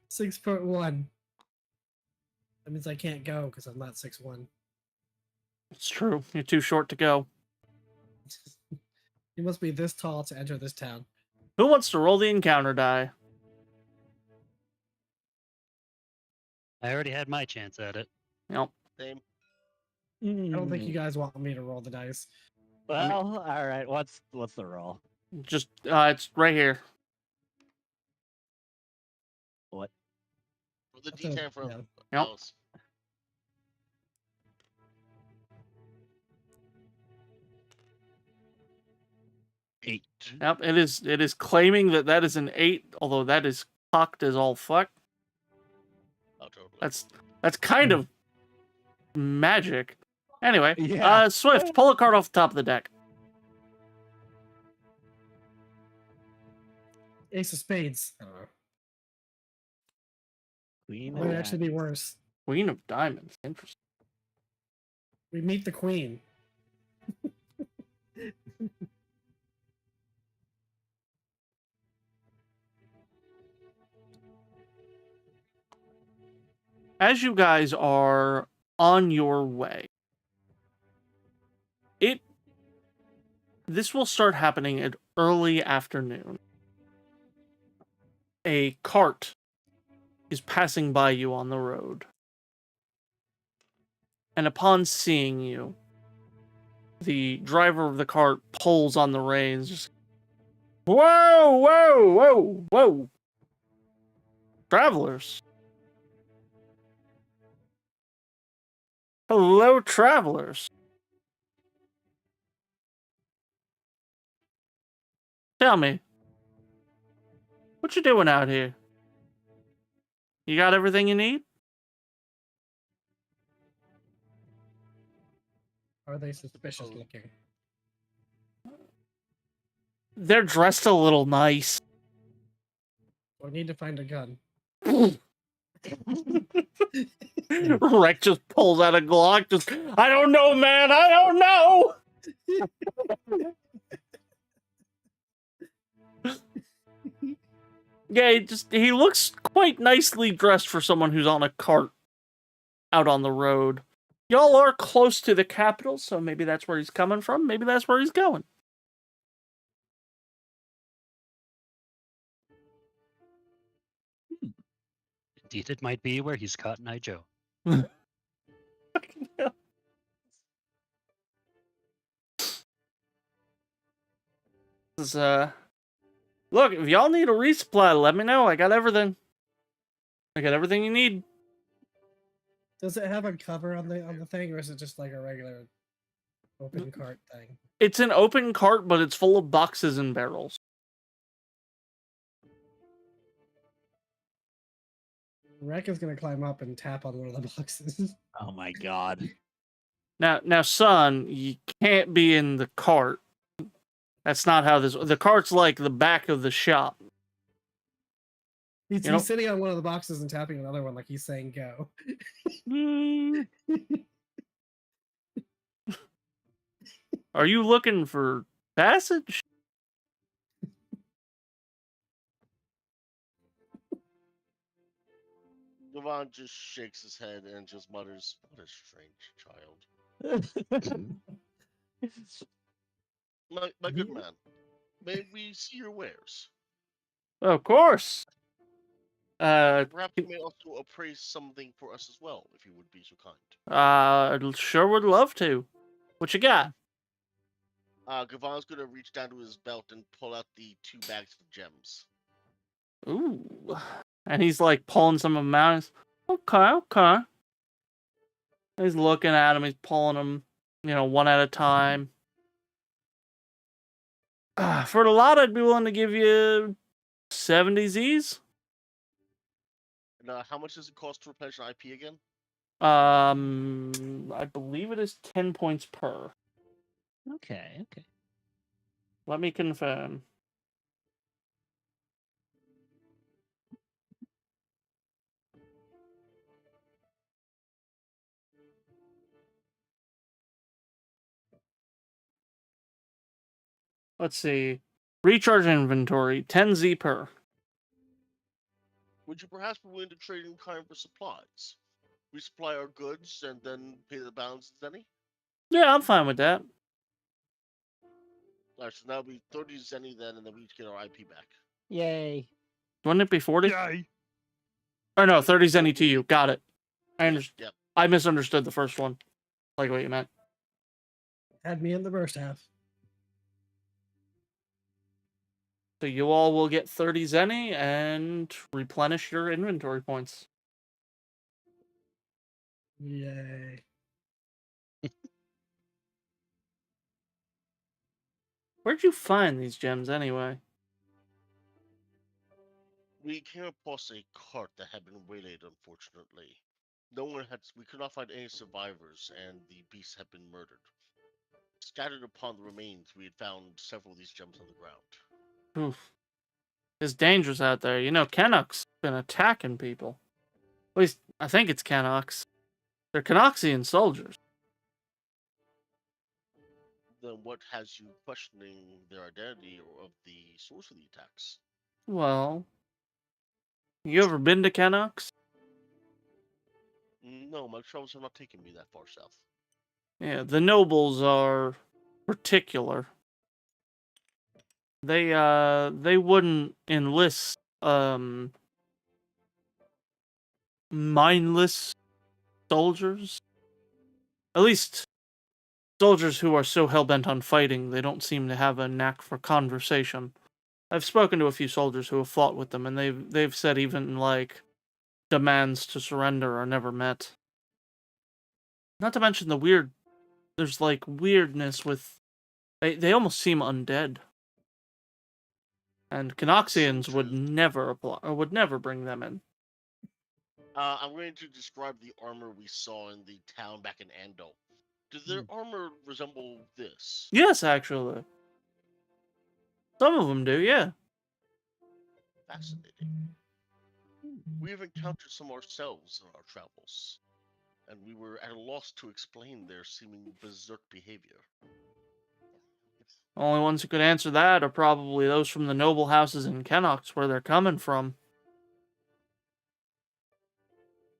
6.1. That means I can't go because I'm not 6'1". It's true. You're too short to go. You must be this tall to enter this town. Who wants to roll the encounter die? I already had my chance at it. Yep. Same. I don't think you guys want me to roll the dice. Well, all right. What's the roll? Just it's right here. What? For the That's D10 from yeah. Yep. Alyss. Eight. Yep. It is claiming that is an 8, although that is cocked as all fuck. Oh, totally. That's kind of magic. Anyway, Yeah. Swift, pull a card off the top of the deck. Ace of Spades. I don't know. Queen Might of actually be Diamonds. worse. Queen of Diamonds. Interesting. We meet the queen. As you guys are on your way, it this will start happening at early afternoon. A cart is passing by you on the road. And upon seeing you, the driver of the cart pulls on the reins. Just, whoa, whoa, whoa, whoa. Travelers. Hello, travelers. Tell me, what you doing out here? You got everything you need? Are they suspicious looking? They're dressed a little nice. We need to find a gun. Rec just pulls out a Glock. Just, I don't know, man. I don't know. Yeah, he looks quite nicely dressed for someone who's on a cart out on the road. Y'all are close to the capital, so maybe that's where he's coming from. Maybe that's where he's going. Indeed, it might be where he's Cotton Eye Joe. This is, look, if y'all need a resupply, let me know. I got everything. I got everything you need. Does it have a cover on the thing, or is it just like a regular open cart thing? It's an open cart, but it's full of boxes and barrels. Rek is gonna climb up and tap on one of the boxes. Oh my god. Now, son, you can't be in the cart. That's not how this. The cart's like the back of the shop. He's know- sitting on one of the boxes and tapping another one like he's saying go. Are you looking for passage? Devon just shakes his head and just mutters, "What a strange child." My good man, may we see your wares? Of course. Perhaps you may also appraise something for us as well, if you would be so kind. Sure would love to. What you got? Gavon's gonna reach down to his belt and pull out the 2 bags of gems. Ooh. And he's like pulling some of them out. He's, okay. He's looking at him. He's pulling them, one at a time. For a lot, I'd be willing to give you 70 Z's. And how much does it cost to replenish an IP again? I believe it is 10 points per. Okay. Let me confirm. Let's see. Recharge inventory, 10 Z per. Would you perhaps be willing to trade in kind for supplies? We supply our goods and then pay the balance in Zenny? Yeah, I'm fine with that. Alright, so that'll be 30 Zenny then, and then we each get our IP back. Yay. Wouldn't it be 40? Yay! Or no, 30 Zenny to you. Got it. Yep. I misunderstood the first one. Like what you meant. Had me in the first half. So you all will get 30 Zenny and replenish your inventory points. Yay. Where'd you find these gems anyway? We came across a cart that had been waylaid, unfortunately. We could not find any survivors, and the beasts had been murdered. Scattered upon the remains, we had found several of these gems on the ground. Oof. It's dangerous out there. Canucks been attacking people. At least, I think it's Canucks. They're Canoxian soldiers. Then what has you questioning their identity or of the source of the attacks? Well, you ever been to Canucks? No, my travels have not taken me that far south. Yeah, the nobles are particular. They wouldn't enlist mindless soldiers. At least soldiers who are so hell-bent on fighting, they don't seem to have a knack for conversation. I've spoken to a few soldiers who have fought with them, and they've said even, like, demands to surrender are never met. Not to mention there's, like, weirdness with... They almost seem undead. And Canoxians would true. never apply, or would never bring them in. I'm going to describe the armor we saw in the town back in Andal. Does their armor resemble this? Yes, actually. Some of them do, yeah. Fascinating. We have encountered some ourselves in our travels, and we were at a loss to explain their seeming berserk behavior. Only ones who could answer that are probably those from the noble houses in Kennox, where they're coming from.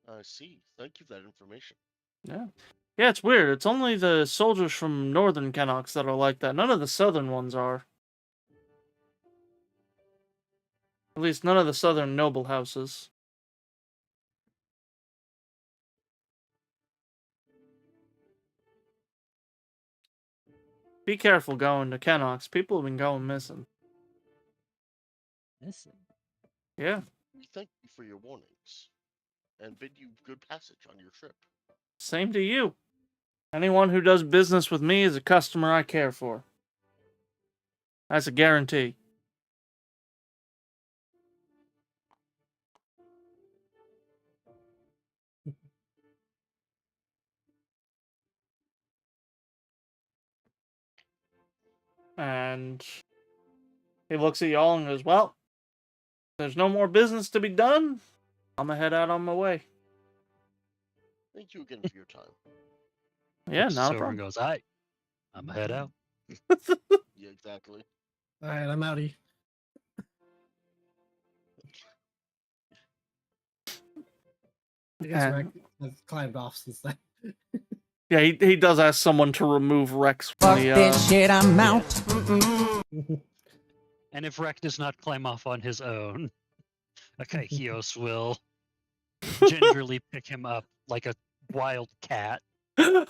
I see. Thank you for that information. Yeah. Yeah, it's weird. It's only the soldiers from northern Kennox that are like that. None of the southern ones are. At least none of the southern noble houses. Be careful going to Kennox. People have been going missing. Listen. Yeah. We thank you for your warnings, and bid you good passage on your trip. Same to you. Anyone who does business with me is a customer I care for. That's a guarantee. And he looks at y'all and goes, well, there's no more business to be done. I'm gonna head out on my way. Thank you again for your time. Yeah, Looks not a over and problem. goes, I'm head out. Yeah, exactly. All right, I'm outie. I guess And- Rex has climbed off since then. Yeah, he does ask someone to remove Rex Fuck from the, this shit, I'm Yeah. out. And if Rek does not climb off on his own, Akaikios will gingerly pick him up like a wild cat. I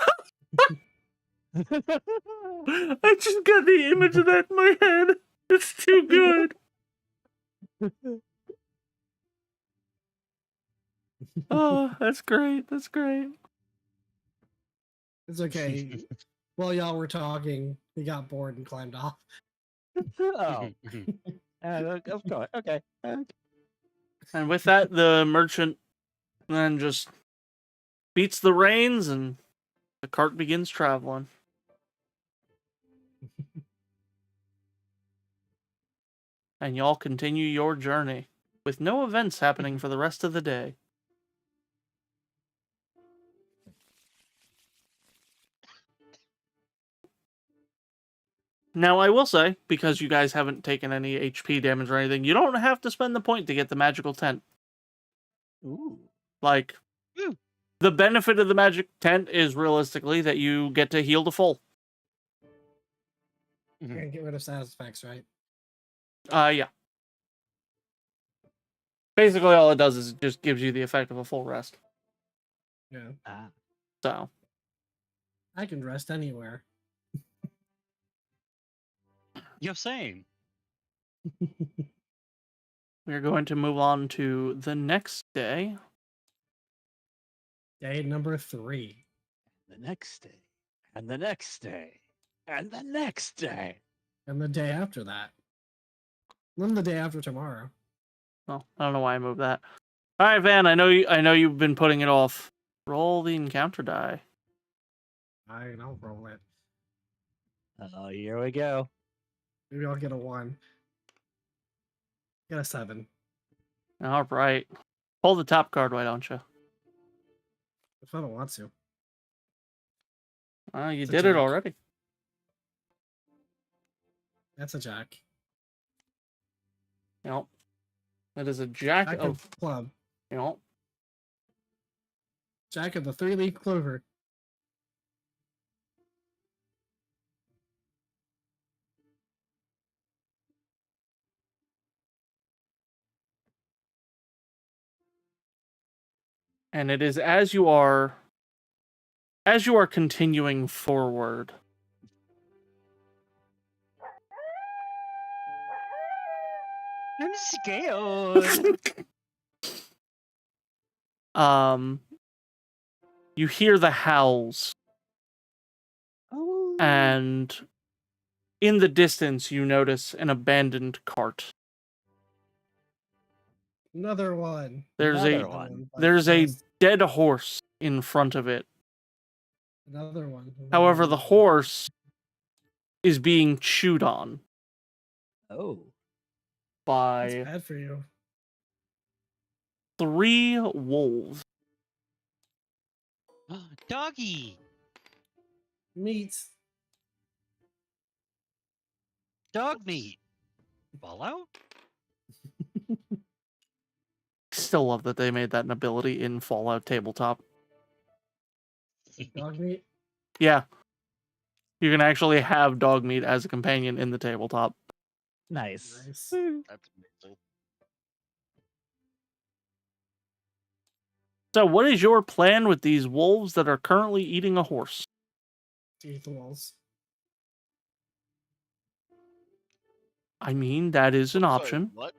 just got the image of that in my head. It's too good. Oh, that's great. That's great. It's okay. While y'all were talking, he got bored and climbed off. Oh, of course. Okay. And with that, the merchant then just beats the reins and the cart begins traveling. And y'all continue your journey with no events happening for the rest of the day. Now, I will say, because you guys haven't taken any HP damage or anything, you don't have to spend the point to get the magical tent. Ooh. Like, Ooh. the benefit of the magic tent is realistically that you get to heal to full. You're gonna get rid of status effects, right? Yeah. Basically, all it does is it just gives you the effect of a full rest. Yeah. Ah. So, I can rest anywhere. You're same. we're going to move on to the next day. Day number 3. The next day. And the next day. And the next day. And the day after that. Then the day after tomorrow. Oh, I don't know why I moved that. All right, Van. I know you've been putting it off. Roll the encounter die. I'll roll it. Oh, here we go. Maybe I'll get a 1. Get a 7. All right. Pull the top card, why don't you? If I don't want to. You It's a did it jack. already. That's a jack. Yep. That is a jack Jack of... of club. Yep. Jack of the 3-leaf clover. And it is as you are continuing forward. I'm scared. You hear the howls, Oh. and in the distance you notice an abandoned cart. Another one. There's Another a one. there's a dead horse in front of it. Another one. However, the horse is being chewed on Oh. That's by bad for you. 3 wolves. Doggy! Meat. Dog meat! Fallout? Still love that they made that an ability in Fallout Tabletop. Dog meat. Yeah. You can actually have dog meat as a companion in the tabletop. Nice. That's amazing. So, what is your plan with these wolves that are currently eating a horse? Eat the walls. I mean, that is an Sorry, option. what?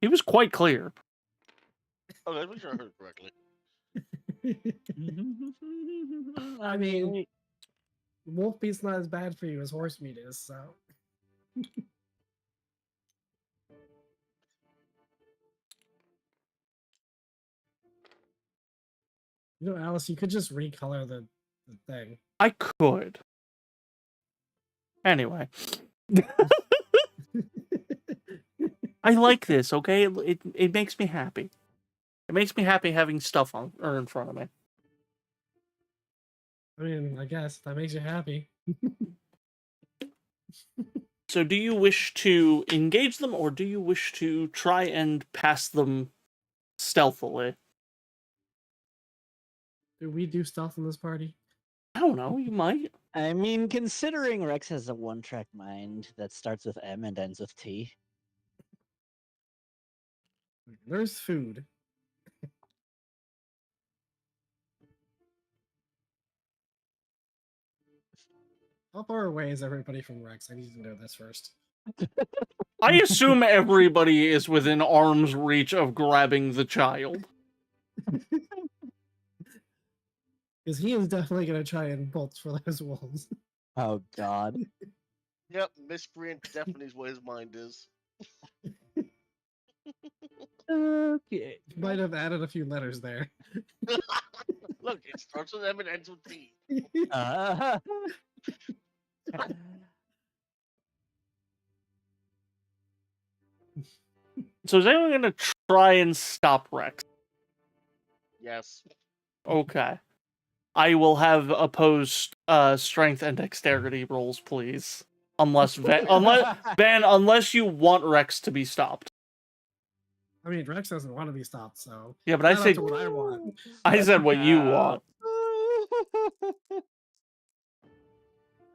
He was quite clear. Okay, I'm sure I heard it correctly. I mean, wolf meat's not as bad for you as horse meat is, so. You know, Alice, you could just recolor the thing. I could. Anyway. I like this, okay? It makes me happy. It makes me happy having stuff on or in front of me. I mean, I guess that makes you happy. So do you wish to engage them, or do you wish to try and pass them stealthily? Do we do stuff in this party? I don't know, you might. I mean, considering Rex has a one-track mind that starts with M and ends with T. There's food. How far away is everybody from Rex? I need to know this first. I assume everybody is within arm's reach of grabbing the child. Because he is definitely going to try and bolt for those wolves. Oh God. Yep, miscreant definitely is what his mind is. Okay. Might have added a few letters there. Look, it starts with M and ends with T. So is anyone going to try and stop Rex? Yes. Okay. I will have opposed strength and dexterity rolls, please. Unless unless you want Rex to be stopped. I mean, Rex doesn't want to be stopped, so. Yeah, but I Not up said to what I want. I said what you want.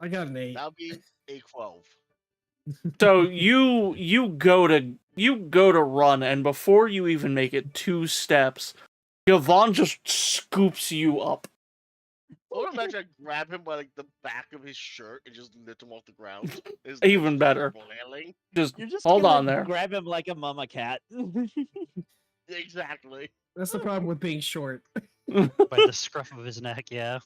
I got an 8. That'll be a 12. So you go to run, and before you even make it 2 steps, Yvonne just scoops you up. I would imagine I grab him by like the back of his shirt and just lift him off the ground. His Even legs better. flailing. Just You're just hold gonna on there. Grab him like a mama cat. Exactly. That's the problem with being short. By the scruff of his neck, yeah.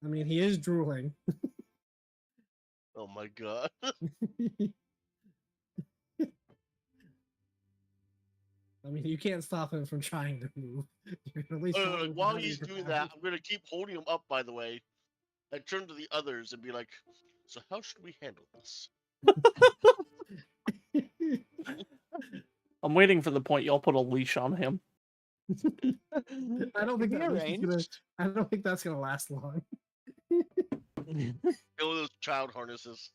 I mean, he is drooling. Oh my god. I mean, you can't stop him from trying to move. You can at least stop him from While having he's to doing grab that, I'm gonna keep holding him up, by the way. I turn to the others and be like, so how should we handle this? you. I'm waiting for the point y'all put a leash on him. I don't think that leash is gonna. Rearranged. I don't think that's gonna last long. Kill those child harnesses.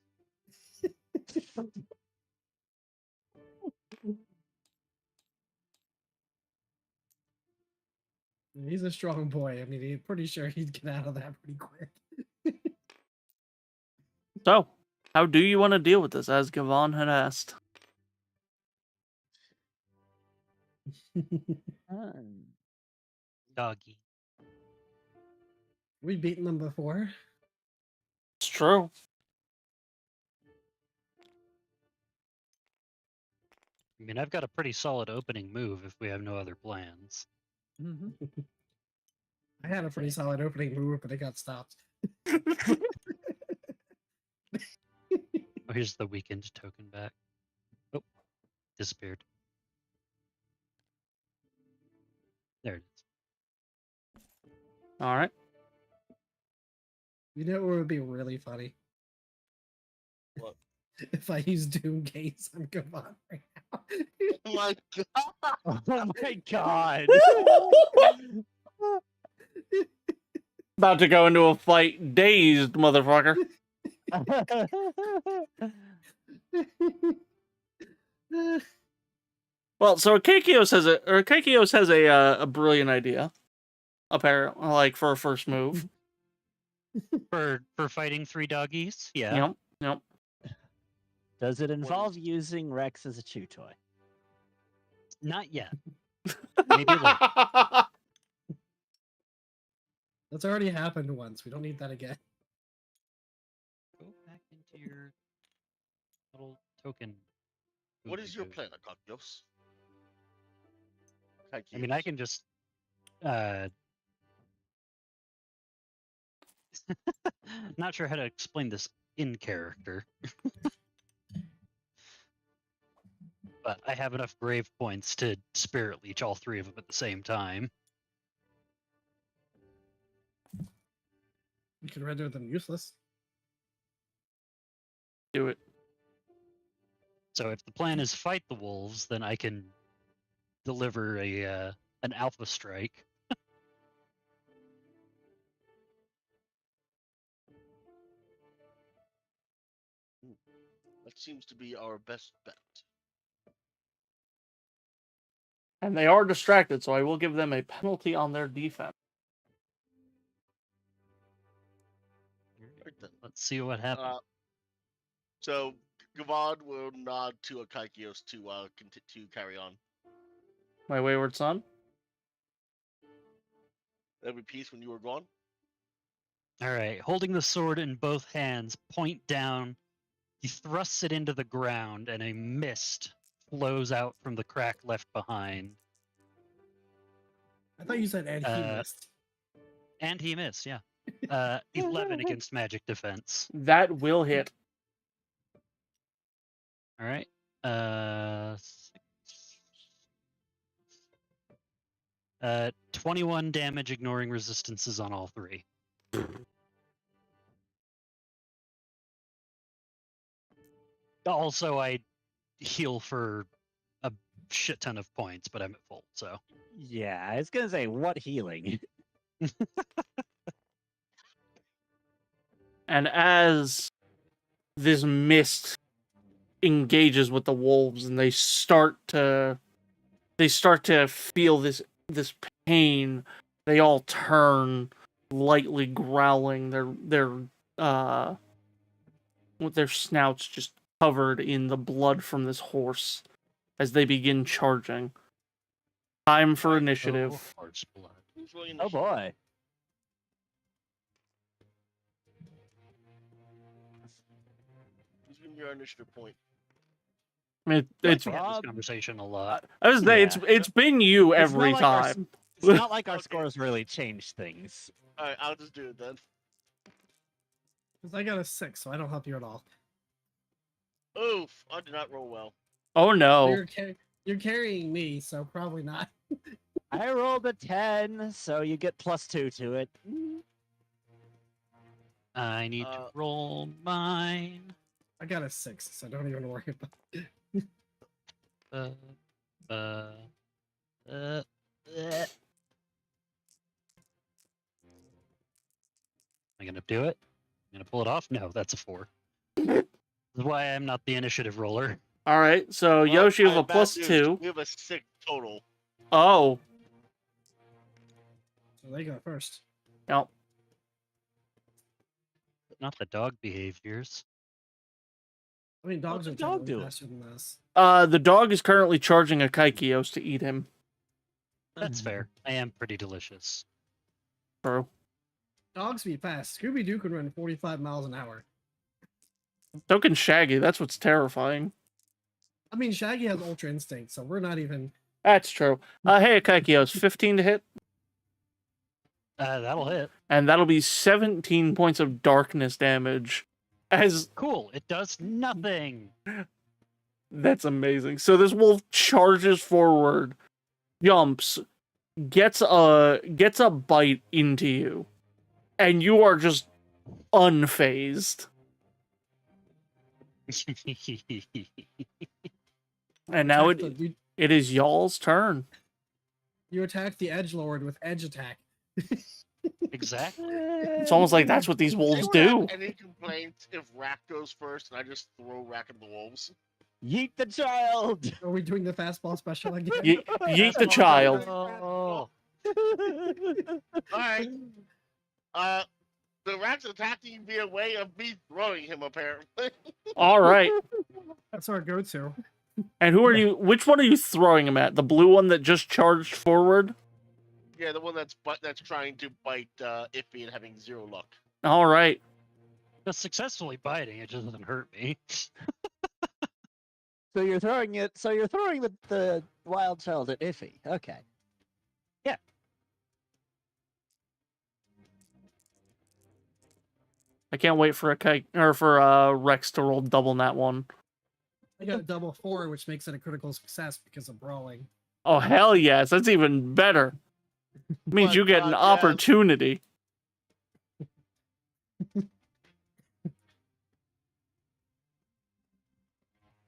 He's a strong boy. I mean, I'm pretty sure he'd get out of that pretty quick. So, How do you want to deal with this, as Gavon had asked? Doggy. We've beaten them before. It's true. I mean, I've got a pretty solid opening move if we have no other plans. Mm-hmm. I had a pretty solid opening move, but it got stopped. Oh, here's the weakened token back. Oh, disappeared. There it is. All right. You know what would be really funny? What? If I use Doom Gaze on Gavon right now. Oh my god! Oh my god! About to go into a fight, dazed motherfucker. Well, so Kekios has a brilliant idea. Apparently, like for a first move. For fighting 3 doggies? Yeah. Yep. Yep. Does it involve using Rex as a chew toy? Not yet. Maybe later. That's already happened once. We don't need that again. Go back into your little token. What is your booty-boo. plan, Akakios? I mean, I can just not sure how to explain this in character. But I have enough grave points to spirit leech all 3 of them at the same time. You can render them useless. Do it. So if the plan is fight the wolves, then I can deliver an alpha strike. That seems to be our best bet. And they are distracted, so I will give them a penalty on their defense. Right then. Let's see what happens. So Gavad will nod to Akakios to carry on. My wayward son. Every piece when you were gone. All right, holding the sword in both hands, point down. He thrusts it into the ground, and a mist flows out from the crack left behind. I thought you said and he missed. And he missed, yeah. 11 against magic defense. That will hit. All right. 21 damage, ignoring resistances on all 3. Also, I heal for a shit ton of points, but I'm at full, so. Yeah, I was gonna say, what healing? And as this mist engages with the wolves and they start to feel this pain, they all turn, lightly growling, with their snouts just covered in the blood from this horse as they begin charging. Time for initiative. Oh, horse blood. Who's rolling Oh initiative? boy. Who's giving your initiative point? I mean, it's We had this conversation a lot. I was saying Yeah. it's been you It's every not like our time. It's not like our Okay. scores really changed things. Alright, I'll just do it then. Because I got a 6, so I don't help you at all. Oof, I did not roll well. Oh no. You're carrying me, so probably not. I rolled a 10, so you get +2 to it. I need to roll mine. I got a 6, so don't even worry about it. Am I gonna do it? I'm gonna pull it off? No, that's a 4. This is why I'm not the initiative roller. All right, so Well, Yoshi with I a have bad news. +2. We have a 6 total. Oh, So they go first. yep. Not the dog behaviors. I mean, dogs the are dog generally doing? faster than us. The dog is currently charging a Kaikios to eat him. That's fair. I am pretty delicious. True. Dogs be fast. Scooby Doo can run 45 miles an hour. So can Shaggy. That's what's terrifying. I mean, Shaggy has Ultra Instinct, so we're not even. That's true. Hey, Kaikios, 15 to hit, That'll hit. and that'll be 17 points of darkness damage. As Cool. It does nothing. That's amazing. So this wolf charges forward, jumps, gets a bite into you, and you are just unfazed. And now it is y'all's turn. You attack the edgelord with edge attack. Exactly. It's almost like that's what these wolves Anyone do. have any complaints if Rack goes first and I just throw Rack at the wolves? Yeet the child! Are we doing the fastball special again? Yeet the child. Oh. Alright. The Rack's attacking via way of me throwing him, apparently. All right. That's our go-to. And who are you? Which one are you throwing him at? The blue one that just charged forward? Yeah, the one that's trying to bite Iffy and having 0 luck. All right. Just successfully biting, it just doesn't hurt me. So you're throwing it. So you're throwing the wild child at Iffy. Okay. I can't wait for for Rex to roll double nat one. I got a double 4, which makes it a critical success because of brawling. Oh hell yes, that's even better. Means My you get an God, yes. opportunity.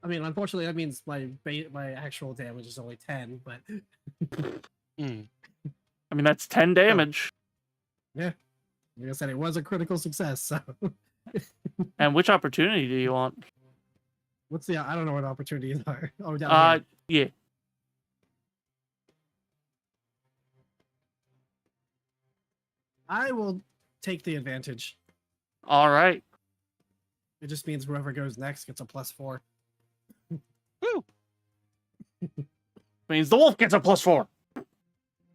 I mean, unfortunately, that means my actual damage is only 10, but Mm. I mean that's 10 damage. like I said, it was a critical success. So, And which opportunity do you want? what's the? I don't know what opportunities are. Oh, down here. Yeah. I will take the advantage. All right. It just means whoever goes next gets a +4. Means the wolf gets a +4.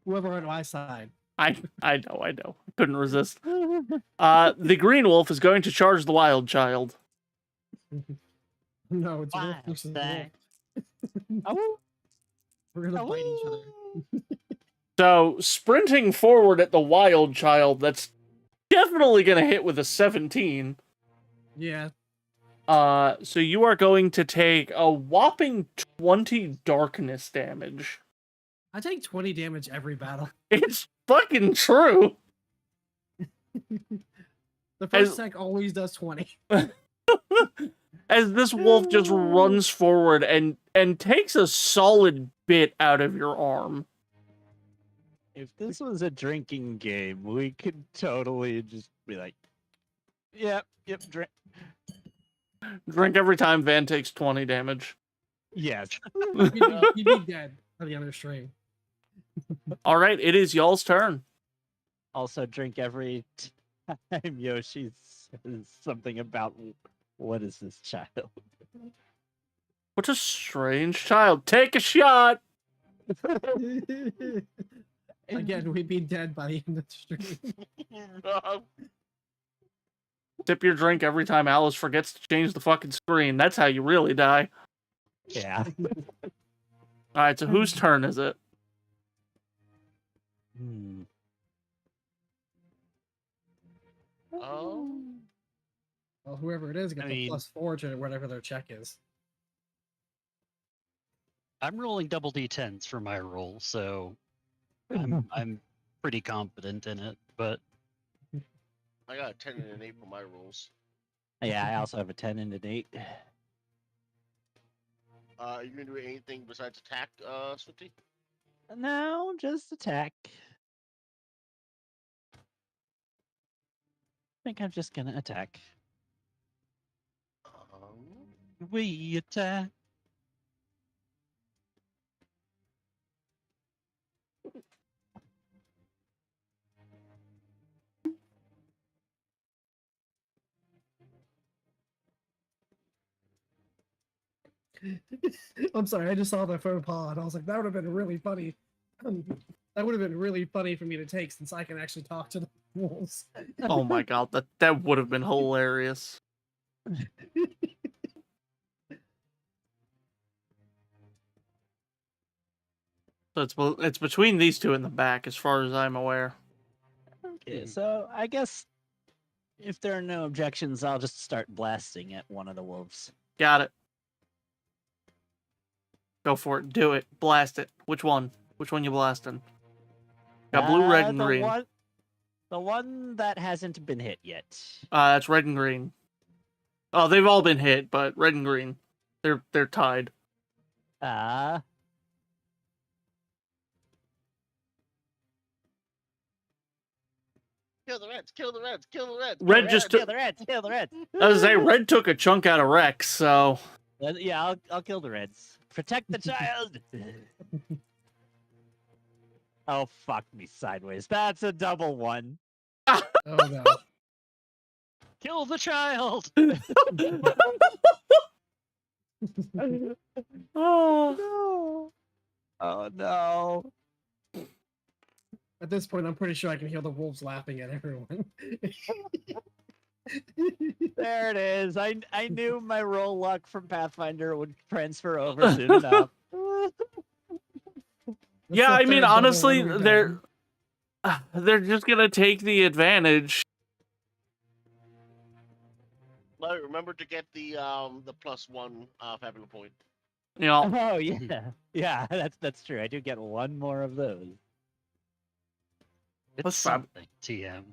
Whoever on my side. I know. Couldn't resist. The green wolf is going to charge the wild child. No, it's wolf Wild versus thing. wolf. Oh, We're gonna bite each other. So sprinting forward at the wild child, that's definitely going to hit with a 17. Yeah. So you are going to take a whopping 20 darkness damage. I take 20 damage every battle. It's fucking true. The first tech always does 20. As this wolf just runs forward and takes a solid bit out of your arm. if this was a drinking game, we could totally just be like, yep, drink. Drink every time Van takes 20 damage. Yes. You'd be dead by the end of the stream. All right, it is y'all's turn. Also, drink every time Yoshi says something about what is this child? What a strange child. Take a shot. Again, we'd be dead by the end of the stream. No. Sip your drink every time Alyss forgets to change the fucking screen. That's how you really die. Yeah. All right, so whose turn is it? Hmm. Oh. Well, whoever it is gets I mean- a +4 to whatever their check is. I'm rolling double D10s for my roll, so I'm pretty confident in it. But I got a 10 and an 8 for my rolls. Yeah, I also have a 10 and an 8. Are you gonna do anything besides attack, Swifty? No, just attack. I think I'm just gonna attack. we attack. I'm sorry, I just saw the faux pas and I was like, that would have been really funny. That would have been really funny for me to take since I can actually talk to the wolves. Oh my god, that would have been hilarious. So it's between these two in the back, as far as I'm aware. Okay, so I guess if there are no objections, I'll just start blasting at one of the wolves. Got it. Go for it. Do it. Blast it. Which one? Which one you blasting? Got blue, red, and green. The one that hasn't been hit yet. That's red and green. Oh, they've all been hit, but red and green, they're tied. Kill the reds! Kill the reds! Kill the reds! Red just kill took. the reds. Kill the reds. I was gonna say red took a chunk out of Rex, so Yeah, I'll kill the reds. Protect the child. Oh, fuck me sideways. That's a double one. Oh no. Kill the child! oh No. Oh no. At this point, I'm pretty sure I can hear the wolves laughing at everyone. There it is. I knew my roll luck from Pathfinder would transfer over soon enough. yeah. I mean, honestly, they're just gonna take the advantage. Larry, remember to get the +1 Fabula point. You know, Oh yeah, that's true. I do get one more of those. It's Let's fab- something, TM.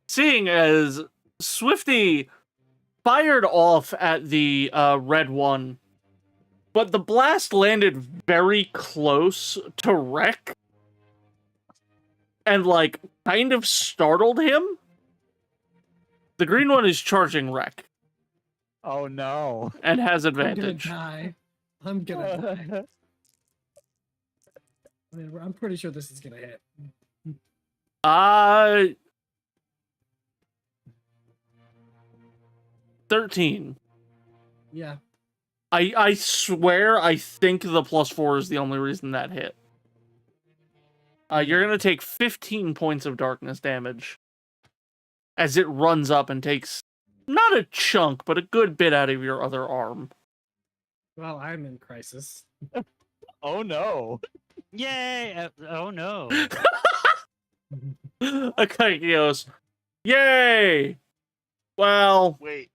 seeing as Swifty fired off at the red one, but the blast landed very close to Rek and like kind of startled him. The green one is charging Rek Oh no. and has I'm gonna advantage. die. I'm gonna die. I mean, I'm pretty sure this is gonna hit. 13. Yeah. I swear I think the +4 is the only reason that hit. You're gonna take 15 points of darkness damage as it runs up and takes not a chunk, but a good bit out of your other arm. Well, I'm in crisis. Oh no. Yay! Oh no. Akaikios. Yay! Well, Wait,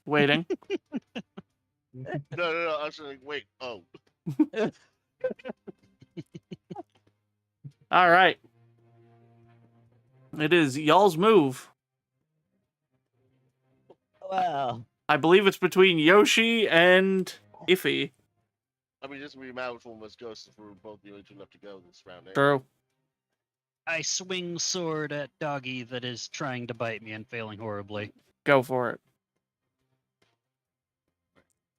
waiting. no. I was like, wait. Oh, All right. It is y'all's move. Well. I believe it's between Yoshi and Iffy. I mean, this would be mad if one was ghosts if we were both the only two left to go this round. Eh? True. I swing sword at doggy that is trying to bite me and failing horribly. Go for it.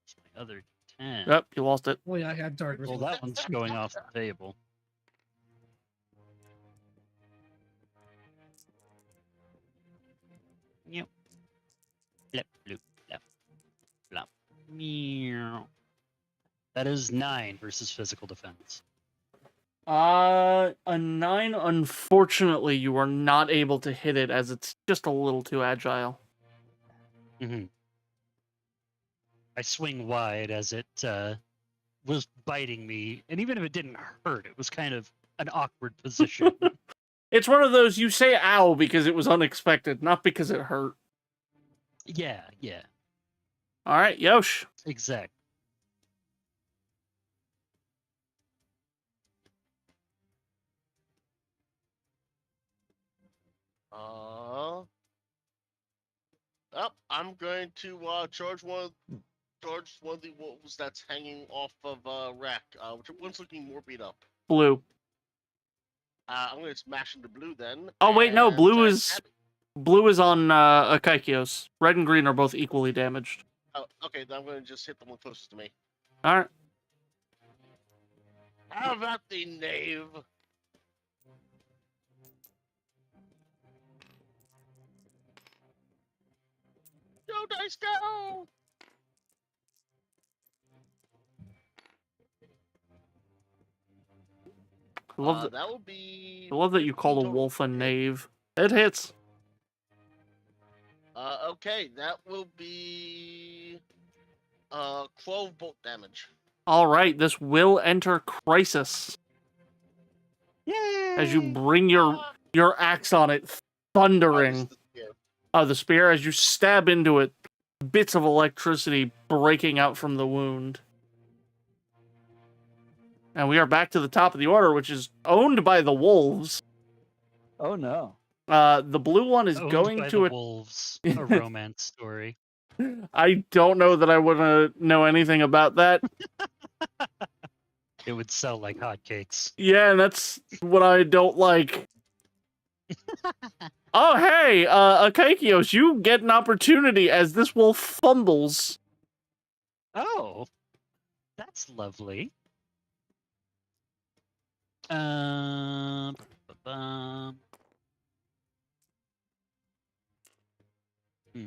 It's my other 10. Yep, you lost it. Well, yeah, I had dark Well, vision. that one's going off the table. Yep. Flip, bloop, flap, flop. Meow. That is 9 versus physical defense. A 9, unfortunately, you are not able to hit it as it's just a little too agile. Mm-hmm. I swing wide as it was biting me, and even if it didn't hurt, it was kind of an awkward position. It's one of those, you say ow because it was unexpected, not because it hurt. Yeah. Alright, Yosh. Exact. I'm going to charge one of the wolves that's hanging off of Rack. Which one's looking more beat up? Blue. I'm going to smash into blue then. Oh wait, no, and, blue is on Akaikios. Red and green are both equally damaged. Oh, okay, then I'm going to just hit the one closest to me. Alright. How about the knave? Dice, go! I love that. That will be. I love that you call 15 a total. wolf a Okay. knave. It hits. Okay, that will be 12 bolt damage. All right, this will enter crisis Yay! as you bring your axe on it, thundering. The spear as you stab into it, bits of electricity breaking out from the wound. And we are back to the top of the order, which is owned by the wolves. Oh no. The blue one is Owned going by to the wolves, a romance story. I don't know that I would know anything about that. It would sell like hotcakes. Yeah, and that's what I don't like. Oh, hey, Akaikios, you get an opportunity as this wolf fumbles. Oh, that's lovely. Ba-bum. Hmm.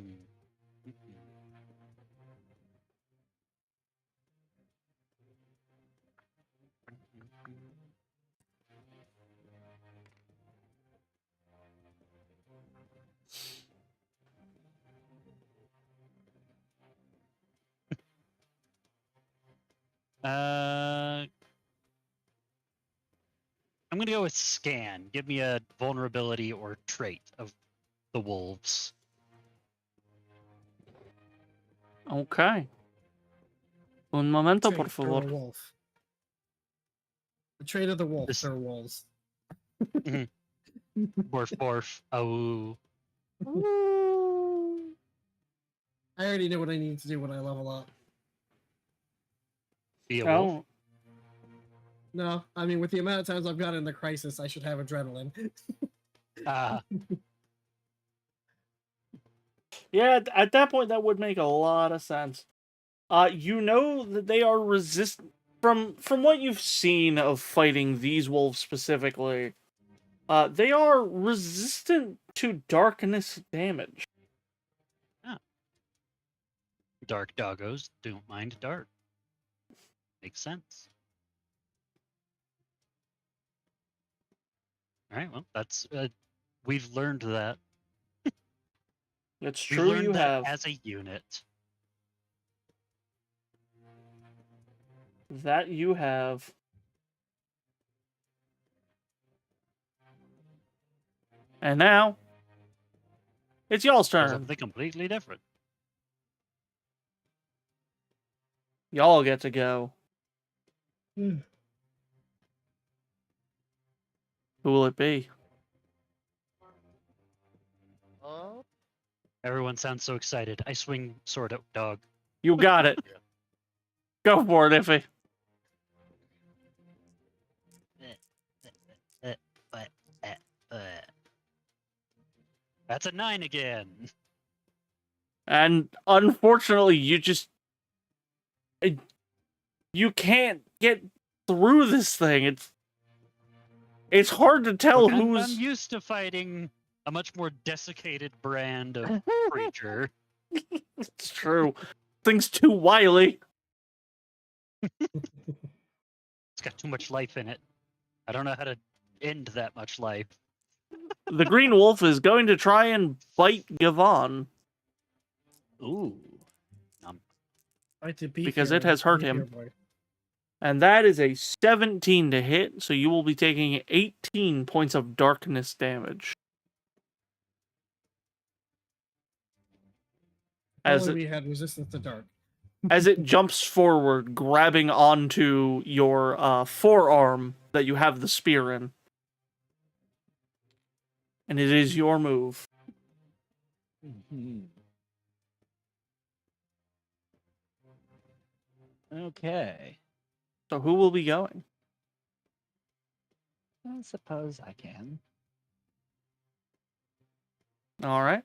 I'm gonna go with scan. Give me a vulnerability or trait of the wolves. Okay. Un momento, por Trait, they're a favor. wolf. The trait of the wolf, This- they're wolves. Borf borf. Oh. I already know what I need to do when I level up. Be a wolf. Oh, No, I mean, with the amount of times I've gotten in the crisis, I should have adrenaline. Ah, yeah, at that point, that would make a lot of sense. You know that they are from what you've seen of fighting these wolves specifically. They are resistant to darkness damage. dark doggos don't mind dark. Makes sense. All right, well, that's we've learned that. It's We've true, learned you that have. as a unit. That you have. And now, it's y'all's For turn. something completely different. Y'all get to go. Hmm. Who will it be? Everyone sounds so excited. I swing sword at dog. You got it. Yeah. Go for it, Iffy. That's a 9 again. And unfortunately, you can't get through this thing. It's hard to tell Look, I'm who's. used to fighting a much more desiccated brand of creature. It's true. Thing's too wily. It's got too much life in it. I don't know how to end that much life. The green wolf is going to try and bite Gavon Ooh. Right to beef because your- it has hurt beef him. your boy. And that is a 17 to hit, so you will be taking 18 points of darkness damage. As Only we had resistance to dark. as it jumps forward, grabbing onto your forearm that you have the spear in. And it is your move. Mhm. Okay. So who will be going? I suppose I can. All right.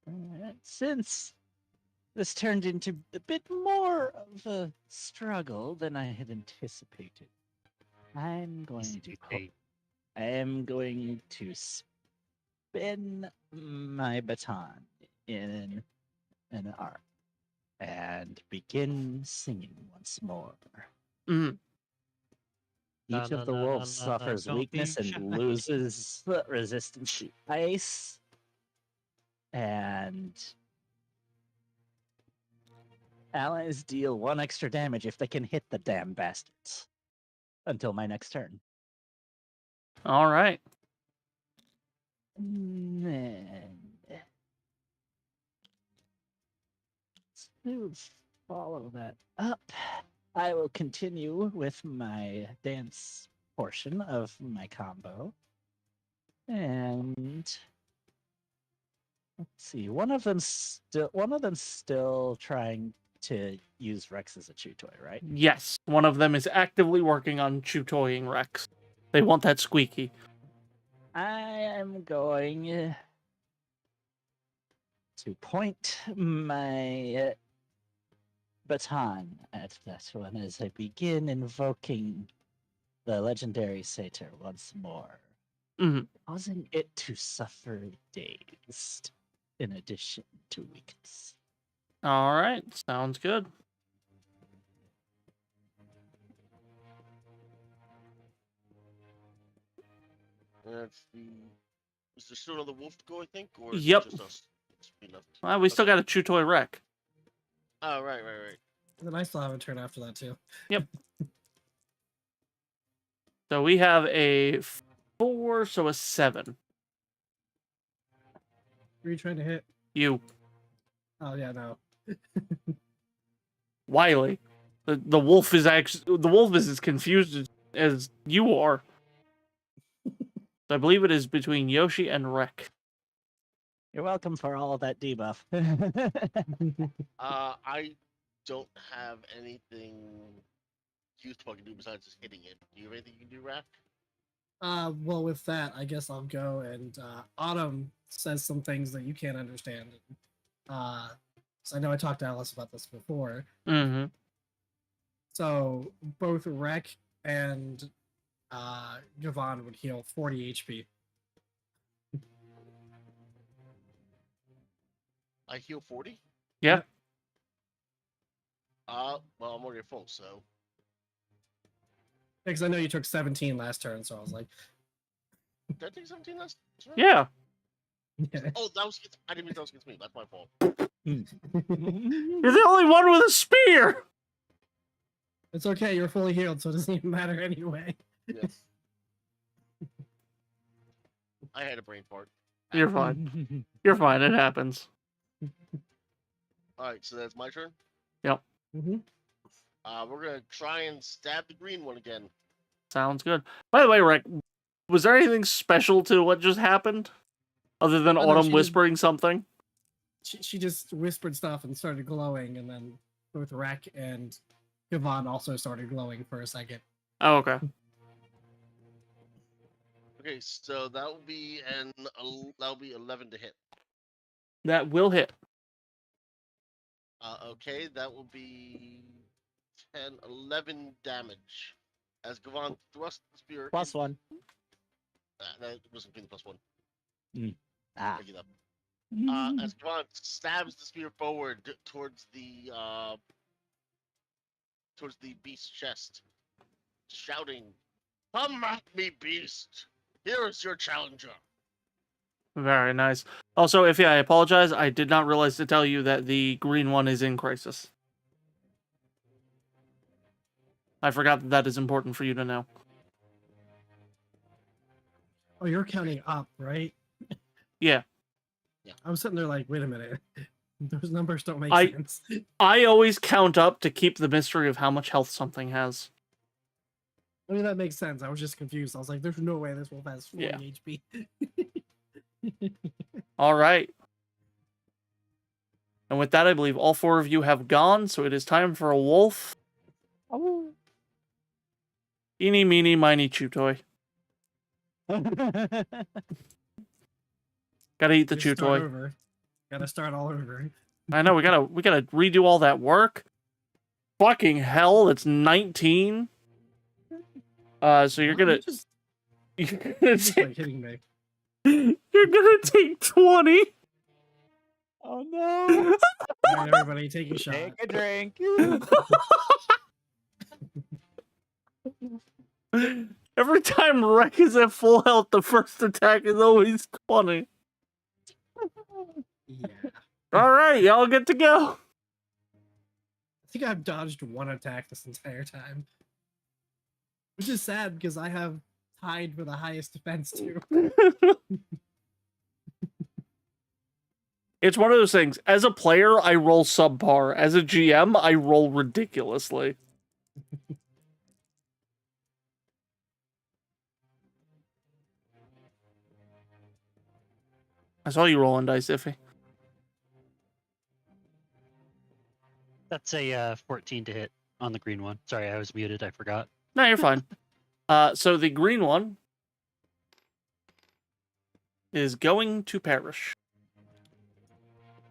Alright, since this turned into a bit more of a struggle than I had anticipated, I'm going to I am going to spin my baton in an arm and begin singing once more. Mhm. Each of the wolves suffers Don't be weakness and shy. loses resistance to ice. And allies deal 1 extra damage if they can hit the damn bastards. Until my next turn. All right. And to follow that up, I will continue with my dance portion of my combo. And let's see, one of them still trying to use Rex as a chew toy, right? Yes, one of them is actively working on chew-toying Rex. They want that squeaky. I am going to point my baton at that one as I begin invoking the legendary satyr once more, Mhm. causing it to suffer dazed in addition to weakness. All right, sounds good. That's the. Is there still another wolf to go? I think, or is Yep. it just us? We left. Well, we still Okay. got a chew-toy Rex. Oh, right. And then I still have a turn after that too. So we have a 4, so a 7. Who are you trying to hit? You, Oh yeah, no. Wiley. The wolf is as confused as you are. I believe it is between Yoshi and Rek. You're welcome for all of that debuff. I don't have anything useful I can do besides just hitting it. Do you have anything you can do, Raph? Well, with that, I guess I'll go and Autumn says some things that you can't understand. So I know I talked to Alyss about this before. Mm-hmm. So both Rek and Gavon would heal 40 HP. I heal 40? Yeah. Well, I'm already at full, so. Because I know you took 17 last turn, so I was like, Did I take 17 last turn? Yeah. Oh, that was. I didn't mean that was against me. That's my fault. You're the only one with a spear! It's okay, you're fully healed, so it doesn't even matter anyway. Yes. I had a brain fart. You're fine. You're fine, it happens. Alright, so that's my turn. Mm-hmm. We're gonna try and stab the green one again. Sounds good. By the way, Rek, was there anything special to what just happened? Other than Oh, no, Autumn she whispering something? She just whispered stuff and started glowing, and then both Rek and Gavon also started glowing for a second. Oh, okay. Okay, so that will be that'll be 11 to hit. That will hit. Okay, that will be 10, 11 damage. As Gavon thrusts the spear. +1. That wasn't being +1. Ah. Pick it up. As Gavon stabs the spear forward towards the beast's chest, shouting, "Come at me, beast! Here is your challenger." Very nice. Also, Iffy, I apologize. I did not realize to tell you that the green one is in crisis. I forgot that that is important for you to know. Oh, you're counting up, right? Yeah. I was sitting there like, wait a minute. Those numbers don't make sense. I always count up to keep the mystery of how much health something has. I mean, that makes sense. I was just confused. I was like, there's no way this wolf has 40 Yeah. HP. All right. And with that, I believe all 4 of you have gone, so it is time for a wolf. Oh. Eeny, meeny, miny, chew toy. Gotta eat the chew toy. Over. Gotta start all over. I know, we gotta redo all that work. Fucking hell, it's 19. So you're gonna You're like take, hitting me. you're gonna take 20. Oh no! All right, everybody, take a shot. Take a drink. Every time Wreck is at full health, the first attack is always funny. Yeah. All right, y'all get to go. I think I've dodged one attack this entire time. Which is sad because I have tied for the highest defense too. It's one of those things. As a player, I roll subpar. As a GM, I roll ridiculously. I saw you rolling dice, Iffy. That's a 14 to hit on the green one. Sorry, I was muted. I forgot. No, you're fine. So the green one is going to perish.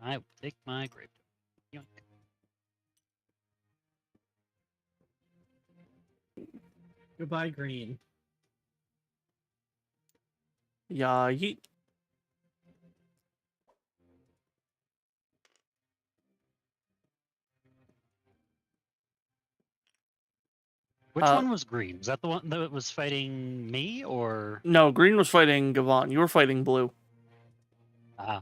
I will take my grave. Yoink. Goodbye, green. Yeah, yeet. Which Uh, one was green? Was that the one that was fighting me, or? No, green was fighting Gavon. You were fighting blue. Ah.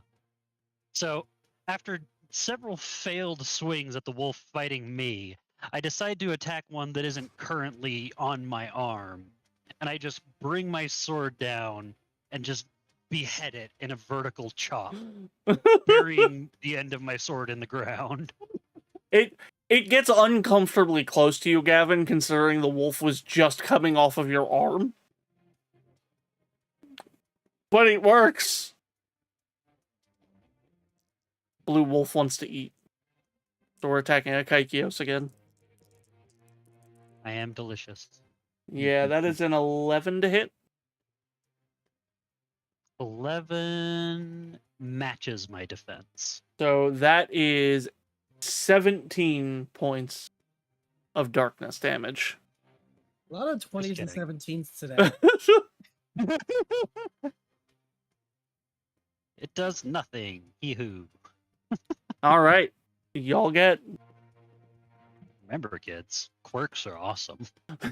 So, after several failed swings at the wolf fighting me, I decide to attack one that isn't currently on my arm. And I just bring my sword down and just behead it in a vertical chop, burying the end of my sword in the ground. It gets uncomfortably close to you, Gavin, considering the wolf was just coming off of your arm. But it works. Blue wolf wants to eat. So we're attacking Akaikios again. I am delicious. Yeah, that is an 11 to hit. 11 matches my defense. So that is 17 points of darkness damage. A lot of 20s and kidding. 17s today. It does nothing. Hee-hoo. All right. Y'all get... Remember, kids, quirks are awesome.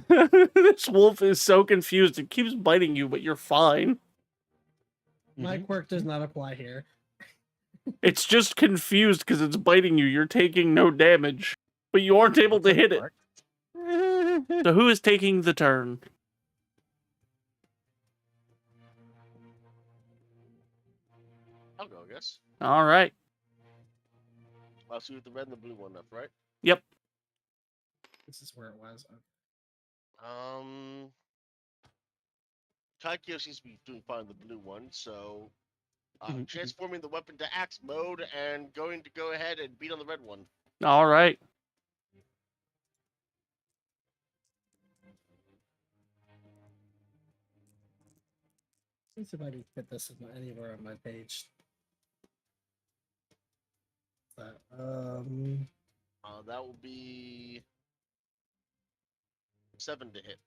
This wolf is so confused. It keeps biting you, but you're fine. My quirk does not apply here. It's just confused because it's biting you. You're taking no damage, but you aren't able to hit it. So who is taking the turn? I'll go, I guess. All right. I'll see with the red and the blue one left, right? Yep. This is where it was. Taikyo seems to be doing fine with the blue one, so Mhm. transforming the weapon to axe mode and going to go ahead and beat on the red one. All right. Let's see if I can fit this anywhere on my page. That That will be 7 to hit.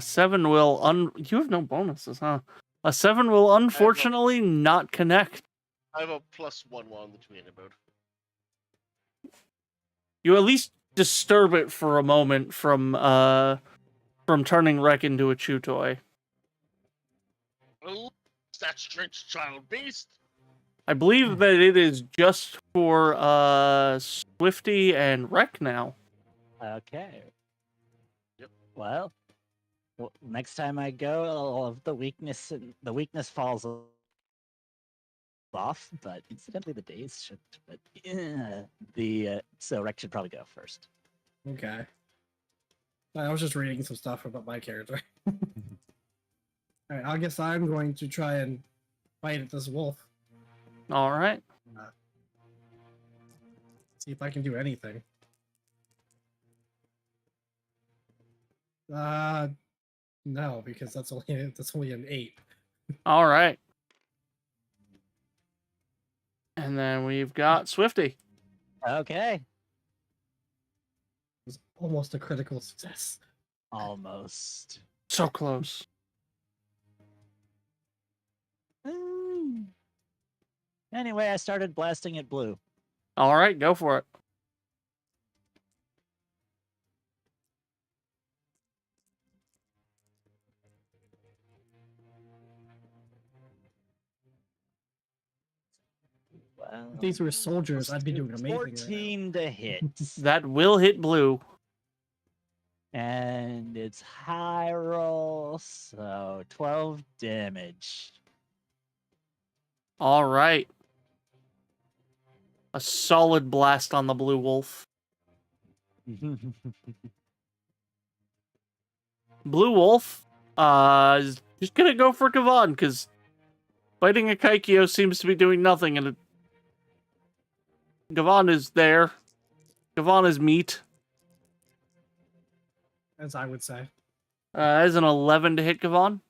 7 will you have no bonuses, huh? A 7 will unfortunately not connect. I have a +1 while in the tweeting mode. You at least disturb it for a moment from turning Wreck into a chew toy. Oh, that strange child beast! I believe that it is just for Swifty and Wreck now. Okay. Yep. Well, next time I go, all of the weakness falls off. But incidentally, the days should. But so Rex should probably go first. okay. I was just reading some stuff about my character. Alright, I guess I'm going to try and fight at this wolf. All right. See if I can do anything. No, because that's only an 8. All right. And then we've got Swifty. Okay. It was almost a critical success. Almost. So close. Anyway, I started blasting at blue. All right, go for it. Well, If these were soldiers, I'd be doing amazing. 14 to hit. That will hit blue. And it's high roll, so 12 damage. All right. A solid blast on the blue wolf. Blue wolf is just gonna go for Gavan, because fighting a Kaikio seems to be doing nothing, and Gavan is there. Gavan is meat. As I would say. As an 11 to hit Gavan.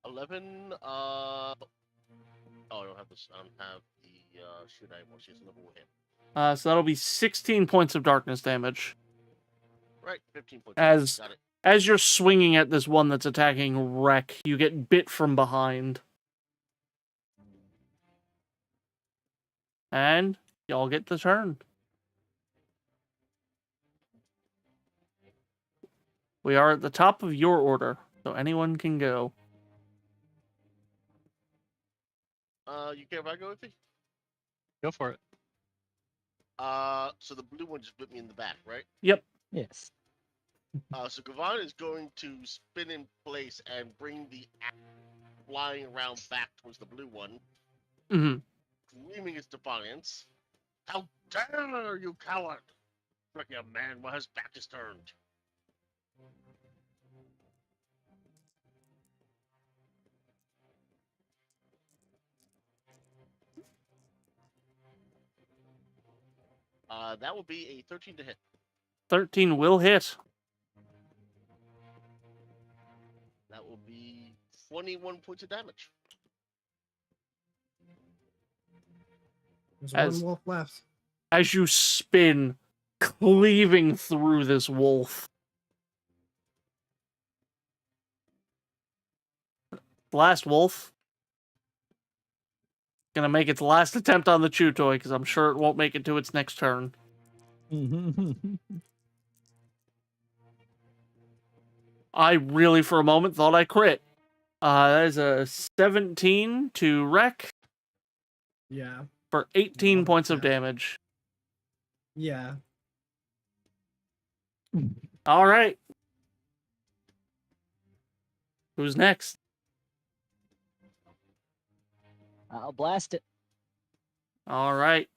11. Oh, I don't have this. I don't have the shoot anymore. She's a level hit. So that'll be 16 points of darkness damage. Right, 15 points. As Got it. as you're swinging at this one that's attacking Wreck, you get bit from behind. And y'all get the turn. We are at the top of your order, so anyone can go. You care if I go with you? Go for it. So the blue one just bit me in the back, right? Yep. Yes. So Gavan is going to spin in place and bring the axe flying around back towards the blue one, Mm-hmm. screaming its defiance. How dare you, coward! Like a man while his back is turned. That will be a 13 to hit. 13 will hit. That will be 21 points of damage. There's As- one wolf left. As you spin, cleaving through this wolf. Last wolf. Gonna make its last attempt on the chew toy, because I'm sure it won't make it to its next turn. I really, for a moment, thought I crit. That is a 17 to wreck Yeah. for 18 Love points of that. damage. Yeah. All right. Who's next? I'll blast it. All right.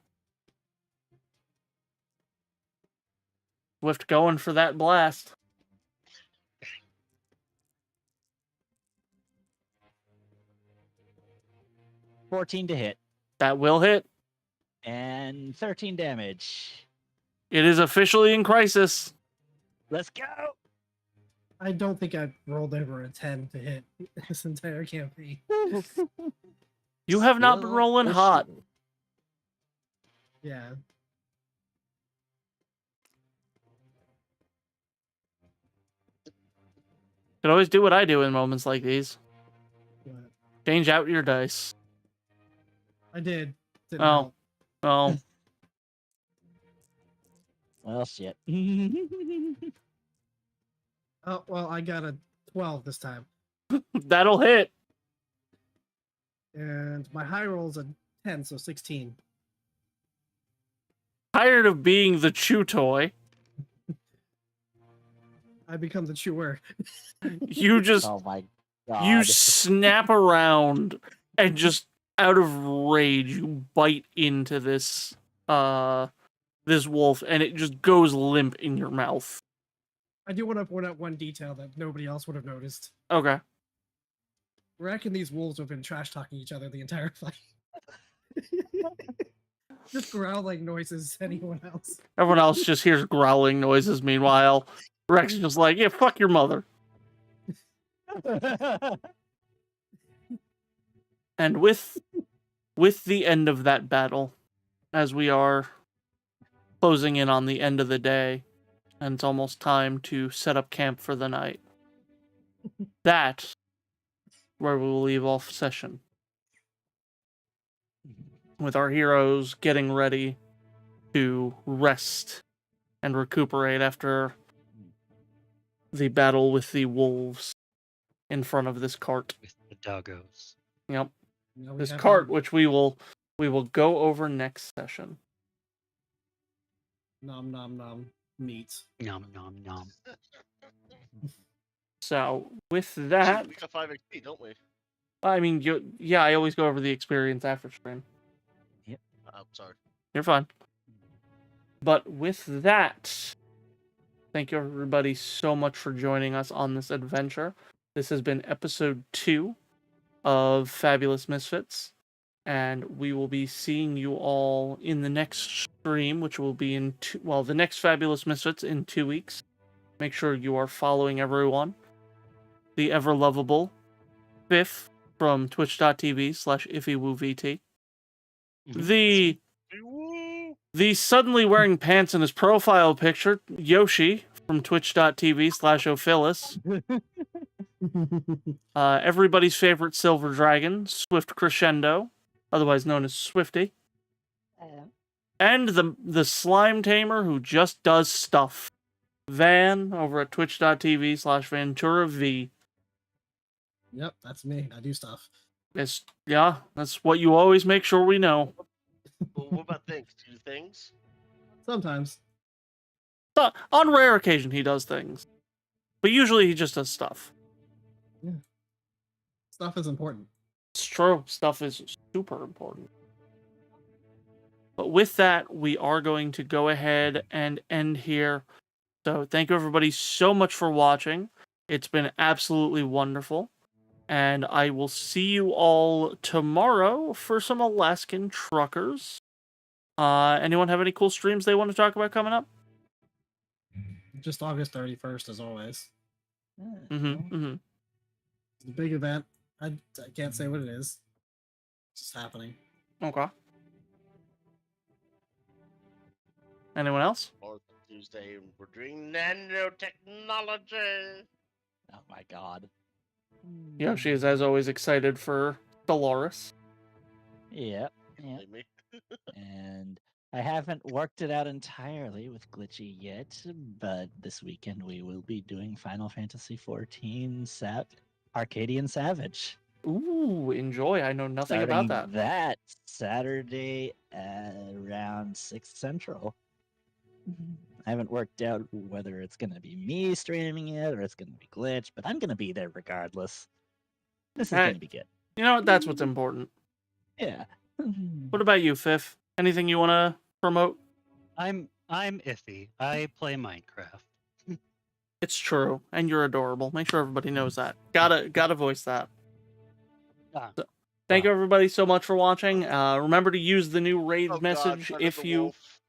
Swift going for that blast. $14 to hit. That will hit. And 13 damage. It is officially in crisis. Let's go! I don't think I've rolled over a 10 to hit this entire campaign. You have not been Still rolling pushing. hot. Yeah. Could always do what I do in moments like these. But Change out your dice. I did. Didn't Oh. help. Oh, Well, shit. Oh, well, I got a 12 this time. that'll hit. And my high roll's a 10, so 16. Tired of being the chew toy. I become the chewer. You just Oh my god. you snap around and just out of rage you bite into this this wolf and it just goes limp in your mouth. I do want to point out one detail that nobody else would have noticed. Okay. Rack and these wolves have been trash talking each other the entire fight. Just growling noises. Anyone else? Everyone else just hears growling noises meanwhile. Rex is just like, yeah, fuck your mother. And with the end of that battle, as we are closing in on the end of the day, and it's almost time to set up camp for the night, that where we will leave off session, with our heroes getting ready to rest and recuperate after the battle with the wolves in front of this cart. With the doggos. Yep. Now we This have cart, which we will go over next session. nom nom nom meat. Nom nom nom. So with Shoot, that, we got 5 XP, don't we? I mean, I always go over the experience after stream. Oh, sorry. You're fine. But with that, thank you everybody so much for joining us on this adventure. This has been episode 2 of Fabulous Misfits, and we will be seeing you all in the next stream, which will be the next Fabulous Misfits in 2 weeks. Make sure you are following everyone. The ever lovable Biff from twitch.tv/iffywooVT. The suddenly wearing pants in his profile picture, Yoshi from twitch.tv/Ophilus. Everybody's favorite silver dragon, Swift Crescendo, otherwise known as Swifty. And the slime tamer who just does stuff, Van over at twitch.tv/VenturaV. Yep, that's me. I do stuff. That's what you always make sure we know. Well, what about things? Do you do things? Sometimes. On rare occasion, he does things. But usually he just does stuff. Stuff is important. It's true. Stuff is super important. But with that, we are going to go ahead and end here. So thank you everybody so much for watching. It's been absolutely wonderful. And I will see you all tomorrow for some Alaskan truckers. Anyone have any cool streams they want to talk about coming up? Just August 31st, as always. Mm-hmm. It's a big event. I can't say what it is. It's just happening. Okay. Anyone else? Or Tuesday, we're doing nanotechnology. Oh my god. Yoshi is, as always, excited for Dolores. Yep. Yep. Blame me. And I haven't worked it out entirely with Glitchy yet, but this weekend we will be doing Final Fantasy XIV Arcadian Savage. Ooh, enjoy. I know nothing about Starting that. that Saturday around 6 Central. I haven't worked out whether it's going to be me streaming it or it's going to be Glitch, but I'm going to be there regardless. This is Hey. going to be good. You know what? That's what's important. Yeah. What about you, Fifth? Anything you want to promote? I'm iffy. I play Minecraft. It's true, and you're adorable. Make sure everybody knows that. Gotta voice that. So, thank you everybody so much for watching. Remember to use the new raid Oh, message God, if the you wolf.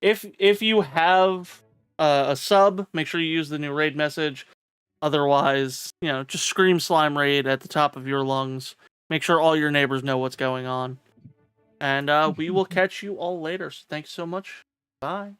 if you have a sub. Make sure you use the new raid message. Otherwise, just scream slime raid at the top of your lungs. Make sure all your neighbors know what's going on. And we will catch you all later. So thanks so much. Bye.